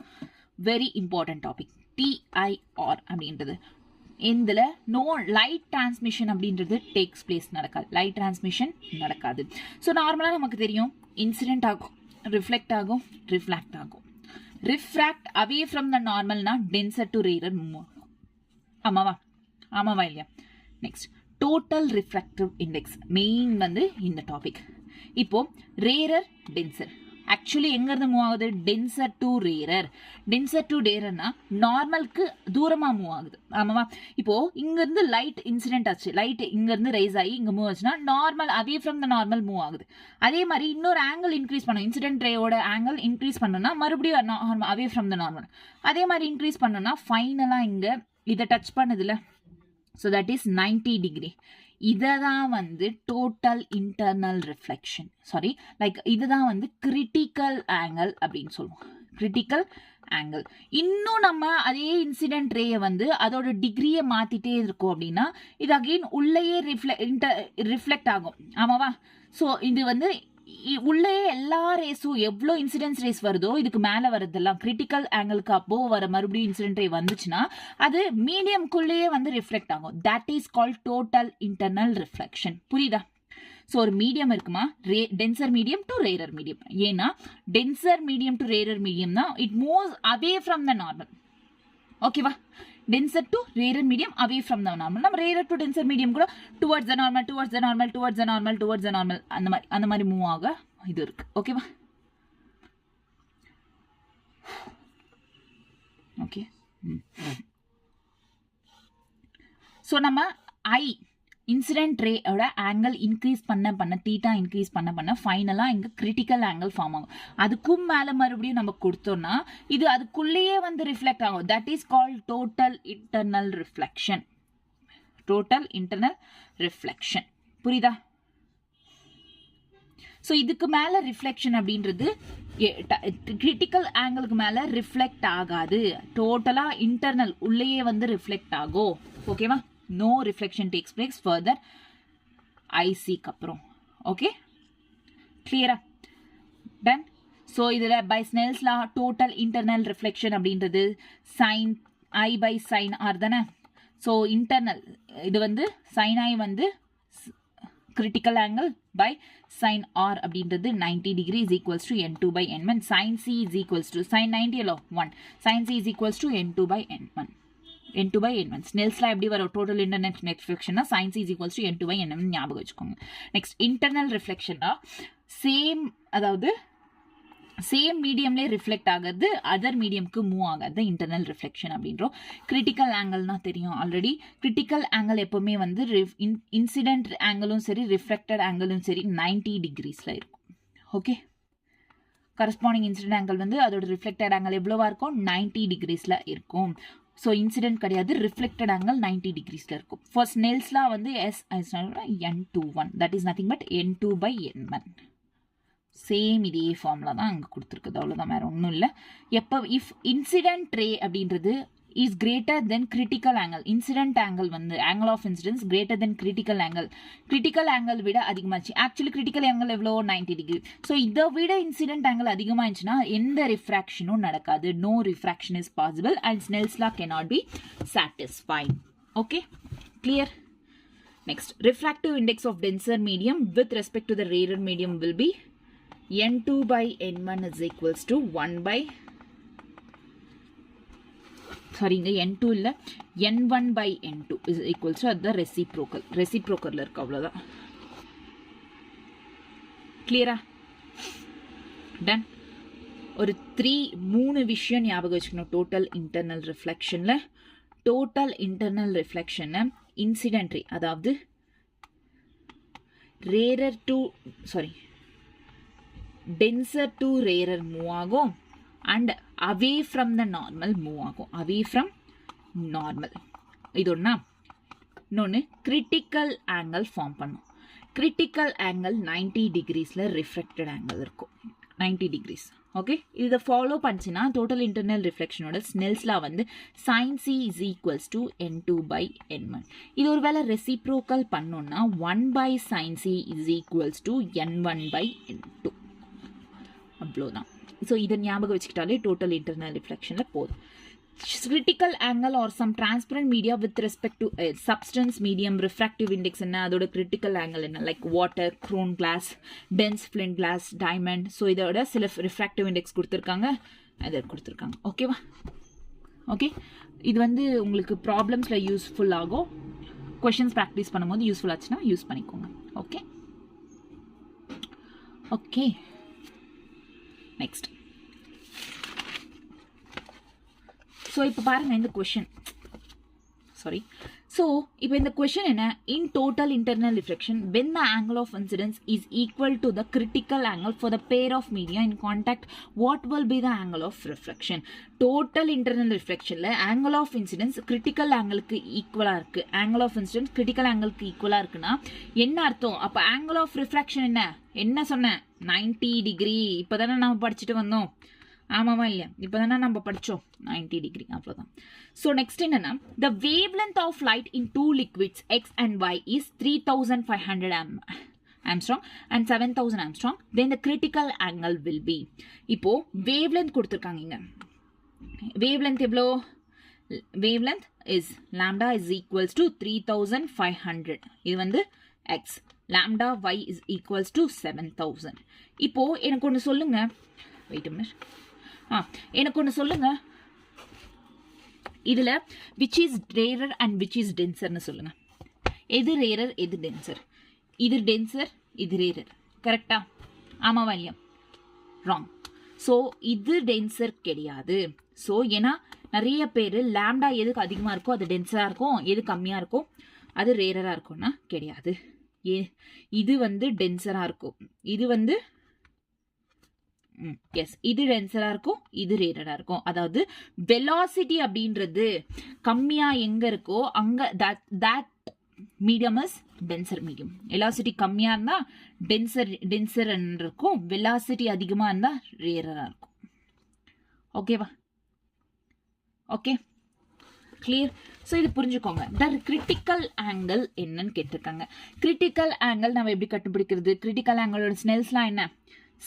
very important topic. TIR அப்படின்றது இதில் நோ லைட் டிரான்ஸ்மிஷன் அப்படின்றது டேக்ஸ் பிளேஸ் நடக்காது, லைட் டிரான்ஸ்மிஷன் நடக்காது. ஸோ நார்மலாக நமக்கு தெரியும் இன்சிடென்ட் ஆகும், ரிஃப்ளெக்ட் ஆகும், ரிஃப்ளாக்ட் ஆகும். ரிஃப்ராக்ட் அவே ஃப்ரம் த நார்மல்னா டென்சர் டு ரேரர் மூவ் ஆகும். ஆமாவா இல்லையா? Next total refractive index main வந்து இந்த டாபிக். இப்போ ரேரர் டென்சர் ஆக்சுவலி எங்கேருந்து மூவ் ஆகுது? Denser to rarer. Denser to ரேரர்னா நார்மலுக்கு தூரமாக மூவ் ஆகுது. ஆமாவா? இப்போ இங்கேருந்து லைட் இன்சிடென்ட் ஆச்சு, லைட் இங்கேருந்து ரைஸ் ஆகி இங்கே மூவ் ஆச்சுன்னா normal away from the normal move ஆகுது. அதே மாதிரி இன்னொரு ஆங்கிள் இன்க்ரீஸ் பண்ணும், இன்சிடென்ட் ரேயோட ஆங்கிள் இன்க்ரீஸ் பண்ணணும்னா மறுபடியும் அவே ஃப்ரம் த நார்மல். அதே மாதிரி இன்க்ரீஸ் பண்ணணும்னா ஃபைனலாக இங்கே இதை டச் பண்ணுதுல, ஸோ தட் இஸ் 90 டிகிரி. இதை தான் வந்து டோட்டல் இன்டர்னல் ரிஃப்ளெக்ஷன், இதுதான் வந்து கிரிட்டிக்கல் ஆங்கிள் அப்படின்னு சொல்லுவோம். Critical angle. இன்னும் நம்ம அதே இன்சிடென்ட் ரேயை வந்து அதோட டிகிரியை மாற்றிட்டே இருக்கோம் அப்படின்னா இது அகெயின் உள்ளேயே ரிஃப்ளெக்ட் ஆகும். ஆமாவா? ஸோ இது வந்து உள்ளே எல்லா ரேஸும் எவ்வளோ இன்சிடென்ஸ் ரேஸ் வருதோ இதுக்கு மேலே வரதெல்லாம் கிரிட்டிக்கல் ஆங்கிளுக்கு அப்போ வர மறுபடியும் இன்சிடென்ட் ரே வந்துச்சுன்னா அது மீடியம்குள்ளேயே வந்து ரிஃப்ளெக்ட் ஆகும். That is called total internal reflection. புரியுதா? ஸோ ஒரு மீடியம் இருக்குமா, denser medium to rarer medium. ஏன்னா denser medium to rarer medium தான் it moves away from the normal. ஓகேவா? denser to rarer medium away from the normal. நம்ம rarer to denser medium கூட towards the normal அந்த மாதிரி move ஆக இது இருக்கு. ஓகேவா? ஓகே. ஸோ நம்ம இன்சிடென்ட் ரேயோட ஆங்கிள் இன்க்ரீஸ் பண்ண தீட்டா இன்க்ரீஸ் பண்ண ஃபைனலாக இங்கே கிரிட்டிக்கல் ஆங்கிள் ஃபார்ம் ஆகும். அதுக்கும் மேலே மறுபடியும் நம்ம கொடுத்தோம்னா இது அதுக்குள்ளேயே வந்து ரிஃப்ளெக்ட் ஆகும். That is called total internal reflection. Total internal reflection. புரியுதா? ஸோ இதுக்கு மேலே ரிஃப்ளெக்ஷன் அப்படின்றது கிரிட்டிக்கல் ஆங்கிளுக்கு மேலே ரிஃப்ளெக்ட் ஆகாது. டோட்டலாக இன்டர்னல் உள்ளேயே வந்து ரிஃப்ளெக்ட் ஆகும். ஓகேவா? No reflection takes place further IC கப்புறம். ஓகே, கிளியரா? டன். ஸோ இதில் by Snell's law total internal reflection அப்படின்றது sine i by sine r தானே. ஸோ இன்டர்னல் இது வந்து சைன் ஐ வந்து critical angle by sin r அப்படின்றது 90 degree is equals to n2 by n1. sin c is equals to sin 90 allo 1. sin c is equals to n2 by n1. n2 by n1. Snell's law எப்படி வரும்? total internal reflection sin c is equals to n2 by n1 ஞாபகம் வச்சுக்கோங்க. Next internal ரிஃப்ளெக்ஷன்னா same அதாவது same மீடியம்லேயே reflect ஆகிறது other மீடியம்க்கு move ஆகிறது internal reflection அப்படின்றோம். Critical ஆங்கிள்னா தெரியும் already. Critical angle எப்போவுமே வந்து இன்சிடென்ட் ஆங்கிளும் சரி ரிஃப்ளெக்டட் ஆங்கிளும் சரி 90 டிகிரிஸில் இருக்கும். ஓகே, கரஸ்பாண்டிங் இன்சிடென்ட் ஆங்கிள் வந்து அதோட ரிஃப்ளெக்டட் ஆங்கிள் எவ்வளோவா இருக்கும்? 90 டிகிரிஸில் இருக்கும். ஸோ இன்சிடென்ட் கிடையாது, ரிஃப்ளெக்டட் ஆங்கிள் 90 டிகிரிஸில் இருக்கும். ஃபார் ஸ்னெல்ஸ்லாம் வந்து n21 that is nothing but n2/n1. Same இதே ஃபார்முலா தான் அங்கே கொடுத்துருக்குது, அவ்வளோதான், வேறு ஒன்றும் இல்லை. எப்போ இஃப் இன்சிடென்ட் ரே அப்படின்றது is greater than critical angle, incident angle வந்து angle of incidence greater than critical angle, critical angle விட அதிகமாச்சு. ஆக்சுவலி கிரிட்டிக்கல் ஆங்கிள் எவ்வளோ? 90 டிகிரி. ஸோ இதை விட இன்சிடென்ட் ஆங்கிள் அதிகமாகிடுச்சுன்னா எந்த ரிஃப்ராக்ஷனும் நடக்காது. No refraction is possible and Snell's law cannot be satisfied. Okay, clear? Next, refractive index of denser medium with respect to the rarer medium will be n2/n1 is equals to 1 இங்க n2 இல்ல n1/n2 is equals to the reciprocal. ரெசிப்ரோக்கல்ல இருக்கு, அவ்வளவுதான். கிளியரா? Ton. ஒரு 3 விஷயம் ஞாபகம் வச்சுக்கணும் total internal ரிஃப்ளெக்ஷன்ல. Total internal reflection incident ray, அதாவது denser to rarer மூவ் ஆகும் and away from the normal move ஆகும். away from normal இது ஒண்ணா. இன்னொன்று கிரிட்டிக்கல் ஆங்கிள் ஃபார்ம் பண்ணும். கிரிட்டிக்கல் ஆங்கிள் 90 டிகிரிஸில் ரிஃப்ளெக்டட் ஆங்கிள் இருக்கும் 90 டிகிரிஸ். ஓகே, இதை ஃபாலோ பண்ணிச்சுன்னா டோட்டல் இன்டர்னல் ரிஃப்ளெக்ஷனோட ஸ்னெல்ஸ்லா வந்து sin c is equals to n2/n1. இது ஒரு வேளை ரெசிப்ரோக்கல் பண்ணோம்னா 1/sin c is equals to n1/n2. அவ்வளோதான். ஸோ இதை ஞாபகம் வச்சுக்கிட்டாலே டோட்டல் இன்டர்னல் ரிஃப்ளெக்ஷனில் போதும். critical angle or some transparent media with respect to a substance medium refractive index என்ன, அதோட critical angle என்ன, like water, chrome glass, dense flint glass, diamond. So இதோட சில refractive index கொடுத்துருக்காங்க, அதை கொடுத்துருக்காங்க. ஓகேவா? ஓகே, இது வந்து உங்களுக்கு ப்ராப்ளம்ஸில் யூஸ்ஃபுல் ஆகும். கொஷின்ஸ் ப்ராக்டிஸ் பண்ணும்போது யூஸ்ஃபுல் ஆச்சுன்னா யூஸ் பண்ணிக்கோங்க. Okay okay next. ஸோ இப்போ பாருங்க இந்த கொஷின், ஸோ இப்போ இந்த கொஷின் என்ன, இன் total internal reflection when the angle of incidence is equal to the critical angle for the pair of media in contact, what will be the angle of reflection? Total internal ரிஃப்ளெக்ஷனில் angle of incidence critical ஆங்கிளுக்கு ஈக்குவலாக இருக்குது. Angle of incidence critical ஆங்கிளுக்கு ஈக்குவலாக இருக்குன்னா என்ன அர்த்தம்? அப்போ ஆங்கிள் ஆஃப் ரிஃப்ராக்ஷன் என்ன சொன்னேன்? 90 டிகிரி. இப்போ தானே நம்ம படிச்சுட்டு வந்தோம், ஆமாவா இல்லையா? இப்போ தானே நம்ம படித்தோம் 90 டிகிரி, அவ்வளோதான். ஸோ நெக்ஸ்ட் என்னன்னா, the wavelength of light in 2 liquids X and Y is 3500 angstrom and 7000 angstrom. Then the critical angle will be. இப்போ வேவ் லென்த் கொடுத்துருக்காங்க. இங்க வேவ் லென்த் எவ்வளோ? Wavelength is lambda is equals to 3500. இது வந்து X. Lambda Y is equals to 7000. இப்போ எனக்கு ஒன்று சொல்லுங்க, வெயிட் அ மினிட். எனக்கு ஒன்று சொல்லுங்க, இதில் which is rarer and which is டென்சர்னு சொல்லுங்க. எது ரேரர் எது டென்சர்? இது டென்சர் இது ரேரர், கரெக்டா? ஆமாவா இல்லையா? ராங். ஸோ இது டென்சர் கிடையாது. ஸோ ஏன்னா நிறைய பேர் லாம்டா எதுக்கு அதிகமாக இருக்கோ அது டென்சராக இருக்கும், எது கம்மியாக இருக்கோ அது ரேரராக இருக்கும்னா கிடையாது. இது வந்து டென்சராக இருக்கும், இது வந்து எஸ் இது டென்சரா இருக்கும், இது ரேரரா இருக்கும். அதாவது வெலாசிட்டி அப்படின்றது கம்மியா எங்க இருக்கோ அங்க that medium is denser medium. Velocity கம்மியா இருந்தா டென்சர் இருக்கும், வெலாசிட்டி அதிகமா இருந்தா ரேரரா இருக்கும். ஓகேவா? Okay clear? ஸோ இது புரிஞ்சுக்கோங்க. த கிரிட்டிக்கல் ஆங்கிள் என்னன்னு கேட்டிருக்காங்க. கிரிட்டிக்கல் ஆங்கிள் நம்ம எப்படி கண்டுபிடிக்கிறது? கிரிட்டிக்கல் ஆங்கிளோட ஸ்னெல்ஸ்லாம் என்ன?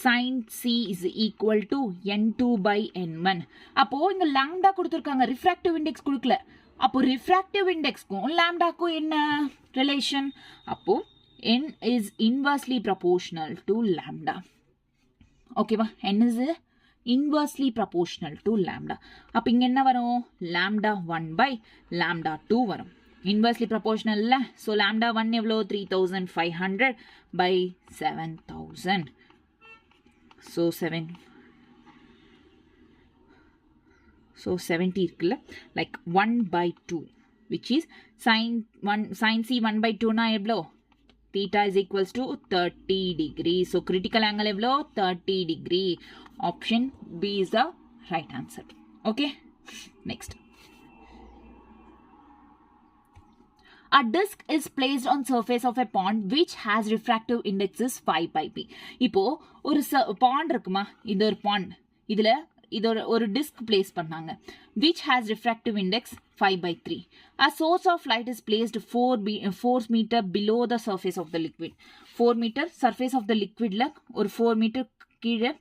sin c is equal to n2/n1. அப்போ இங்க லாம்டா கொடுத்துருக்காங்க, ரிஃப்ராக்டிவ் இண்டெக்ஸ் கொடுக்கல. அப்போ ரிஃப்ராக்டிவ் இண்டெக்ஸ்க்கும் லாம்டாக்கும் என்ன ரிலேஷன்? அப்போ n is inversely proportional to lambda. ஓகேவா? n is inversely proportional to lambda. அப்ப இங்க என்ன வரும்? lambda 1/lambda 2 வரும். inversely proportional இல்ல? so lambda 1 எவ்வளோ? 3500 by 7000. So 70 இருக்குல்ல, like 1/2, which is sin C 1/2 na எவ்வளோ? Theta is equals to 30 degrees. So critical angle எவ்வளோ? 30 degree. Option B is the right answer. Okay, next. A disc is placed on surface of a pond which has refractive index is 5/p. இப்போ ஒரு pond இருக்குமா, இது ஒரு pond, இதுல இது ஒரு disc place பண்ணாங்க which has refractive index 5/3. A source of light is placed 4 meter below the surface of the liquid. 4 meter surface of the liquidல ஒரு 4 meter கீழே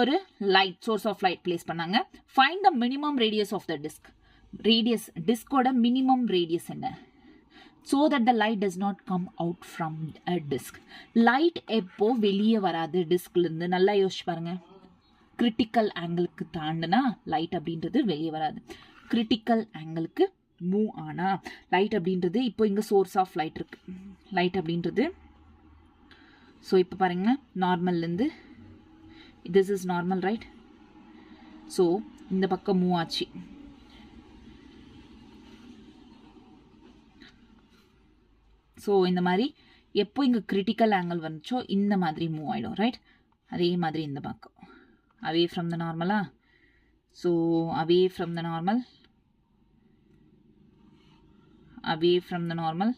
ஒரு light source of light place பண்ணாங்க. Find the minimum radius of the disc. Radius discோட minimum radius என்ன? So that the light does not come out from a disc. Light எப்போ வெளியே வராது டிஸ்க்ல இருந்து? நல்லா யோசிச்சு பாருங்க. கிரிட்டிக்கல் ஆங்கிளுக்கு தாண்டினா லைட் அப்படின்றது வெளியே வராது. கிரிட்டிக்கல் ஆங்கிளுக்கு மூவ் ஆனா லைட் அப்படின்றது, இப்போ இங்க சோர்ஸ் ஆஃப் லைட் இருக்கு, லைட் அப்படின்றது. ஸோ இப்போ பாருங்கன்னா நார்மல்லேருந்து this is normal, right? So இந்த பக்கம் மூவ் ஆச்சு. ஸோ இந்த மாதிரி எப்போ இங்கே கிரிட்டிக்கல் ஆங்கிள் வந்துச்சோ இந்த மாதிரி மூவ் ஆகிடும், ரைட்? அதே மாதிரி இந்த பக்கம் away from the normal. So away from the normal, away from the normal,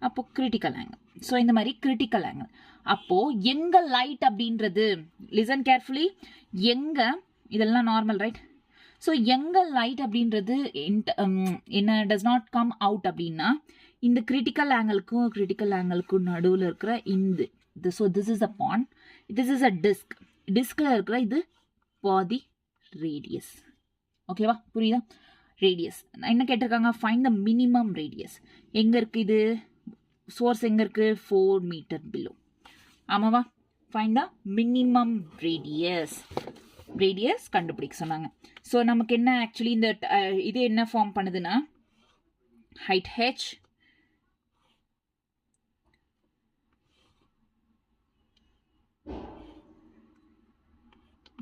அப்போ critical angle. ஸோ இந்த மாதிரி critical angle. அப்போ எங்க லைட் அப்படின்றது, listen carefully, எங்க இதெல்லாம் நார்மல், ரைட்? ஸோ எங்க லைட் அப்படின்றது என்ன does not come out அப்படின்னா இந்த கிரிட்டிக்கல் ஆங்கிளுக்கும் நடுவில் இருக்கிற இந்த. So this is a bond, this is a disk. டிஸ்கில் இருக்கிற இது பாதி ரேடியஸ். ஓகேவா, புரியுதா? ரேடியஸ் என்ன கேட்டிருக்காங்க? ஃபைண்ட் த மினிமம் ரேடியஸ். எங்கே இருக்குது இது? சோர்ஸ் எங்கே இருக்குது? 4 meter பிலோ. ஆமாவா? Find the minimum radius. Radius கண்டுபிடிக்க சொன்னாங்க. ஸோ நமக்கு என்ன ஆக்சுவலி இந்த இது என்ன ஃபார்ம் பண்ணுதுன்னா ஹைட் ஹெச்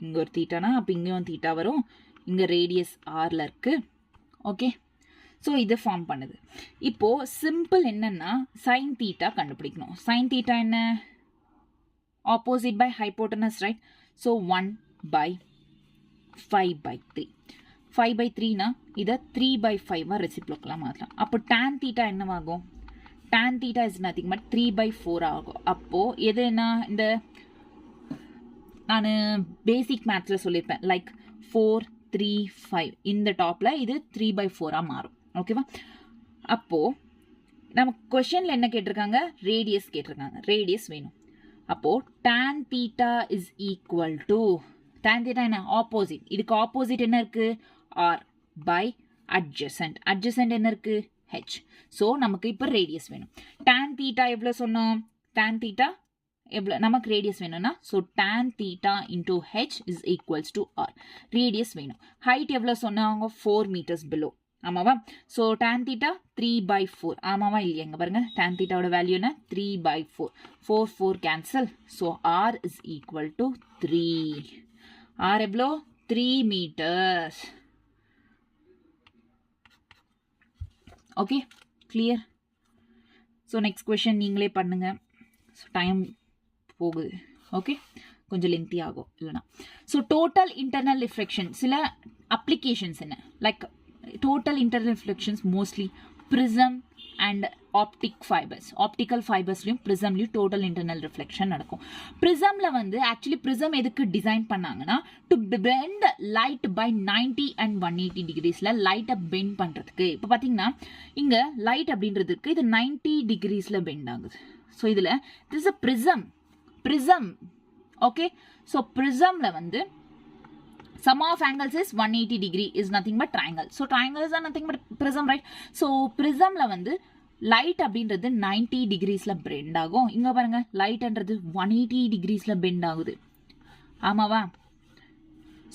இங்கே ஒரு தீட்டானா அப்போ இங்கேயும் தீட்டா வரும். இங்கே ரேடியஸ் ஆரில் இருக்குது. ஓகே, ஸோ இது ஃபார்ம் பண்ணுது. இப்போது சிம்பிள் என்னென்னா சைன் தீட்டா கண்டுபிடிக்கணும். சைன் தீட்டா என்ன? Opposite by hypotenuse, right? So 1/5/3. 5/3னா இதை 3/5 ரெசிப்ரோக்கலாக மாற்றலாம். அப்போ tan தீட்டா என்னவாகும்? tan theta is nothing but 3/4 ஆகும். அப்போது எது என்ன? இந்த நான் பேசிக் மேத்ஸில் சொல்லியிருப்பேன், லைக் 4, 3, 5 இந்த டாப்பில் இது 3/4 மாறும். ஓகேவா? அப்போது நம்ம கொஷனில் என்ன கேட்டிருக்காங்க? ரேடியஸ் கேட்டிருக்காங்க. ரேடியஸ் வேணும். அப்போது tan theta is equal to, tan theta என்ன? ஆப்போசிட். இதுக்கு ஆப்போசிட் என்ன இருக்குது? R by adjacent. அட்ஜசன்ட் என்ன இருக்குது? H. ஸோ நமக்கு இப்போ ரேடியஸ் வேணும். tan தீட்டா எவ்வளோ சொன்னோம்? tan தீட்டா எவ்வளோ நமக்கு ரேடியஸ் வேணும்னா, so tan theta into H is equals to R. Radius வேணும். ஹைட் எவ்வளோ சொன்னாங்க? 4 meters பிலோ. ஆமாவா? So tan theta 3/4. ஆமாவா இல்லையா? எங்கே பாருங்க, tan தீட்டாவோட வேல்யூ என்ன? 3/4. 4 cancel. So R is equal to 3. R எவ்வளோ? 3 meters. Okay, clear? So next question நீங்களே பண்ணுங்க. ஸோ டைம் போகுது. ஓகே, கொஞ்சம் லென்த்தி ஆகும் இல்லைனா. ஸோ டோட்டல் இன்டர்னல் ரிஃப்ளெக்ஷன் சில அப்ளிகேஷன்ஸ் என்ன? Like total internal reflections mostly prism and optic fibres. Optical ஃபைபர்ஸ்லையும் ப்ரிசம்லையும் டோட்டல் இன்டர்னல் ரிஃப்ளெக்ஷன் நடக்கும். ப்ரிசமில் வந்து ஆக்சுவலி ப்ரிசம் எதுக்கு டிசைன் பண்ணாங்கன்னா, to bend light by 90 and 180 degreesல லைட்டை பெண்ட் பண்ணுறதுக்கு. இப்போ பார்த்தீங்கன்னா இங்கே லைட் அப்படின்றதுக்கு இது 90 degreesல பெண்ட் ஆகுது. ஸோ இதில் this a prism. Okay, so ப்ரிசம்ல வந்து sum of angles is 180 degree is nothing but triangle. So triangle is nothing but prism, right? So prism la வந்து light அப்படின்றது 90 degreesல bend ஆகும். இங்க பாருங்க light என்றது 180 degreesல bend ஆகுது. ஆமாவா?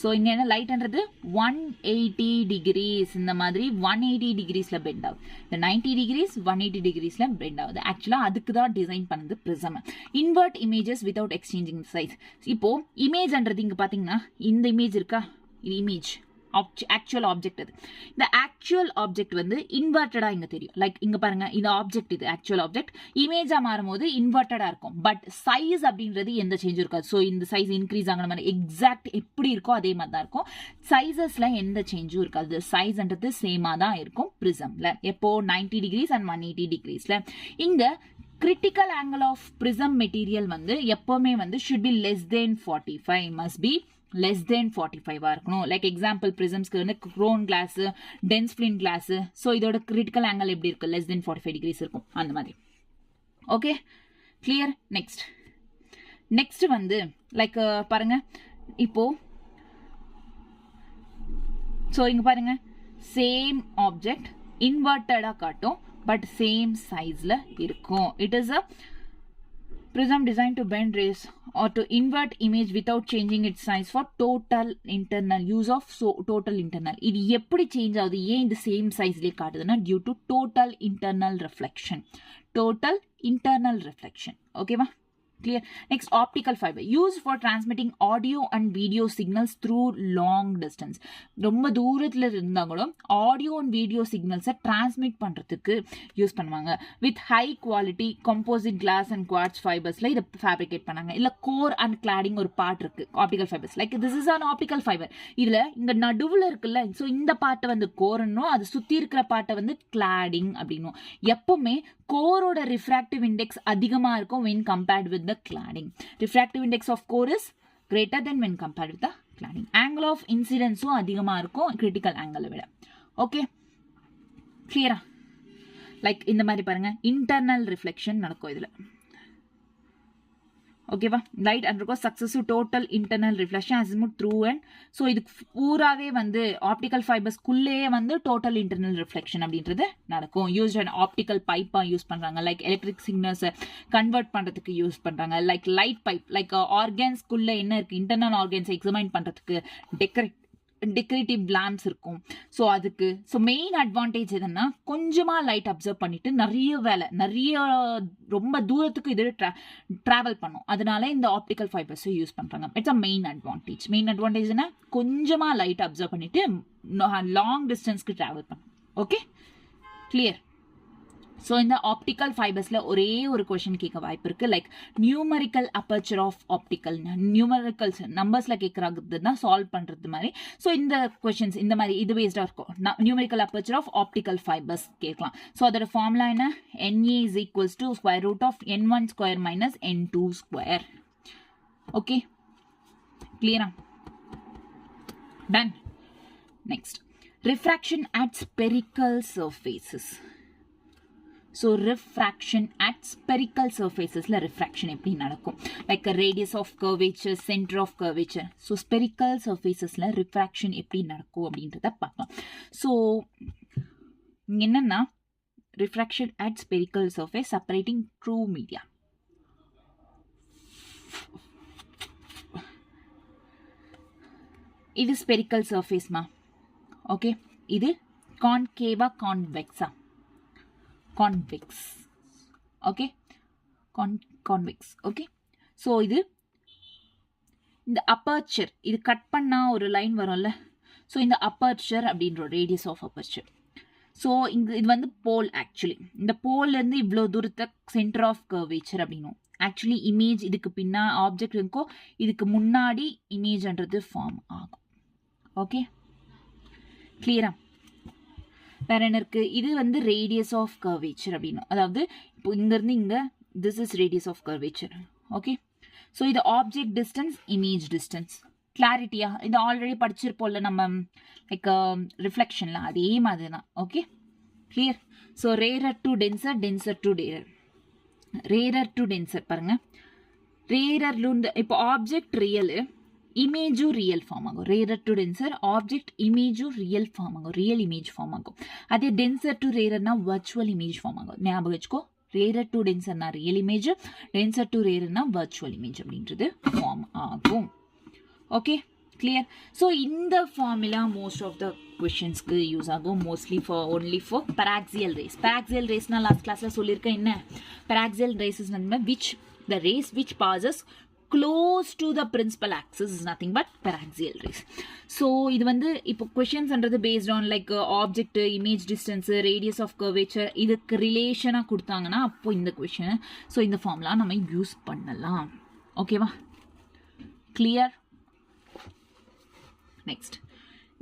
ஸோ இங்கே என்ன லைட்ன்றது 180 டிகிரிஸ் இந்த மாதிரி 180 டிகிரிஸில் பெண்ட் ஆகுது. இந்த 90 டிகிரிஸ் 180 டிகிரிஸில் பெண்ட் ஆகுது. ஆக்சுவலாக அதுக்கு தான் டிசைன் பண்ணுது prism. Invert images without exchanging size. இப்போ இமேஜ்ன்றது இங்கே பார்த்தீங்கன்னா இந்த இமேஜ் இருக்கா, இது இமேஜ் ஆக்சுவல் ஆப்ஜெக்ட். அது இந்த ஆக்சுவல் ஆப்ஜெக்ட் வந்து இன்வெர்ட்டடா இங்க தெரியும். லைக் இங்க பாருங்க, இந்த ஆப்ஜெக்ட் இது ஆக்சுவல் ஆப்ஜெக்ட் இமேஜா மாறும்போது இன்வெர்ட்டடா இருக்கும். பட் சைஸ் அப்படின்றது எந்த சேஞ்சும் இருக்காது. ஸோ இந்த சைஸ் இன்க்ரீஸ் ஆகிற மாதிரி எக்ஸாக்ட் எப்படி இருக்கோ அதே மாதிரி தான் இருக்கும். சைசஸ்ல எந்த சேஞ்சும் இருக்காது. சைஸ்ன்றது சேமா தான் இருக்கும் ப்ரிசம்ல. எப்போ 90 டிகிரிஸ் அண்ட் 180 டிகிரிஸ்ல. இங்க critical angle of prism material வந்து எப்பவுமே வந்து should be less than 45, must be less than 45 இருக்கணும். லைக் எக்ஸாம்பிள் ப்ரிசம்ஸ்க்கு வந்து crown glass, dense flint glass. So இதோட கிரிட்டிக்கல் ஆங்கிள் எப்படி இருக்கு, லெஸ் தென் 45 டிகிரிஸ் இருக்கும் அந்த மாதிரி. Okay clear. நெக்ஸ்ட் வந்து லைக் பாருங்க, இப்போ ஸோ இங்க பாருங்க, சேம் ஆப்ஜெக்ட் இன்வெர்ட்டடா காட்டும் பட் சேம் சைஸ்ல இருக்கும். It is a prism designed to bend rays or to invert image without changing its size for total internal use of. So total internal இது எப்படி சேஞ்ச் ஆகுது, ஏன் இந்த சேம் சைஸ்லயே காட்டுதுன்னா due to total internal reflection. Total internal reflection. ஓகேவா? Clear. Next, optical fiber used for transmitting audio and video signals through long distance. ரொம்ப தூரத்துல இருந்தாலும் ஆடியோ அண்ட் வீடியோ சிக்னல்ஸை டிரான்ஸ்மிட் பண்றதுக்கு யூஸ் பண்ணுவாங்க. With high quality composite glass and quartz ஃபைபர்ஸ்ல இதை fabricate பண்ணாங்க. இல்ல கோர் அண்ட் கிளாடிங் ஒரு பார்ட் இருக்கு optical fibres. Like this is an optical fibre. இதுல இங்க நடுவுல இருக்குல்ல, ஸோ இந்த பார்ட்டை வந்து கோர்னும் அது சுத்தி இருக்கிற பார்ட்டை வந்து கிளாடிங் அப்படின்னும். எப்பவுமே கோரோட ரிஃப்ராக்டிவ் இண்டெக்ஸ் அதிகமா இருக்கும் when compared with the cladding. Refractive index of core is greater than when compared with the cladding. Angle of incidence அதிகமா இருக்கும் critical angle விட. ஓகே கிளியரா? லைக் இந்த மாதிரி பாருங்க, இன்டர்னல் ரிஃப்ளெக்ஷன் நடக்கும் இதுல. ஓகேவா? Light undergoes successive total internal reflection azimuth through and. So இது பூராவே வந்து ஆப்டிக்கல் ஃபைபர்ஸ்குள்ளேயே வந்து டோட்டல் இன்டர்னல் ரிஃப்ளெக்ஷன் அப்படின்றது நடக்கும். யூஸ்ட் அண்ட் ஆப்டிக்கல் பைப்பா யூஸ் பண்றாங்க. லைக் எலக்ட்ரிக் சிக்னல்ஸை கன்வெர்ட் பண்றதுக்கு யூஸ் பண்றாங்க. லைக் லைட் பைப், லைக் ஆர்கன்ஸ்குள்ள என்ன இருக்கு, இன்டர்னல் ஆர்கன்ஸை எக்ஸாமைன் பண்றதுக்கு டெக்கரேட்டிவ் லேம்ப்ஸ் இருக்கும். ஸோ அதுக்கு ஸோ மெயின் அட்வான்டேஜ் எதுன்னா கொஞ்சமா லைட் அப்சர்வ் பண்ணிட்டு நிறைய ரொம்ப தூரத்துக்கு இது டிராவல் பண்ணும். அதனால இந்த ஆப்டிக்கல் ஃபைபர்ஸை யூஸ் பண்றாங்க. It's a main advantage. Main அட்வான்டேஜ்னா கொஞ்சமா லைட் அப்சர்வ் பண்ணிட்டு லாங் டிஸ்டன்ஸ்க்கு டிராவல் பண்ணும். Okay clear. ஸோ இந்த ஆப்டிக்கல் ஃபைபர்ஸ்ல ஒரே ஒரு கொஸ்டின் கேட்க வாய்ப்பு இருக்கு. Like numerical aperture of optical, numericals நம்பர்ஸ்ல கேட்கறதுன்னா சால்வ் பண்றது மாதிரி. ஸோ இந்த கொஸ்டின்ஸ் இந்த மாதிரி இது பேஸ்டா இருக்கும். Numerical aperture of optical fibres கேட்கலாம். ஸோ அதோட ஃபார்முலா என்ன, NA is equals to square root of N1 square minus N2 square. Okay கிளியரா? Done. Next, refraction at spherical surfaces. So refraction at spherical surfacesல refraction எப்படி நடக்கும், like a radius of curvature, center of curvature. So spherical surfacesல refraction எப்படி நடக்கும் அப்படின்றத பார்க்கலாம். So என்னன்னா refraction at spherical surface separating true media. இது spherical surface மா. ஓகே, இது கான்கேவா கான்வெக்ஸா? Convex. Okay, convex. Okay, so இது இந்த அப்பர்ச்சர், இது கட் பண்ணா ஒரு லைன் வரும்ல. ஸோ இந்த அப்பர்ச்சர் அப்படின்ற ரேடியஸ் ஆஃப் அப்பர்ச்சர். ஸோ இங்கே இது வந்து போல். ஆக்சுவலி இந்த போல்லேருந்து இவ்வளோ தூரத்தை சென்டர் ஆஃப் கர்வேச்சர் அப்படின்னும். ஆக்சுவலி இமேஜ் இதுக்கு பின்னா ஆப்ஜெக்ட் இருக்கோ, இதுக்கு முன்னாடி இமேஜ்ன்றது ஃபார்ம் ஆகும். ஓகே கிளியரா? வேற என்ன இருக்கு, இது வந்து ரேடியஸ் ஆஃப் கர்வேச்சர் அப்படின்னு. அதாவது இப்போ இங்கேருந்து இங்கே this is radius of curvature. Okay, so இது ஆப்ஜெக்ட் டிஸ்டன்ஸ், இமேஜ் டிஸ்டன்ஸ். கிளாரிட்டியா? இது ஆல்ரெடி படிச்சிருப்போம்ல நம்ம, லைக் ரிஃப்ளெக்ஷன்ல அதே மாதிரி தான். Okay clear? So rarer to denser, denser to rarer. Rarer to denser பாருங்க, ரேரர்ல இப்போ ஆப்ஜெக்ட் ரியலு, இமேஜும் ரியல் ஃபார்ம் ஆகும். ரேரர் டு டென்சர் ஆப்ஜெக்ட் இமேஜும் ரியல் ஃபார்ம் ஆகும், ரியல் இமேஜ் ஃபார்ம் ஆகும். அதே டென்சர் டு ரேரர்னா வர்ச்சுவல் இமேஜ் ஃபார்ம் ஆகும். ஞாபகம் வச்சுக்கோ, ரேரர் டு டென்சர்னா ரியல் இமேஜ், டென்சர் டு ரேரர்னா வர்ச்சுவல் இமேஜ் அப்படின்றது ஃபார்ம் ஆகும். Okay clear. So in the formula most of the questions ku use agum, mostly for only for paraxial rays. Paraxial rays na last class la sollirken enna, paraxial rays is which the rays which passes close to the principal axis is nothing but paraxial rays. So இது வந்து இப்போ questions அன்றது based on like object, image distance, radius of curvature இதுக்கு ரிலேஷனா கொடுத்தாங்கன்னா அப்போ இந்த question so இந்த formula நம்ம use பண்ணலாம். ஓகேவா? clear?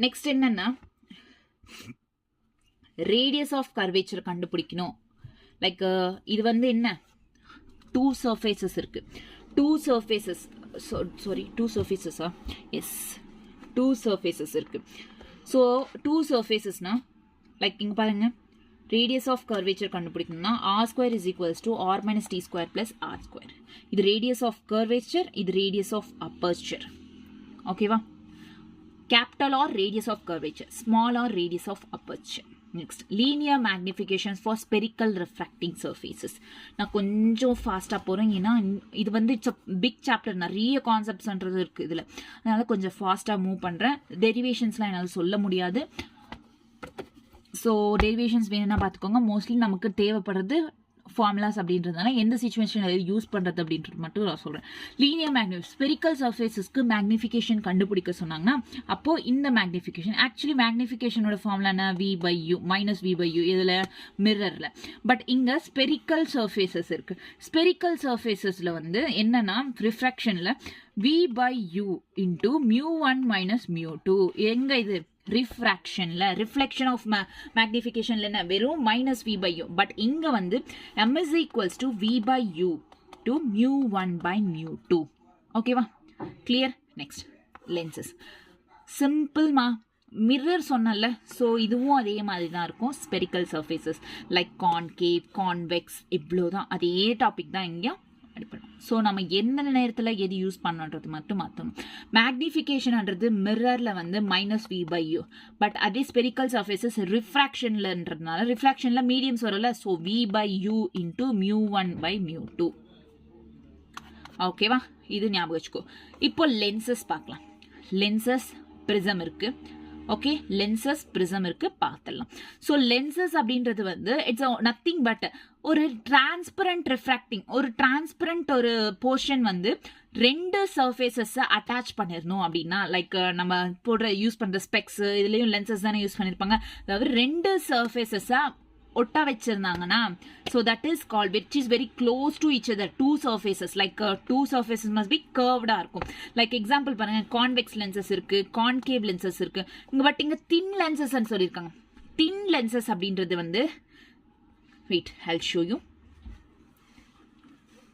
next என்னன்னா radius of curvature கண்டுபிடிக்கணும். லைக் இது வந்து என்ன, two surfaces இருக்கு, two surfaces இருக்கு. so two surfaces na like இங்க பாருங்க, radius of curvature கண்டுபிடிக்கணும்னா r square is equals to r minus t square plus r square. இது radius of curvature, இது radius of aperture. ஓகேவா? capital R radius of curvature, small r radius of aperture. next linear magnifications for spherical refracting surfaces. நான் கொஞ்சம் ஃபாஸ்டா போறேன், ஏன்னா இது வந்து இட்ஸ் பிக் சாப்டர், நிறைய கான்செப்ட்ஸ்ன்றது இருக்கு இதுல, அதனால கொஞ்சம் ஃபாஸ்டா மூவ் பண்றேன். டெரிவேஷன்ஸ்லாம் என்னால சொல்ல முடியாது, ஸோ டெரிவேஷன்ஸ் வேணும்னா பார்த்துக்கோங்க. மோஸ்ட்லி நமக்கு தேவைப்படுறது ஃபார்முலாஸ் அப்படின்றதுனால எந்த சிச்சுவேஷனில் யூஸ் பண்ணுறது அப்படின்றது மட்டும் நான் சொல்கிறேன். லீனியர் ஸ்பெரிக்கல் சர்ஃபேஸஸ்க்கு மேக்னிஃபிகேஷன் கண்டுபிடிக்க சொன்னாங்கன்னா அப்போது இந்த மேக்னிஃபிகேஷன், ஆக்சுவலி மேக்னிஃபிகேஷனோட ஃபார்முலா என்ன, v/u மைனஸ் v/u இதில் மிரரில். பட் இங்கே ஸ்பெரிக்கல் சர்ஃபேஸஸ் இருக்குது. ஸ்பெரிக்கல் சர்ஃபேஸஸில் வந்து என்னன்னா ரிஃப்ராக்ஷனில் v/u இன்டூ μ1 மைனஸ் μ2. எங்கே இது ரிஃப்ராக்ஷன்ல, ரிஃப்ளெக்ஷன் ஆஃப் மேக்னிஃபிகேஷன்ல என்ன வெறும் மைனஸ் v/u. பட் இங்க வந்து m is equals to v/u to μ1 by μ2. ஓகேவா? கிளியர்? Next lenses. சிம்பிள்மா, மிரர் சொன்னல, ஸோ இதுவும் அதே மாதிரி தான் இருக்கும். Spherical surfaces like concave, convex, இவ்வளோதான், அதே டாபிக் தான் இங்கேயும் அடிப்படும். ஸோ நம்ம எந்த நேரத்தில் எது யூஸ் பண்ணுன்றது மட்டும் மாற்றணும். மேக்னிஃபிகேஷன்ன்றது மிரரில் வந்து மைனஸ் v/u, பட் அதே ஸ்பெரிக்கல் சர்ஃபேசஸ் ரிஃப்ராக்ஷன்லன்றதுனால, ரிஃப்ராக்ஷனில் மீடியம்ஸ் வரல, ஸோ v/u இன்டூ μ1 by μ2. ஓகேவா? இது ஞாபகம் வச்சுக்கோ. இப்போ லென்சஸ் பார்க்கலாம். லென்சஸ் பிரிசம் இருக்கு. ஓகே, லென்சஸ் பிரிசம் இருக்கு, பார்த்துடலாம். ஸோ லென்சஸ் அப்படின்றது வந்து இட்ஸ் நத்திங் பட் ஒரு டிரான்ஸ்பரண்ட் ரிஃப்ராக்டிங், ஒரு டிரான்ஸ்பரண்ட் ஒரு போர்ஷன் வந்து ரெண்டு சர்ஃபேசஸ் அட்டாச் பண்ணிடணும் அப்படின்னா, லைக் நம்ம போடுற யூஸ் பண்ற ஸ்பெக்ஸ் இதுலயும் லென்சஸ் தானே யூஸ் பண்ணிருப்பாங்க. அதாவது ரெண்டு சர்ஃபேசஸா ஒட்டா வச்சிருந்தாங்கன்னா, so that is called, which is very close to each other, two surfaces, like two surfaces must be curved ஆ இருக்கும். லைக் எக்ஸாம்பிள் பாருங்க, கான்வெக்ஸ் லென்சஸ் இருக்கு, கான்கேவ் லென்சஸ் இருக்கு. பட் இங்க தின் லென்சஸ் சொல்லியிருக்காங்க. தின் லென்சஸ் அப்படின்றது வந்து wait, I'll show you.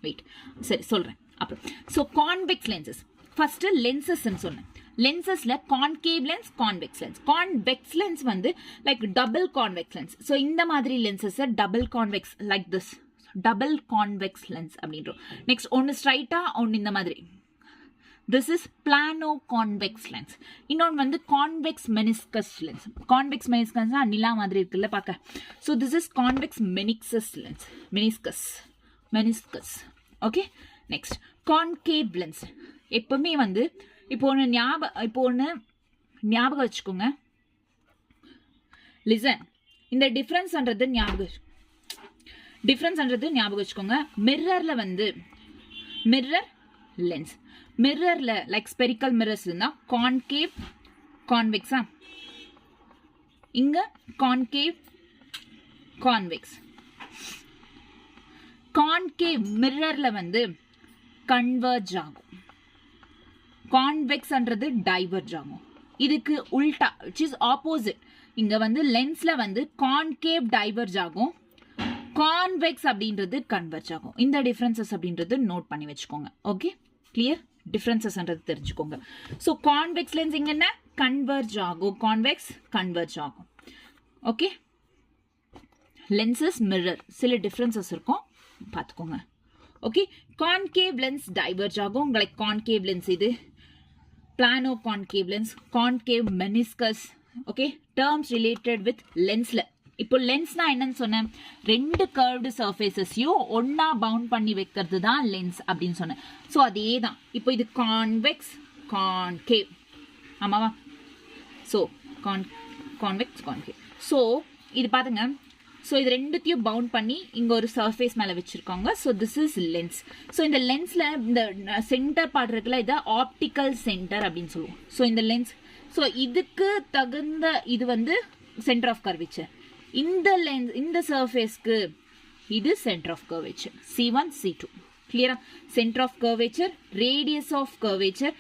Wait, சரி சொல்றேன் அப்புறம். So convex lenses first lenses சொன்னேன். லென்சஸ்ல concave lens, convex lens. Convex lens வந்து like double convex lens. So இந்த மாதிரி lenses double convex, like this double convex lens அப்படின்றோம். நெக்ஸ்ட் ஒன்று ஸ்ட்ரைட்டா, ஒன்று இந்த மாதிரி. This is plano convex lens. இன்னொன்று வந்து கான்வெக்ஸ் மெனிஸ்கஸ் லென்ஸ். கான்வெக்ஸ் மெனிஸ்கஸ்னா நிலா மாதிரி இருக்குல்ல பார்க்க. So this is convex meniscus lens, meniscus. Okay, next concave lens. எப்பவுமே வந்து இப்போ ஒன்று ஞாபகம் வச்சுக்கோங்க. லிசன், இந்த டிஃபரன்ஸ்ன்றது ஞாபகம் வச்சுக்கோங்க. மிரர்ல வந்து மிரர் லென்ஸ், மிரர்ல லைக் ஸ்பெரிக்கல் மிரர்ஸ் இருந்தா கான்கேவ், கான்வெக்ஸா, இங்க கான்கேவ், கான்வெக்ஸ். கான்கேவ் மிரர்ல வந்து கன்வர்ஜ் ஆகும், கான்வெக்ஸ்ன்றது டைவர்ஜ் ஆகும். இதுக்கு உல்டா, which is opposite. இங்க வந்து லென்ஸ்ல வந்து கான்கேவ் டைவர்ஜ் ஆகும், கான்வெக்ஸ் அப்படின்றது கன்வர்ஜ் ஆகும். இந்த டிஃபரன்சஸ் அப்படின்றது நோட் பண்ணி வச்சுக்கோங்க. Okay, clear? டிஃபரன்சஸ்ன்றது தெரிஞ்சுக்கோங்க. ஸோ கான்வெக்ஸ் லென்ஸ் இங்க என்ன, கன்வர்ஜ் ஆகும், கான்வெக்ஸ் கன்வர்ஜ் ஆகும். ஓகே, லென்சஸ் மிரர் சில டிஃபரன்சஸ் இருக்கும், பார்த்துக்கோங்க. ஓகே, கான்கேவ் லென்ஸ் டைவர்ஜ் ஆகும். லைக் கான்கேவ் லென்ஸ் இது plano concave lens, concave meniscus. Okay, terms related with லென்ஸ்ல. இப்போ லென்ஸ்னா என்னன்னு சொன்னேன், ரெண்டு கர்வ்டு சர்ஃபேசஸையும் ஒன்னா பவுண்ட் பண்ணி வைக்கிறது தான் லென்ஸ் அப்படின்னு சொன்னேன். ஸோ அதே தான். இப்போ இது கான்வெக்ஸ், கான்கேவ். ஆமாவா? So convex concave. ஸோ இது பாருங்க. ஸோ இது ரெண்டுத்தையும் பவுண்ட் பண்ணி இங்கே ஒரு சர்ஃபேஸ் மேலே வச்சுருக்காங்க. So this is lens. So இந்த லென்ஸில் இந்த சென்டர் பார்ட் இருக்குல்ல, இதை ஆப்டிக்கல் சென்டர் அப்படின்னு சொல்லுவோம். ஸோ இந்த லென்ஸ், ஸோ இதுக்கு தகுந்த இது வந்து சென்டர் ஆஃப் கர்வேச்சர். இந்த லென்ஸ், இந்த சர்ஃபேஸ்க்கு இது centre of curvature. C1 C2 கிளியரா? Centre of curvature, radius of curvature,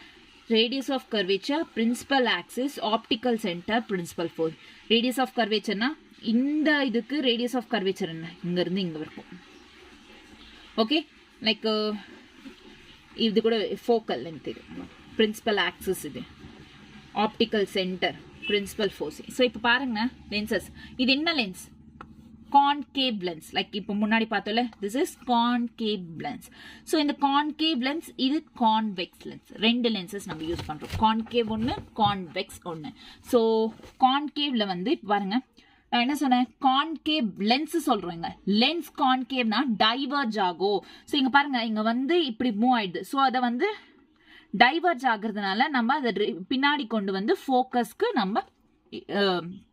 radius of curvature, principal axis, optical center, principal force. radius of curvature na இந்த இதுக்கு radius of curvature என்ன, இங்க இருந்து இங்க வரைக்கும். ஓகே, லைக் இது கூட focal length இது, principal axis இது, optical center, principal force. So இப்போ பாருங்க lenses. இது என்ன லென்ஸ்? concave lens. லைக் இப்போ முன்னாடி பார்த்தோம்ல, this is concave lens. So இந்த concave lens இது convex lens. ரெண்டு lenses நம்ம யூஸ் பண்றோம். concave ஒன்று, convex ஒன்று. ஸோ concaveல வந்து பாருங்க, நான் என்ன சொன்னேன், கான்கேவ் லென்ஸ் சொல்றேங்க. லென்ஸ் கான்கேவ்னா டைவர்ஜ் ஆகும். ஸோ இங்க பாருங்க, இங்க வந்து இப்படி மூவ் ஆயிடுது. ஸோ அதை வந்து டைவர்ஜ் ஆகுறதுனால நம்ம அதை பின்னாடி கொண்டு வந்து ஃபோக்கஸ்க்கு நம்ம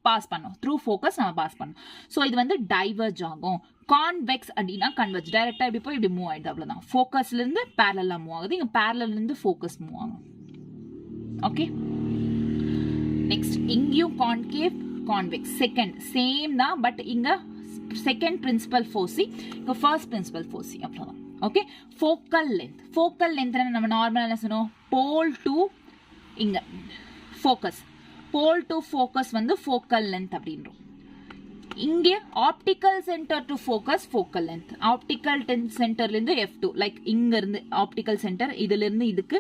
பாஸ் பண்ணோம். த்ரூ ஃபோக்கஸ் நம்ம பாஸ் பண்ணோம். ஸோ இது வந்து டைவர்ஜ் ஆகும். கான்வெக்ஸ் அப்படின்னா கன்வெர்ஜ், டைரக்டா இப்படி போய் இப்படி மூவ் ஆயிடுது, அவ்வளவுதான். ஃபோக்கஸ்ல இருந்து பேரலா மூவ் ஆகுது, இங்க பேரலல் இருந்து ஃபோக்கஸ் மூவ் ஆகும். ஓகே, நெக்ஸ்ட் இங்கேயும் கான்கேவ் கான்வெக்ஸ் செகண்ட் சேம் தான், பட் இங்க செகண்ட் பிரின்சிபல் ஃபோர்சி, இங்க ஃபர்ஸ்ட் பிரின்சிபல் ஃபோர்சி, அவ்வளவுதான். Okay, focal length. Focal length நம்ம நார்மலா என்ன சொன்னோம், போல் டு இங்க ஃபோக்கஸ், போல் டு ஃபோக்கஸ் வந்து ஃபோக்கல் லென்த் அப்படின்றோம். இங்கே optical centre to focus focal length. Optical சென்டர்ல இருந்து F2, லைக் இங்க இருந்து ஆப்டிக்கல் சென்டர், இதுல இருந்து இதுக்கு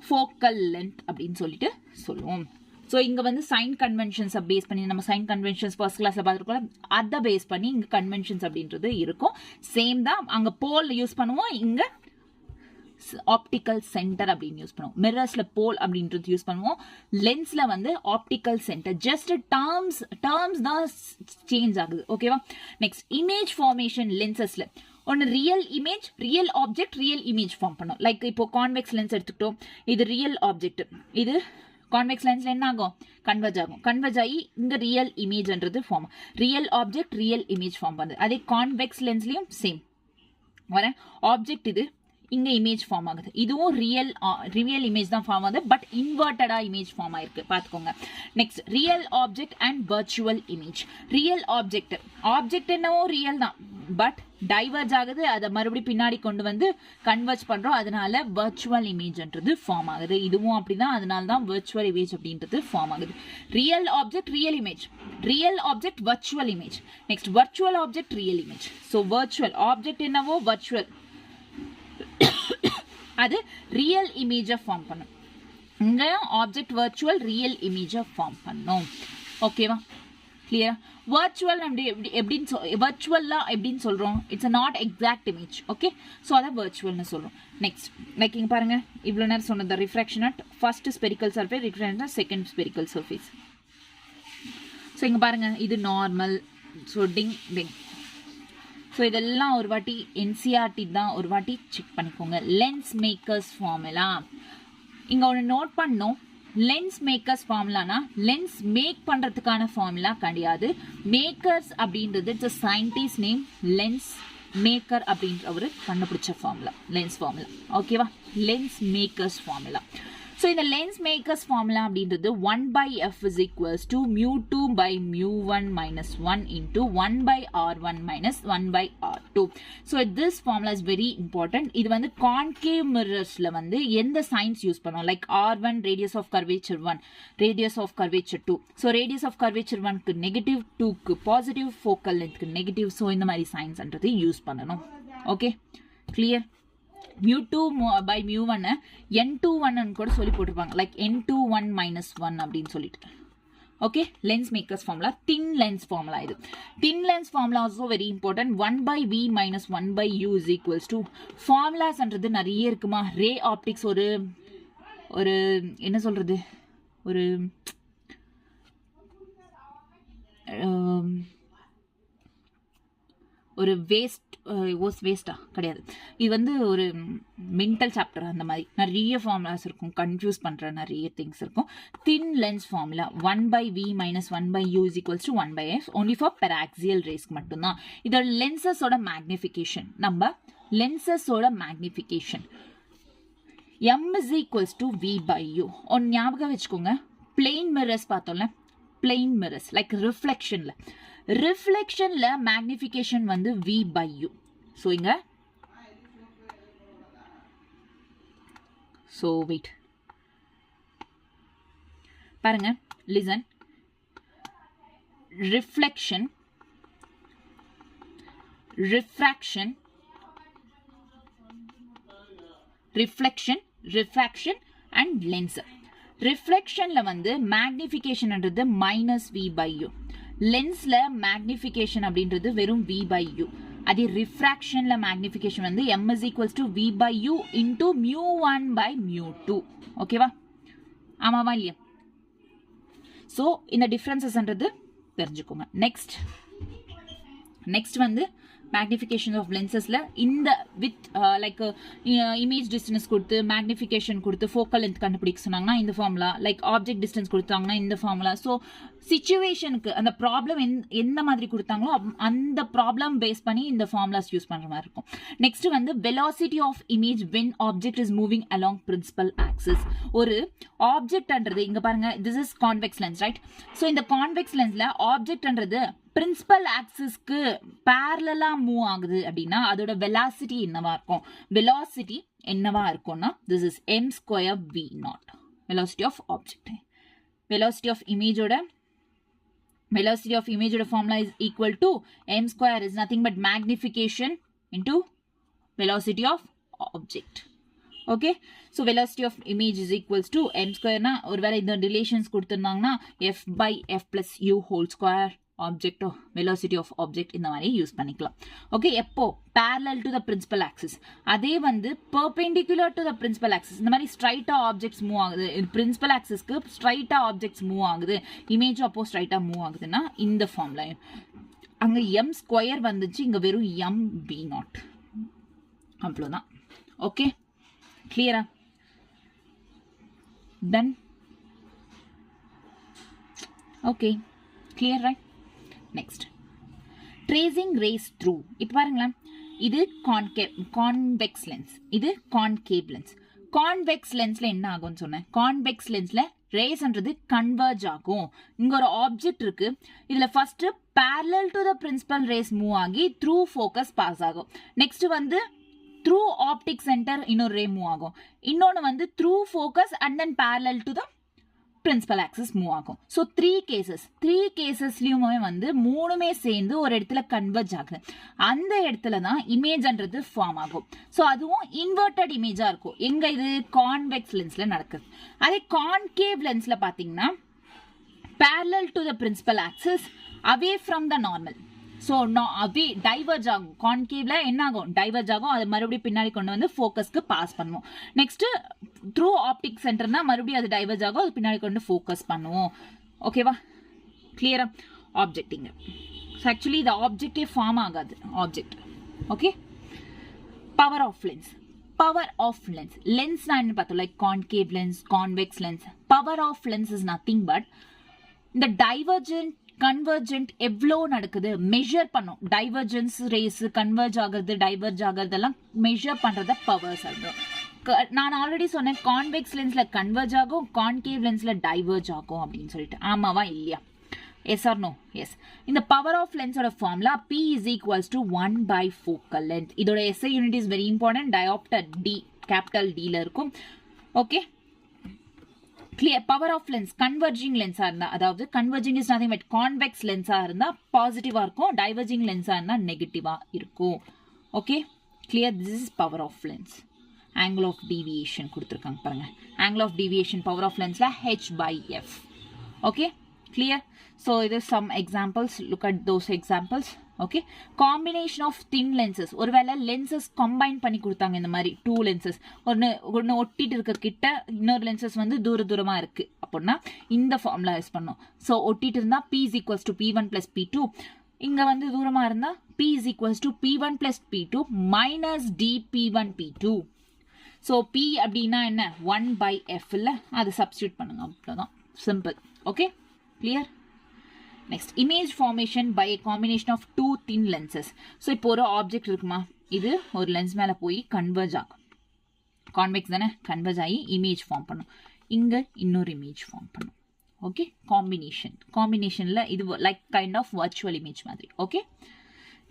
ஃபோக்கல் லென்த் அப்படின்னு சொல்லிட்டு சொல்லுவோம். ஸோ இங்க வந்து சைன் கன்வென்ஷன்ஸை பேஸ் பண்ணி, நம்ம சைன் கன்வென்ஷன்ஸ் ஃபர்ஸ்ட் கிளாஸ்ல பார்த்துருக்கோம், அதை பேஸ் பண்ணி இங்க கன்வென்ஷன்ஸ் அப்படின்றது இருக்கும். சேம் தான், அங்க போல் யூஸ் பண்ணுவோம், இங்க ஆப்டிக்கல் சென்டர் அப்படின்னு யூஸ் பண்ணுவோம். மிரர்ஸ்ல போல் அப்படின்றது யூஸ் பண்ணுவோம், லென்ஸ்ல வந்து ஆப்டிக்கல் சென்டர். ஜஸ்ட் டேர்ம்ஸ் தான் சேஞ்ச் ஆகுது. ஓகேவா? நெக்ஸ்ட் இமேஜ் ஃபார்மேஷன் லென்சஸ்ல ஒன்று real image, real object, real image form பண்ணும். லைக் இப்போ கான்வெக்ஸ் லென்ஸ் எடுத்துக்கிட்டோம், இது ரியல் ஆப்ஜெக்ட், இது கான்வெக்ஸ் லென்ஸ்ல என்ன ஆகும், கன்வெர்ஜ் ஆகும். கன்வெர்ஜ் ஆகி இங்க ரியல் இமேஜ்ன்றது form, real object real image form பண்ணுது. அதே கான்வெக்ஸ் லென்ஸ்லயும் சேம் வரேன், ஆப்ஜெக்ட் இது, இங்க இமேஜ் ஃபார்ம் ஆகுது. இதுவும் ரியல் இமேஜ் தான் ஃபார்ம் ஆகுது, பட் இன்வெர்டடா இமேஜ் ஃபார்ம் ஆயிருக்கு, பாத்துக்கோங்க. Next real object and virtual image. Real object, object என்னவோ ரியல் தான், பட் டைவர்ஜ் ஆகுது, அதை மறுபடியும் பின்னாடி கொண்டு வந்து கன்வெர்ஜ் பண்றோம், அதனால வர்ச்சுவல் இமேஜ்ன்றது ஃபார்ம் ஆகுது. இதுவும் அப்படிதான், அதனால தான் வர்ச்சுவல் இமேஜ் அப்படின்றது ஃபார்ம் ஆகுது. Real object real image, real object virtual image. Next virtual object real image. So virtual object என்னவோ வர்ச்சுவல், அது ரியல் இமேஜை ஃபார்ம் பண்ணும். இங்க ஆப்ஜெக்ட் வர்ச்சுவல், ரியல் இமேஜை ஃபார்ம் பண்ணும். ஓகேவா? கிளியரா? வர்ச்சுவல் வர்ச்சுவல்லா எப்படின்னு சொல்றோம், it's not exact image. Okay, so அதை வர்ச்சுவல்னு சொல்றோம். நெக்ஸ்ட் லைக் இங்க பாருங்க, இவ்வளவு நேரம் சொன்னது refraction at first spherical surface, refraction second spherical surface. So இங்க பாருங்க, இது நார்மல், ஸோ டிங். ஸோ இதெல்லாம் ஒரு வாட்டி என்சிஆர்டி தான், ஒரு வாட்டி செக் பண்ணிக்கோங்க. லென்ஸ் மேக்கர்ஸ் ஃபார்முலா இங்க ஒன்று நோட் பண்ணோம். லென்ஸ் மேக்கர்ஸ் ஃபார்முலானா லென்ஸ் மேக் பண்றதுக்கான ஃபார்முலா கிடையாது. மேக்கர்ஸ் அப்படின்றது it's a scientist name, lens maker அப்படின்ற ஒரு கண்டுபிடிச்ச ஃபார்முலா, லென்ஸ் ஃபார்முலா. ஓகேவா? Lens makers formula. ஸோ இந்த லென்ஸ் மேக்கர்ஸ் ஃபார்முலா அப்படின்றது 1/f is equals to mu2 by mu1 minus 1 into 1/r1 minus 1/r2. So this formula is very important. இது வந்து concave mirrorsல வந்து எந்த சைன்ஸ் யூஸ் பண்ணுவோம், like r1 radius of curvature 1, radius of curvature 2. So radius of curvature 1க்கு negative, 2க்கு positive, focal லென்த்க்கு negative. So இந்த மாதிரி சைன்ஸ்ன்றது use பண்ணணும். Okay, clear? mu2 by mu1 n21 கூட சொல்லி போட்டிருப்பாங்க, லைக் n21 minus 1 அப்படின்னு சொல்லிட்டு. Okay, lens makers formula, thin lens formula. இது thin lens formula also very important. 1/v minus 1/u is equals to ஃபார்முலாஸ்ன்றது நிறைய இருக்குமா. ரே ஆப்டிக்ஸ் ஒரு என்ன சொல்றது, ஒரு ஒரு வேஸ்டா கிடையாது, இது வந்து ஒரு மென்டல் சாப்டர். அந்த மாதிரி நிறைய ஃபார்முலாஸ் இருக்கும், கன்ஃபியூஸ் பண்ற நிறைய திங்ஸ் இருக்கும். தின் lens formula 1/v - 1/u = 1/f only for paraxial rays மட்டும்தான். இதோட லென்சஸோட மேக்னிஃபிகேஷன், நம்ம லென்சஸோட மேக்னிஃபிகேஷன் m = v/u. ஒன்னு ஞாபகம் வச்சுக்கோங்க, பிளெயின் மிரர்ஸ் பார்த்தோம்ல, பிளெயின் மிரர்ஸ் லைக் ரிஃப்ளெக்ஷன்ல மேக்னிஃபிகேஷன் வந்து v/u. ஸோ இங்க வெயிட் பாருங்க, listen. Reflection, refraction, and lens. ரிஃப்ளெக்ஷன்ல வந்து மேக்னிஃபிகேஷன்ன்றது -v/u, லென்ஸ்ல மேக்னிஃபிகேஷன் அப்படின்றது வெறும் v/u. அதே ரிஃப்ராக்ஷன்ல மேக்னிஃபிகேஷன் வந்து m = v/u × μ1/μ2. ஓகேவா? ஆமாவா இல்லையா? ஸோ இந்த டிஃபரன்சஸ்ன்றது தெரிஞ்சுக்கோங்க. நெக்ஸ்ட் வந்து மேக்னிஃபிகேஷன் ஆஃப் லென்சஸ்ல இந்த வித் லைக் இமேஜ் டிஸ்டன்ஸ் கொடுத்து மேக்னிஃபிகேஷன் கொடுத்து ஃபோக்கல் லென்த் கண்டுபிடிக்க சொன்னாங்கன்னா இந்த ஃபார்முலா, லைக் ஆப்ஜெக்ட் டிஸ்டன்ஸ் கொடுத்தாங்கன்னா இந்த ஃபார்முலா. ஸோ சிச்சுவேஷனுக்கு அந்த ப்ராப்ளம் எந்த மாதிரி கொடுத்தாங்களோ அந்த ப்ராப்ளம் பேஸ் பண்ணி இந்த ஃபார்முலாஸ் யூஸ் பண்ற மாதிரி இருக்கும். நெக்ஸ்ட் வந்து velocity of image when object is moving along principal axis. ஒரு ஆப்ஜெக்ட்ன்றது இங்க பாருங்க, this is convex lens, right? So இந்த கான்வெக்ஸ் லென்ஸ்ல ஆப்ஜெக்ட்ன்றது பிரின்சிபல் ஆக்சிஸ்க்கு பேரலா மூவ் ஆகுது அப்படின்னா அதோட வெலாசிட்டி என்னவா இருக்கும்? வெலாசிட்டி என்னவா இருக்கும்னா this is m² v0. Velocity of object, velocity of இமேஜோட formula is equal to m² is nothing but magnification into velocity of object. Okay, so velocity of image is equals to m²னா ஒருவேளை இந்த relations கொடுத்துருந்தாங்கன்னா f/f + u² ஆப்ஜெக்டோ velocity of object இந்த மாதிரி use பண்ணிக்கலாம். Okay, எப்போ parallel to the principal axis, அதே வந்து perpendicular to the principal axis, இந்த மாதிரி ஸ்ட்ரைட்டா ஆப்ஜெக்ட்ஸ் மூவ் ஆகுது, பிரின்சிபல் ஆக்சிஸ்க்கு ஸ்ட்ரைட்டா ஆப்ஜெக்ட்ஸ் மூவ் ஆகுது, இமேஜ் அப்போ ஸ்ட்ரைட்டா மூவ் ஆகுதுன்னா இந்த ஃபார்முலா. அங்க m² வந்துச்சு, இங்க வெறும் mv0, அவ்வளவுதான். ஓகே, கிளியரா? Done. Okay, clear, right? Next, tracing rays through. இப்போ பாருங்களேன், இது கான்வெக்ஸ் லென்ஸ், இது கான்கேவ் லென்ஸ். கான்வெக்ஸ் லென்ஸ்ல என்ன ஆகும்னு சொன்னேன், கான்வெக்ஸ் லென்ஸ்ல ரேஸ்ன்றது கன்வர்ஜ் ஆகும். இங்க ஒரு ஆப்ஜெக்ட் இருக்கு, இதுல first parallel to the principal rays move ஆகி த்ரூ ஃபோக்கஸ் பாஸ் ஆகும். நெக்ஸ்ட் வந்து த்ரூ ஆப்டிக் சென்டர் இன்னொரு ரே மூவ் ஆகும். இன்னொன்னு வந்து through focus and then parallel to the principal axis move ஆகும். ஸோ த்ரீ கேசஸ்லயுமே வந்து மூணுமே சேர்ந்து ஒரு இடத்துல கன்வர்ஜ் ஆகுது. அந்த இடத்துல தான் இமேஜ்ன்றது ஃபார்ம் ஆகும். ஸோ அதுவும் இன்வெர்டட் இமேஜா இருக்கும். எங்க இது கான்வெக்ஸ் லென்ஸ்ல நடக்குது. அதே கான்கேவ் லென்ஸ்ல பாத்தீங்கன்னா parallel to the principal axis away from the normal. So அப்படியே டைவர்ஜ் ஆகும். கான்கேவ்ல என்ன ஆகும்? டைவர்ஜ் ஆகும். அது மறுபடியும் பின்னாடி கொண்டு வந்து ஃபோக்கஸ்க்கு பாஸ் பண்ணுவோம். நெக்ஸ்ட் த்ரூ ஆப்டிக் சென்டர்னா மறுபடியும் அது டைவர்ஜ் ஆகும், அது பின்னாடி கொண்டு ஃபோக்கஸ் பண்ணுவோம். ஓகேவா? கிளியரா? ஆப்ஜெக்டிங் ஆக்சுவலி இது ஆப்ஜெக்டே ஃபார்ம் ஆகாது. Object. Okay, power of lens. Power of lens, லென்ஸ்னா என்ன பார்த்தோம்? Like concave lens, convex lens. Power of lens is nothing but இந்த டைவர்ஜென்ட் கன்வர்ஜென்ட் எவ்வளோ நடக்குது மெஷர் பண்ணும். டைவர்ஜென்ஸ் ரேஸ் கன்வர்ஜ் ஆகிறது, டைவர்ஜ் ஆகிறதெல்லாம் மெஷர் பண்றத பவர்ஸ் ஆகும். நான் ஆல்ரெடி சொன்னேன், கான்வெக்ஸ் லென்ஸ்ல கன்வர்ஜ் ஆகும், கான்கேவ் லென்ஸ்ல டைவர்ஜ் ஆகும் அப்படின்னு சொல்லிட்டு. ஆமாவா இல்லையா? Yes or no? எஸ். இந்த பவர் ஆஃப் லென்ஸோட ஃபார்முலா P = 1/focal length. இதோட SI unit is very important. Dioptre D, capital D ல இருக்கும். Okay, clear. Power of lens converging லென்ஸா இருந்தா, அதாவது converging is nothing but convex லென்ஸா இருந்தா பாசிட்டிவா இருக்கும், டைவர்ஜிங் லென்ஸா இருந்தா நெகட்டிவா இருக்கும். Okay, clear? This is power of lens. Angle of deviation கொடுத்துருக்காங்க பாருங்க. Angle of deviation power of lens h/f. Okay, clear? So இது some examples. Look at those examples. Okay, combination of thin lenses. ஒருவேளை lenses combine பண்ணி கொடுத்தாங்க, இந்த மாதிரி two lenses ஒன்று ஒட்டிட்டு இருக்க கிட்ட, இன்னொரு லென்சஸ் வந்து தூரமா இருக்கு அப்படின்னா இந்த ஃபார்முலா யூஸ் பண்ணோம். ஸோ ஒட்டிட்டு இருந்தா P = P1 + P2, இங்க வந்து தூரமா இருந்தா P is equals to P1 plus P2 minus dP1 P2. So P அப்படின்னா என்ன 1 by F இல்ல அது substitute பண்ணுங்க அவ்வளவுதான் simple. Okay, clear? Next, image formation by a combination of two thin lenses. So இப்போ ஒரு ஆப்ஜெக்ட் இருக்குமா, இது ஒரு லென்ஸ் மேல போய் கன்வர்ஜ் ஆகும், கான்வெக்ஸ் தானே, கன்வர்ஜ் ஆகி இமேஜ் ஃபார்ம் பண்ணும், இங்க இன்னொரு இமேஜ் ஃபார்ம் பண்ணும். ஓகே, காம்பினேஷன்ல இது like kind of virtual image மாதிரி. Okay,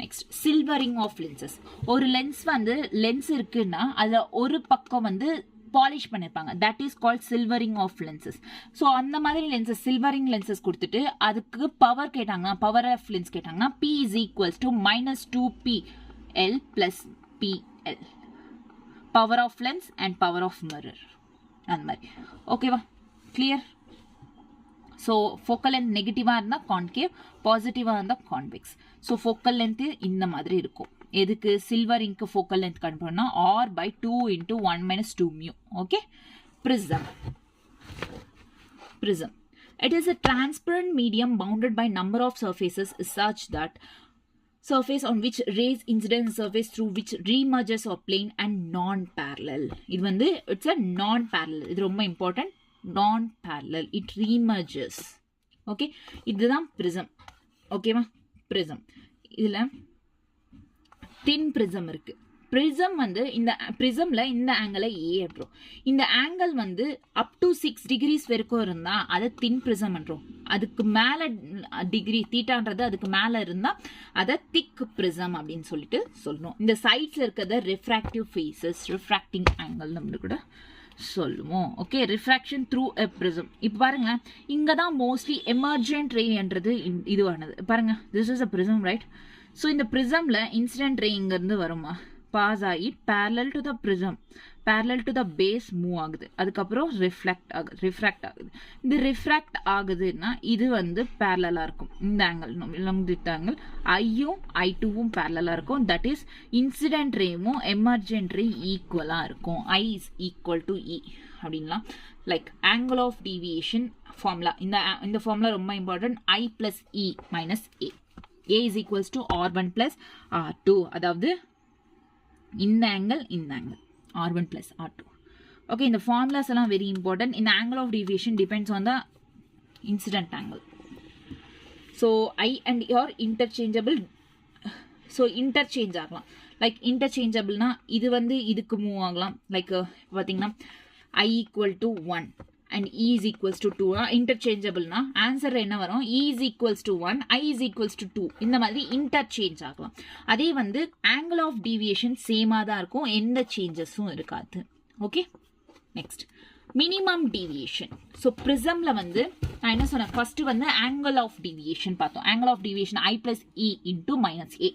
next silvering of lenses. ஒரு லென்ஸ் வந்து லென்ஸ் இருக்குன்னா அதுல ஒரு பக்கம் வந்து பாலிஷ் பண்ணிருப்பாங்க, that is called silvering of lenses. So அந்த மாதிரி லென்சஸ் சில்வரிங் லென்சஸ் கொடுத்துட்டு அதுக்கு பவர் கேட்டாங்கன்னா, பவர் ஆஃப் லென்ஸ் கேட்டாங்கன்னா P is equals to minus 2PL plus PL, power of lens and power of mirror அந்த மாதிரி. ஓகேவா, கிளியர்? ஸோ ஃபோக்கல் லென்த் நெகட்டிவாக இருந்தால் கான்கேவ், பாசிட்டிவாக இருந்தால் கான்வெக்ஸ். ஸோ ஃபோக்கல் லென்த்து இந்த மாதிரி இருக்கும். எதுக்கு சில்வர் இங்க்கு ஃபோக்கல் லென்த் கண்டுபிடினா R by 2 into 1 minus 2 mu. Okay, prism. It is a transparent medium bounded by number of surfaces such that surface on which rays incident surface through which remerges or plane and non-parallel. இது வந்து it's a non-parallel. இது ரொம்ப important. Non-parallel. It remerges. Okay, இதுதான் prism. ஓகேவா, prism. இதுல thin prism இருக்கு. prism வந்து இந்த prismல இந்த ஆங்கிள் A அப்படிறோம். இந்த ஆங்கிள் வந்து up to 6 degrees வரைக்கும் இருந்தா அதை thin prism என்றோம். அதுக்கு மேல டிகிரி தீட்டான்றது அதுக்கு மேல இருந்தா அதை thick prism அப்படின்னு சொல்லிட்டு சொல்லணும். இந்த சைட்ஸ்ல இருக்கிறத refractive faces, refracting angle நம்ம கூட சொல்லுவோம். ஓகே, ரிஃப்ராக்ஷன் த்ரூ எ பிரிசம். இப்போ பாருங்க, இங்க தான் மோஸ்ட்லி எமர்ஜென்ட் ரேன்றது இதுவானது. பாருங்க, this is a prism, right? So இந்த பிரிசம்ல இன்சிடென்ட் ரே இங்க இருந்து வருமா, பாஸ் ஆகி parallel to the prism, parallel to the base move ஆகுது, அதுக்கப்புறம் ரிஃப்ராக்ட் ஆகுது. இந்த ரிஃப்ராக்ட் ஆகுதுன்னா இது வந்து பேரலா இருக்கும். இந்த ஆங்கிள் லாங்கிட் ஆங்கிள் ஐயும் I2வும் பேரலா இருக்கும். தட் இஸ் இன்சிடென்ட் ரேவும் எமர்ஜென்ட் ரே ஈக்குவலா இருக்கும். I is equal to E அப்படின்லாம். Like angle of deviation formula, இந்த ஃபார்முலா ரொம்ப important. I plus E minus A. A is equals to R1 plus R2. அதாவது இந்த angle R1 plus R2. Okay, இந்த formulas எல்லாம் very important. In the angle of deviation depends on the incident angle. So I and E are interchangeable. So interchange ஆகலாம். Like interchangeable னா இது வந்து இதுக்கு move ஆகலாம். Like பாத்தீங்கன்னா I equal to 1 and E is equals to 2. interchangeable னா answer என்ன வரும், E is equals to 1, I is equals to 2. இந்த மாதிரி இன்டர்சேஞ்ச் ஆகலாம். அதே வந்து angle of deviation சேமா தான் இருக்கும், எந்த சேஞ்சஸும் இருக்காது. Okay, next minimum deviation. So ப்ரிசம்ல வந்து நான் என்ன சொன்னேன், ஃபர்ஸ்ட் வந்து ஆங்கிள் ஆஃப் டீவியேஷன் பார்த்தோம். Angle of deviation I plus E into minus A.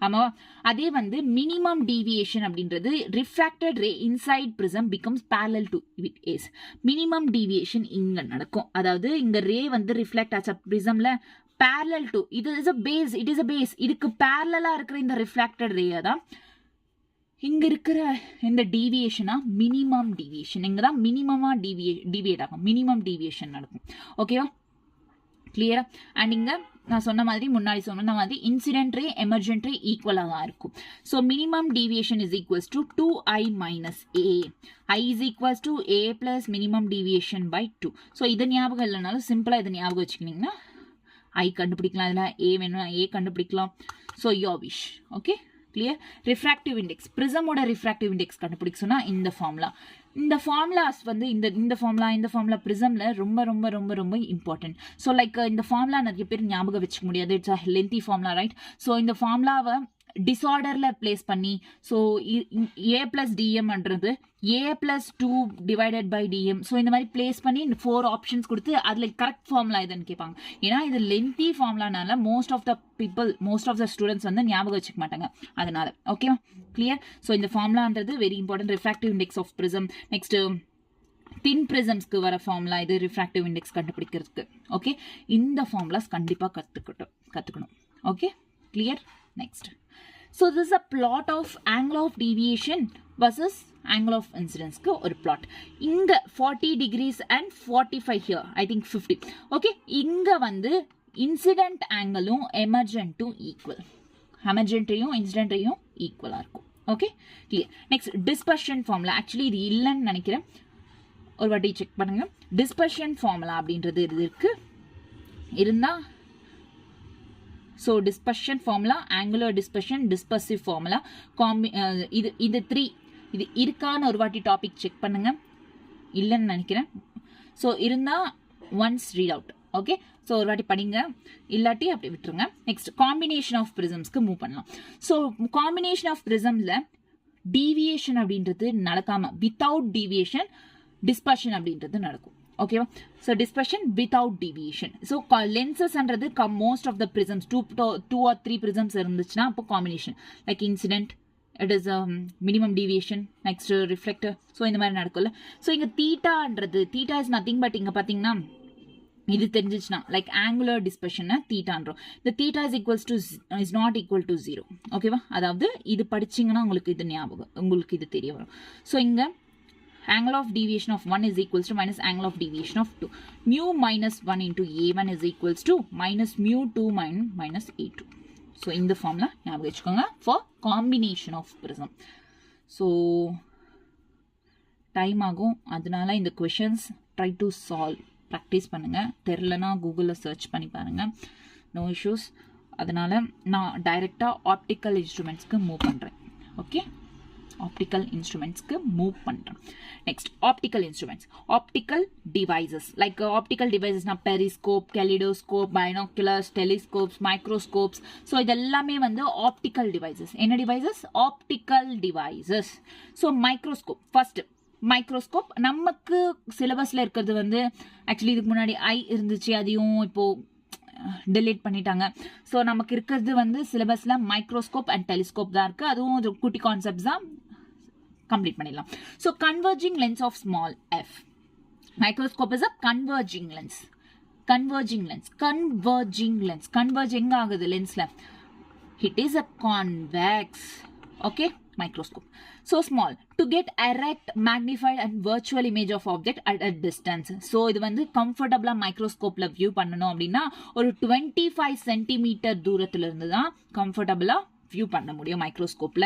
ஆமாவா? அதே வந்து மினிமம் டீவியேஷன் அப்படின்றது refracted ray inside prism becomes parallel to it is. Minimum deviation இங்க நடக்கும். அதாவது இங்க ரே வந்து ரிஃப்ளெக்ட் ஆச்ச பிரிசம்ல parallel to, இது is a base, it is a base. இதுக்கு parallel இருக்கிற இந்த ரிஃப்ராக்டட் ரே தான் இங்க இருக்கிற இந்த டீவியேஷனா மினிமம் டீவியேஷன். இங்க தான் மினிமமா டிவியேட் ஆகும், மினிமம் டீவியேஷன் நடக்கும். ஓகேவா, கிளியரா? அண்ட் இங்க நான் சொன்ன மாதிரி முன்னாடி சொன்ன மாதிரி இன்சிடென்ட் ரே எமர்ஜென்ட் ரே ஈக்குவலாக தான் இருக்கும். So minimum deviation is equals to 2I minus A. I is equals to A plus minimum deviation by 2. So இது ஞாபகம் இல்லைனாலும் சிம்பிளாக இதை ஞாபகம் வச்சுக்கினீங்கன்னா I கண்டுபிடிக்கலாம், இதில் A வேணும்னா A கண்டுபிடிக்கலாம். So your wish. Okay, clear? Refractive index, பிரிசமோட ரிஃப்ராக்டிவ் இண்டெக்ஸ் கண்டுபிடிக்க சொன்னா இந்த ஃபார்முலா. இந்த ஃபார்முலாஸ் வந்து இந்த ஃபார்முலா பிரிசம்ல ரொம்ப ரொம்ப ரொம்ப ரொம்ப இம்பார்ட்டன்ட். ஸோ லைக் இந்த ஃபார்முலா நிறைய பேர் ஞாபகம் வச்சுக்க முடியாது, it's a lengthy formula, right? So இந்த ஃபார்முலாவை டிசார்டர்ல பிளேஸ் பண்ணி, so A plus DMன்றது A plus 2 divided by DM. So இந்த மாதிரி பிளேஸ் பண்ணி 4 ஆப்ஷன்ஸ் கொடுத்து அதில் கரெக்ட் ஃபார்முலா இதுன்னு கேட்பாங்க. ஏன்னா இது லென்த்தி ஃபார்முலானால மோஸ்ட் ஆஃப் த ஸ்டூடெண்ட்ஸ் வந்து ஞாபகம் வச்சுக்க மாட்டாங்க, அதனால. ஓகேவா, கிளியர்? ஸோ இந்த ஃபார்முலான்றது very important. Refractive index of prism. Next thin பிரிசம்ஸ்க்கு வர ஃபார்முலா இது, ரிஃப்ராக்டிவ் இண்டெக்ஸ் கண்டுபிடிக்கிறதுக்கு. ஓகே, இந்த ஃபார்முலாஸ் கண்டிப்பாக கற்றுக்கணும். Okay, clear? Next, so this is a plot of angle of deviation versus angle of incidence ku or plot. Inga 40 degrees and 45 here, I think 50. Okay, inga vandu incident angle emergent to equal. Emergent ரேயும் incident ரேயும் ஈக்குவலாக இருக்கும். Okay clear. Next dispersion formula. Actually இது இல்லைன்னு நினைக்கிறேன், ஒரு வாட்டி check பண்ணுங்க. டிஸ்பர்ஷன் ஃபார்முலா அப்படின்றது இருக்கு இருந்தால், so dispersion formula, angular dispersion, dispersive formula, இது 3 இது இருக்கான்னு ஒரு வாட்டி டாபிக் செக் பண்ணுங்க. இல்லைன்னு நினைக்கிறேன். ஸோ இருந்தால் once read out. Okay, so ஒரு வாட்டி படிங்க, இல்லாட்டி அப்படி விட்டுருங்க. நெக்ஸ்ட் காம்பினேஷன் ஆஃப் ப்ரிசம்ஸ்க்கு மூவ் பண்ணலாம். ஸோ காம்பினேஷன் ஆஃப் ப்ரிசம்ஸில் டீவியேஷன் அப்படின்றது நடக்காம வித்தவுட் டீவியேஷன் டிஸ்பர்ஷன் அப்படின்றது நடக்கும். ஓகேவா? So dispersion without deviation. So லென்சஸ்ன்றது most of the prisms 2 or 3 prisms இருந்துச்சுன்னா அப்போ combination like incident, it is minimum deviation, next reflector. So இந்த மாதிரி நடக்கும்ல. ஸோ இங்கே தீட்டான்றது, தீட்டா இஸ் நத்திங் பட் இங்கே பார்த்தீங்கன்னா இது தெரிஞ்சிச்சுன்னா லைக் ஆங்குலர் டிஸ்பர்ஷனை தீட்டான்றோம். இந்த theta is not equal to 0. ஓகேவா? அதாவது இது படிச்சிங்கன்னா உங்களுக்கு இது ஞாபகம், உங்களுக்கு இது தெரிய வரும். ஸோ இங்கே angle of deviation of 1 is equals to minus angle of deviation of 2. Mu minus 1 into a1 is equals to minus mu 2 minus a2. So in the formula ஞாபகம் வச்சுக்கோங்க for combination of prism. So time ஆகும், அதனால இந்த questions try to solve, practice பண்ணுங்க. தெரிலனா கூகுளில் search பண்ணி பாருங்க, no issues. அதனால நான் டைரெக்டாக ஆப்டிக்கல் இன்ஸ்ட்ருமெண்ட்ஸ்க்கு மூவ் பண்ணுறேன். Okay, optical instruments ku move பண்றோம். next optical instruments, optical devices like optical devices na periscope, kaleidoscope, binoculars, telescopes, microscopes. so இதெல்லாமே வந்து optical devices. என்ன devices? optical devices. so microscope, first microscope நமக்கு சிலபஸ்ல இருக்கிறது வந்து actually இதுக்கு முன்னாடி ஐ இருந்துச்சு, அதையும் இப்போ delete பண்ணிட்டாங்க. ஸோ நமக்கு இருக்கிறது வந்து சிலபஸ்ல மைக்ரோஸ்கோப் அண்ட் டெலிஸ்கோப் தான் இருக்கு. அதுவும் ஒரு குட்டி கான்செப்ட்ஸ் தான், கம்ப்ளீட் பண்ணிடலாம். So converging lens of small F. Microscope is a converging lens. Converge எங்க ஆகுது லென்ஸ்ல? It is a convex. Okay, microscope. So small to get erect, magnified and virtual image of object at a distance. So இது வந்து comfortable மைக்ரோஸ்கோப்ல view பண்ணணும் அப்படின்னா ஒரு 25 centimetre தூரத்துல இருந்து தான் கம்ஃபர்டபுளா வியூ பண்ண முடியும் மைக்ரோஸ்கோப்ல.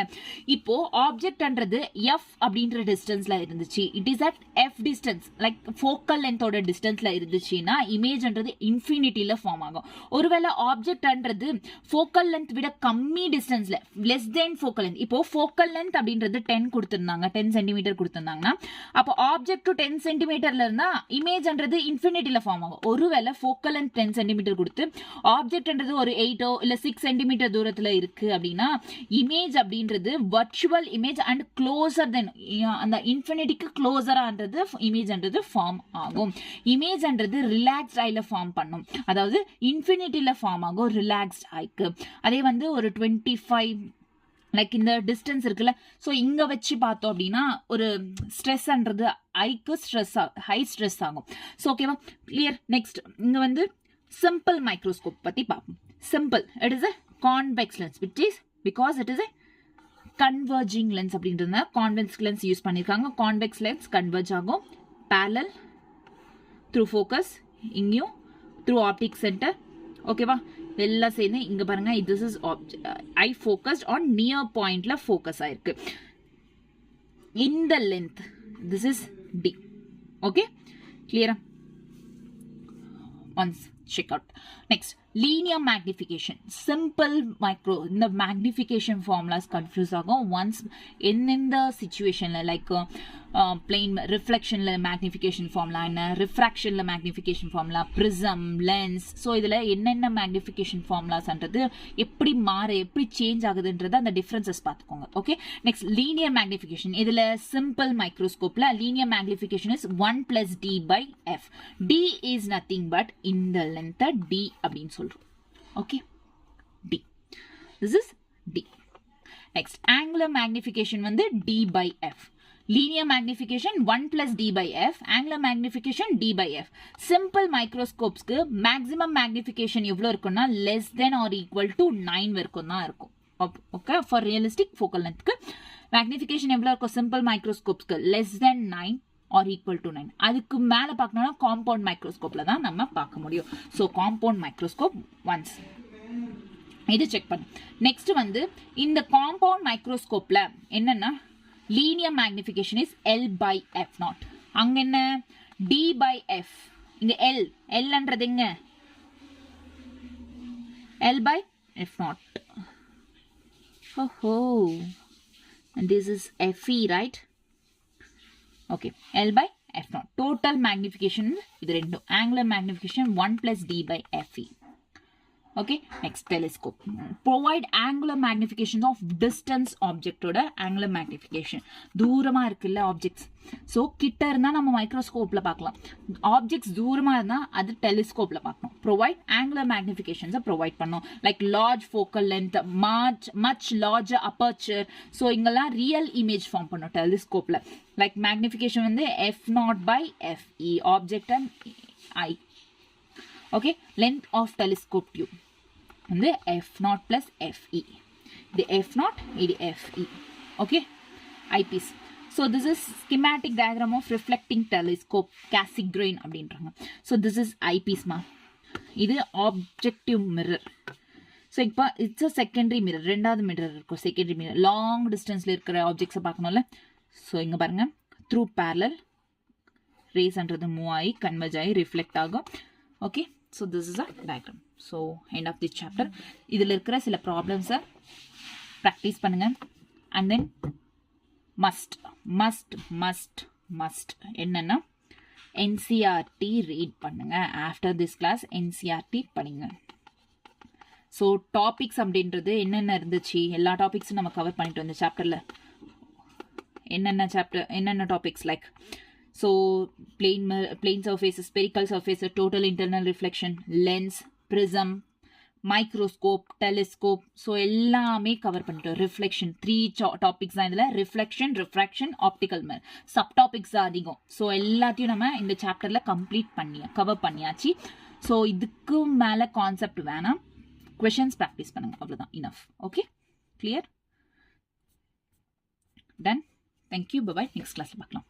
இப்போ ஆப்ஜெக்ட்ன்றது எஃப் அப்படின்ற டிஸ்டன்ஸ்ல இருந்துச்சு, it is at F distance like focal லென்த்தோட டிஸ்டன்ஸ்ல இருந்துச்சுன்னா இமேஜ்ன்றது இன்ஃபினிட்டில ஃபார்ம் ஆகும். ஒருவேளை ஆப்ஜெக்ட்ன்றது ஃபோக்கல் லென்த் விட கம்மி டிஸ்டன்ஸ்ல, லெஸ் தென் ஃபோக்கல் லென்த், இப்போ ஃபோக்கல் லென்த் அப்படின்றது 10 கொடுத்திருந்தாங்க, 10 சென்டிமீட்டர் கொடுத்திருந்தாங்கன்னா அப்போ ஆப்ஜெக்ட் டு 10 சென்டிமீட்டர்ல இருந்தா இமேஜ்ன்றது இன்ஃபினிட்டில ஃபார்ம் ஆகும். ஒருவேளை ஃபோக்கல் லென்த் 10 சென்டிமீட்டர் கொடுத்து ஆப்ஜெக்ட்ன்றது ஒரு 8 இல்ல 6 சென்டிமீட்டர் தூரத்துல இருக்கு அப்படின்னா இமேஜ் அப்படின்றது வர்ச்சுவல் இமேஜ் அண்ட் க்ளோசர் தென், அந்த இன்ஃபினிட்டிக்கு க்ளோசரான்றது இமேஜ்ன்றது ஃபார்ம் ஆகும். இமேஜ்ன்றது ரிலாக்ஸ்ட் ஐல ஃபார்ம் பண்ணும், அதாவது இன்ஃபினிட்டில ஃபார்ம் ஆகும் ரிலாக்ஸ்ட் ஐக்கு. அதே வந்து ஒரு 25 லைக் இந்த டிஸ்டன்ஸ் இருக்குல்ல, ஸோ இங்க வச்சு பார்த்தோம் அப்படின்னா ஒரு ஸ்ட்ரெஸ்ன்றது ஐக்கு ஹை ஸ்ட்ரெஸ் ஆகும். ஸோ ஓகேவா, கிளியர். நெக்ஸ்ட் இங்க வந்து சிம்பிள் மைக்ரோஸ்கோப் பத்தி பார்ப்போம். Simple, it is a convex lens which is because it is a converging lens அப்படின்றதுனால convex lens யூஸ் பண்ணிருக்காங்க. convex lens converge ஆகும் parallel through focus, இங்கேயும் through optic center. ஓகேவா, எல்லாம் சேர்ந்து இங்க பாருங்க, this is eye focused on near pointல focus ஆயிருக்கு. இந்த length this is D. okay, clear? once check out. next linear magnification, simple micro. இந்த magnification formulas confuse ஆகும் once எந்தெந்த situationல like plane reflectionல magnification formula என்ன, refractionல magnification formula, prism, lens. so இதுல என்னென்ன magnification formulaஸ்ன்றது எப்படி எப்படி சேஞ்ச் ஆகுதுன்றது அந்த டிஃபரன்சஸ் பார்த்துக்கோங்க. Okay, next linear magnification. இதுல simple microscopeல linear magnification is 1 plus d by f. d is nothing but இந்த length d அப்படின்னு சொல்றோம். okay, d, this is d. next angular magnification வந்து d by f. linear magnification 1 plus d by f, angular magnification d by f. simple microscopes க்கு maximum magnification எவ்வளவு இருக்கும்னா less than or equal to 9 வரைக்கும் தான் இருக்கும். okay, for realistic focal length க்கு magnification எவ்வளவு இருக்கும் simple microscopes க்கு less than 9 or equal to 9. அதுக்கு மேல பார்க்கணும்னா காம்பவுண்ட் மைக்ரோஸ்கோப்ல தான் நம்ம பார்க்க முடியும். So compound microscope once. இது செக் பண்ணு. நெக்ஸ்ட் வந்து இந்த காம்பவுண்ட் மைக்ரோஸ்கோப்ல என்னன்னா லீனியர் மேக்னிஃபிகேஷன் இஸ் L/F0. அங்க என்ன D/F, இங்க Lன்றது எங்க L/F0. And this is Fe, right? Okay, L/F0. Total magnification இது ரெண்டும் angular magnification 1 plus D/Fe. Okay, next telescope. Provide angular magnification of distance object ஓட angular magnification. தூரமா இருக்குல்ல objects. So கிட்ட இருந்தா நம்ம மைக்ரோஸ்கோப்ல பார்க்கலாம். Objects தூரமா இருந்தா அது டெலிஸ்கோப்ல பார்க்கணும். Provide angular magnifications provide பண்ணோம். Like large focal length, much larger aperture. So இங்கெல்லாம் real image form பண்ணோம் டெலிஸ்கோப்ல. Like magnification வந்து F0/Fe. Object and I. Okay, length of telescope tube வந்து F0 plus Fe. இது F0, இது Fe. Okay, eyepiece. So this is schematic diagram of reflecting telescope, Cassegrain அப்படின்றாங்க. So this is eyepiece ma. இது objective mirror. So இப்போ it's a secondary mirror. ரெண்டாவது mirror இருக்கும் secondary mirror. Long distanceல இருக்கிற objects பார்க்கணும்ல. So இங்க பாருங்க through parallel rays அன்றது மூவ் ஆகி converge ஆகி reflect ஆகும். Okay, so this is a diagram. So end of this chapter. இதில் இருக்கிற சில ப்ராப்ளம்ஸை ப்ராக்டிஸ் பண்ணுங்க. அண்ட் தென் மஸ்ட் என்னன்னா NCERT ரீட் பண்ணுங்க. ஆஃப்டர் திஸ் கிளாஸ் NCERT படிங்க. ஸோ டாபிக்ஸ் அப்படின்றது என்னென்ன இருந்துச்சு, எல்லா டாபிக்ஸும் நம்ம கவர் பண்ணிட்டு வந்த சாப்டரில் என்னென்ன topics like so plane surfaces, spherical surface, total internal reflection, lens, prism, microscope, telescope. So எல்லாமே கவர் பண்ணிட்டோம். ரிஃப்ளெக்ஷன் 3 டாபிக்ஸ் தான் இதில். Reflection, refraction, optical mirror. Sub topics தான் அதிகம். ஸோ எல்லாத்தையும் நம்ம இந்த சாப்டரில் கவர் பண்ணியாச்சு. ஸோ இதுக்கு மேலே கான்செப்ட் வேணாம், கொஷின்ஸ் ப்ராக்டிஸ் பண்ணுங்க, அவ்வளோதான், enough. Okay, clear, done. Thank you, bye. Next கிளாஸில் பார்க்கலாம்.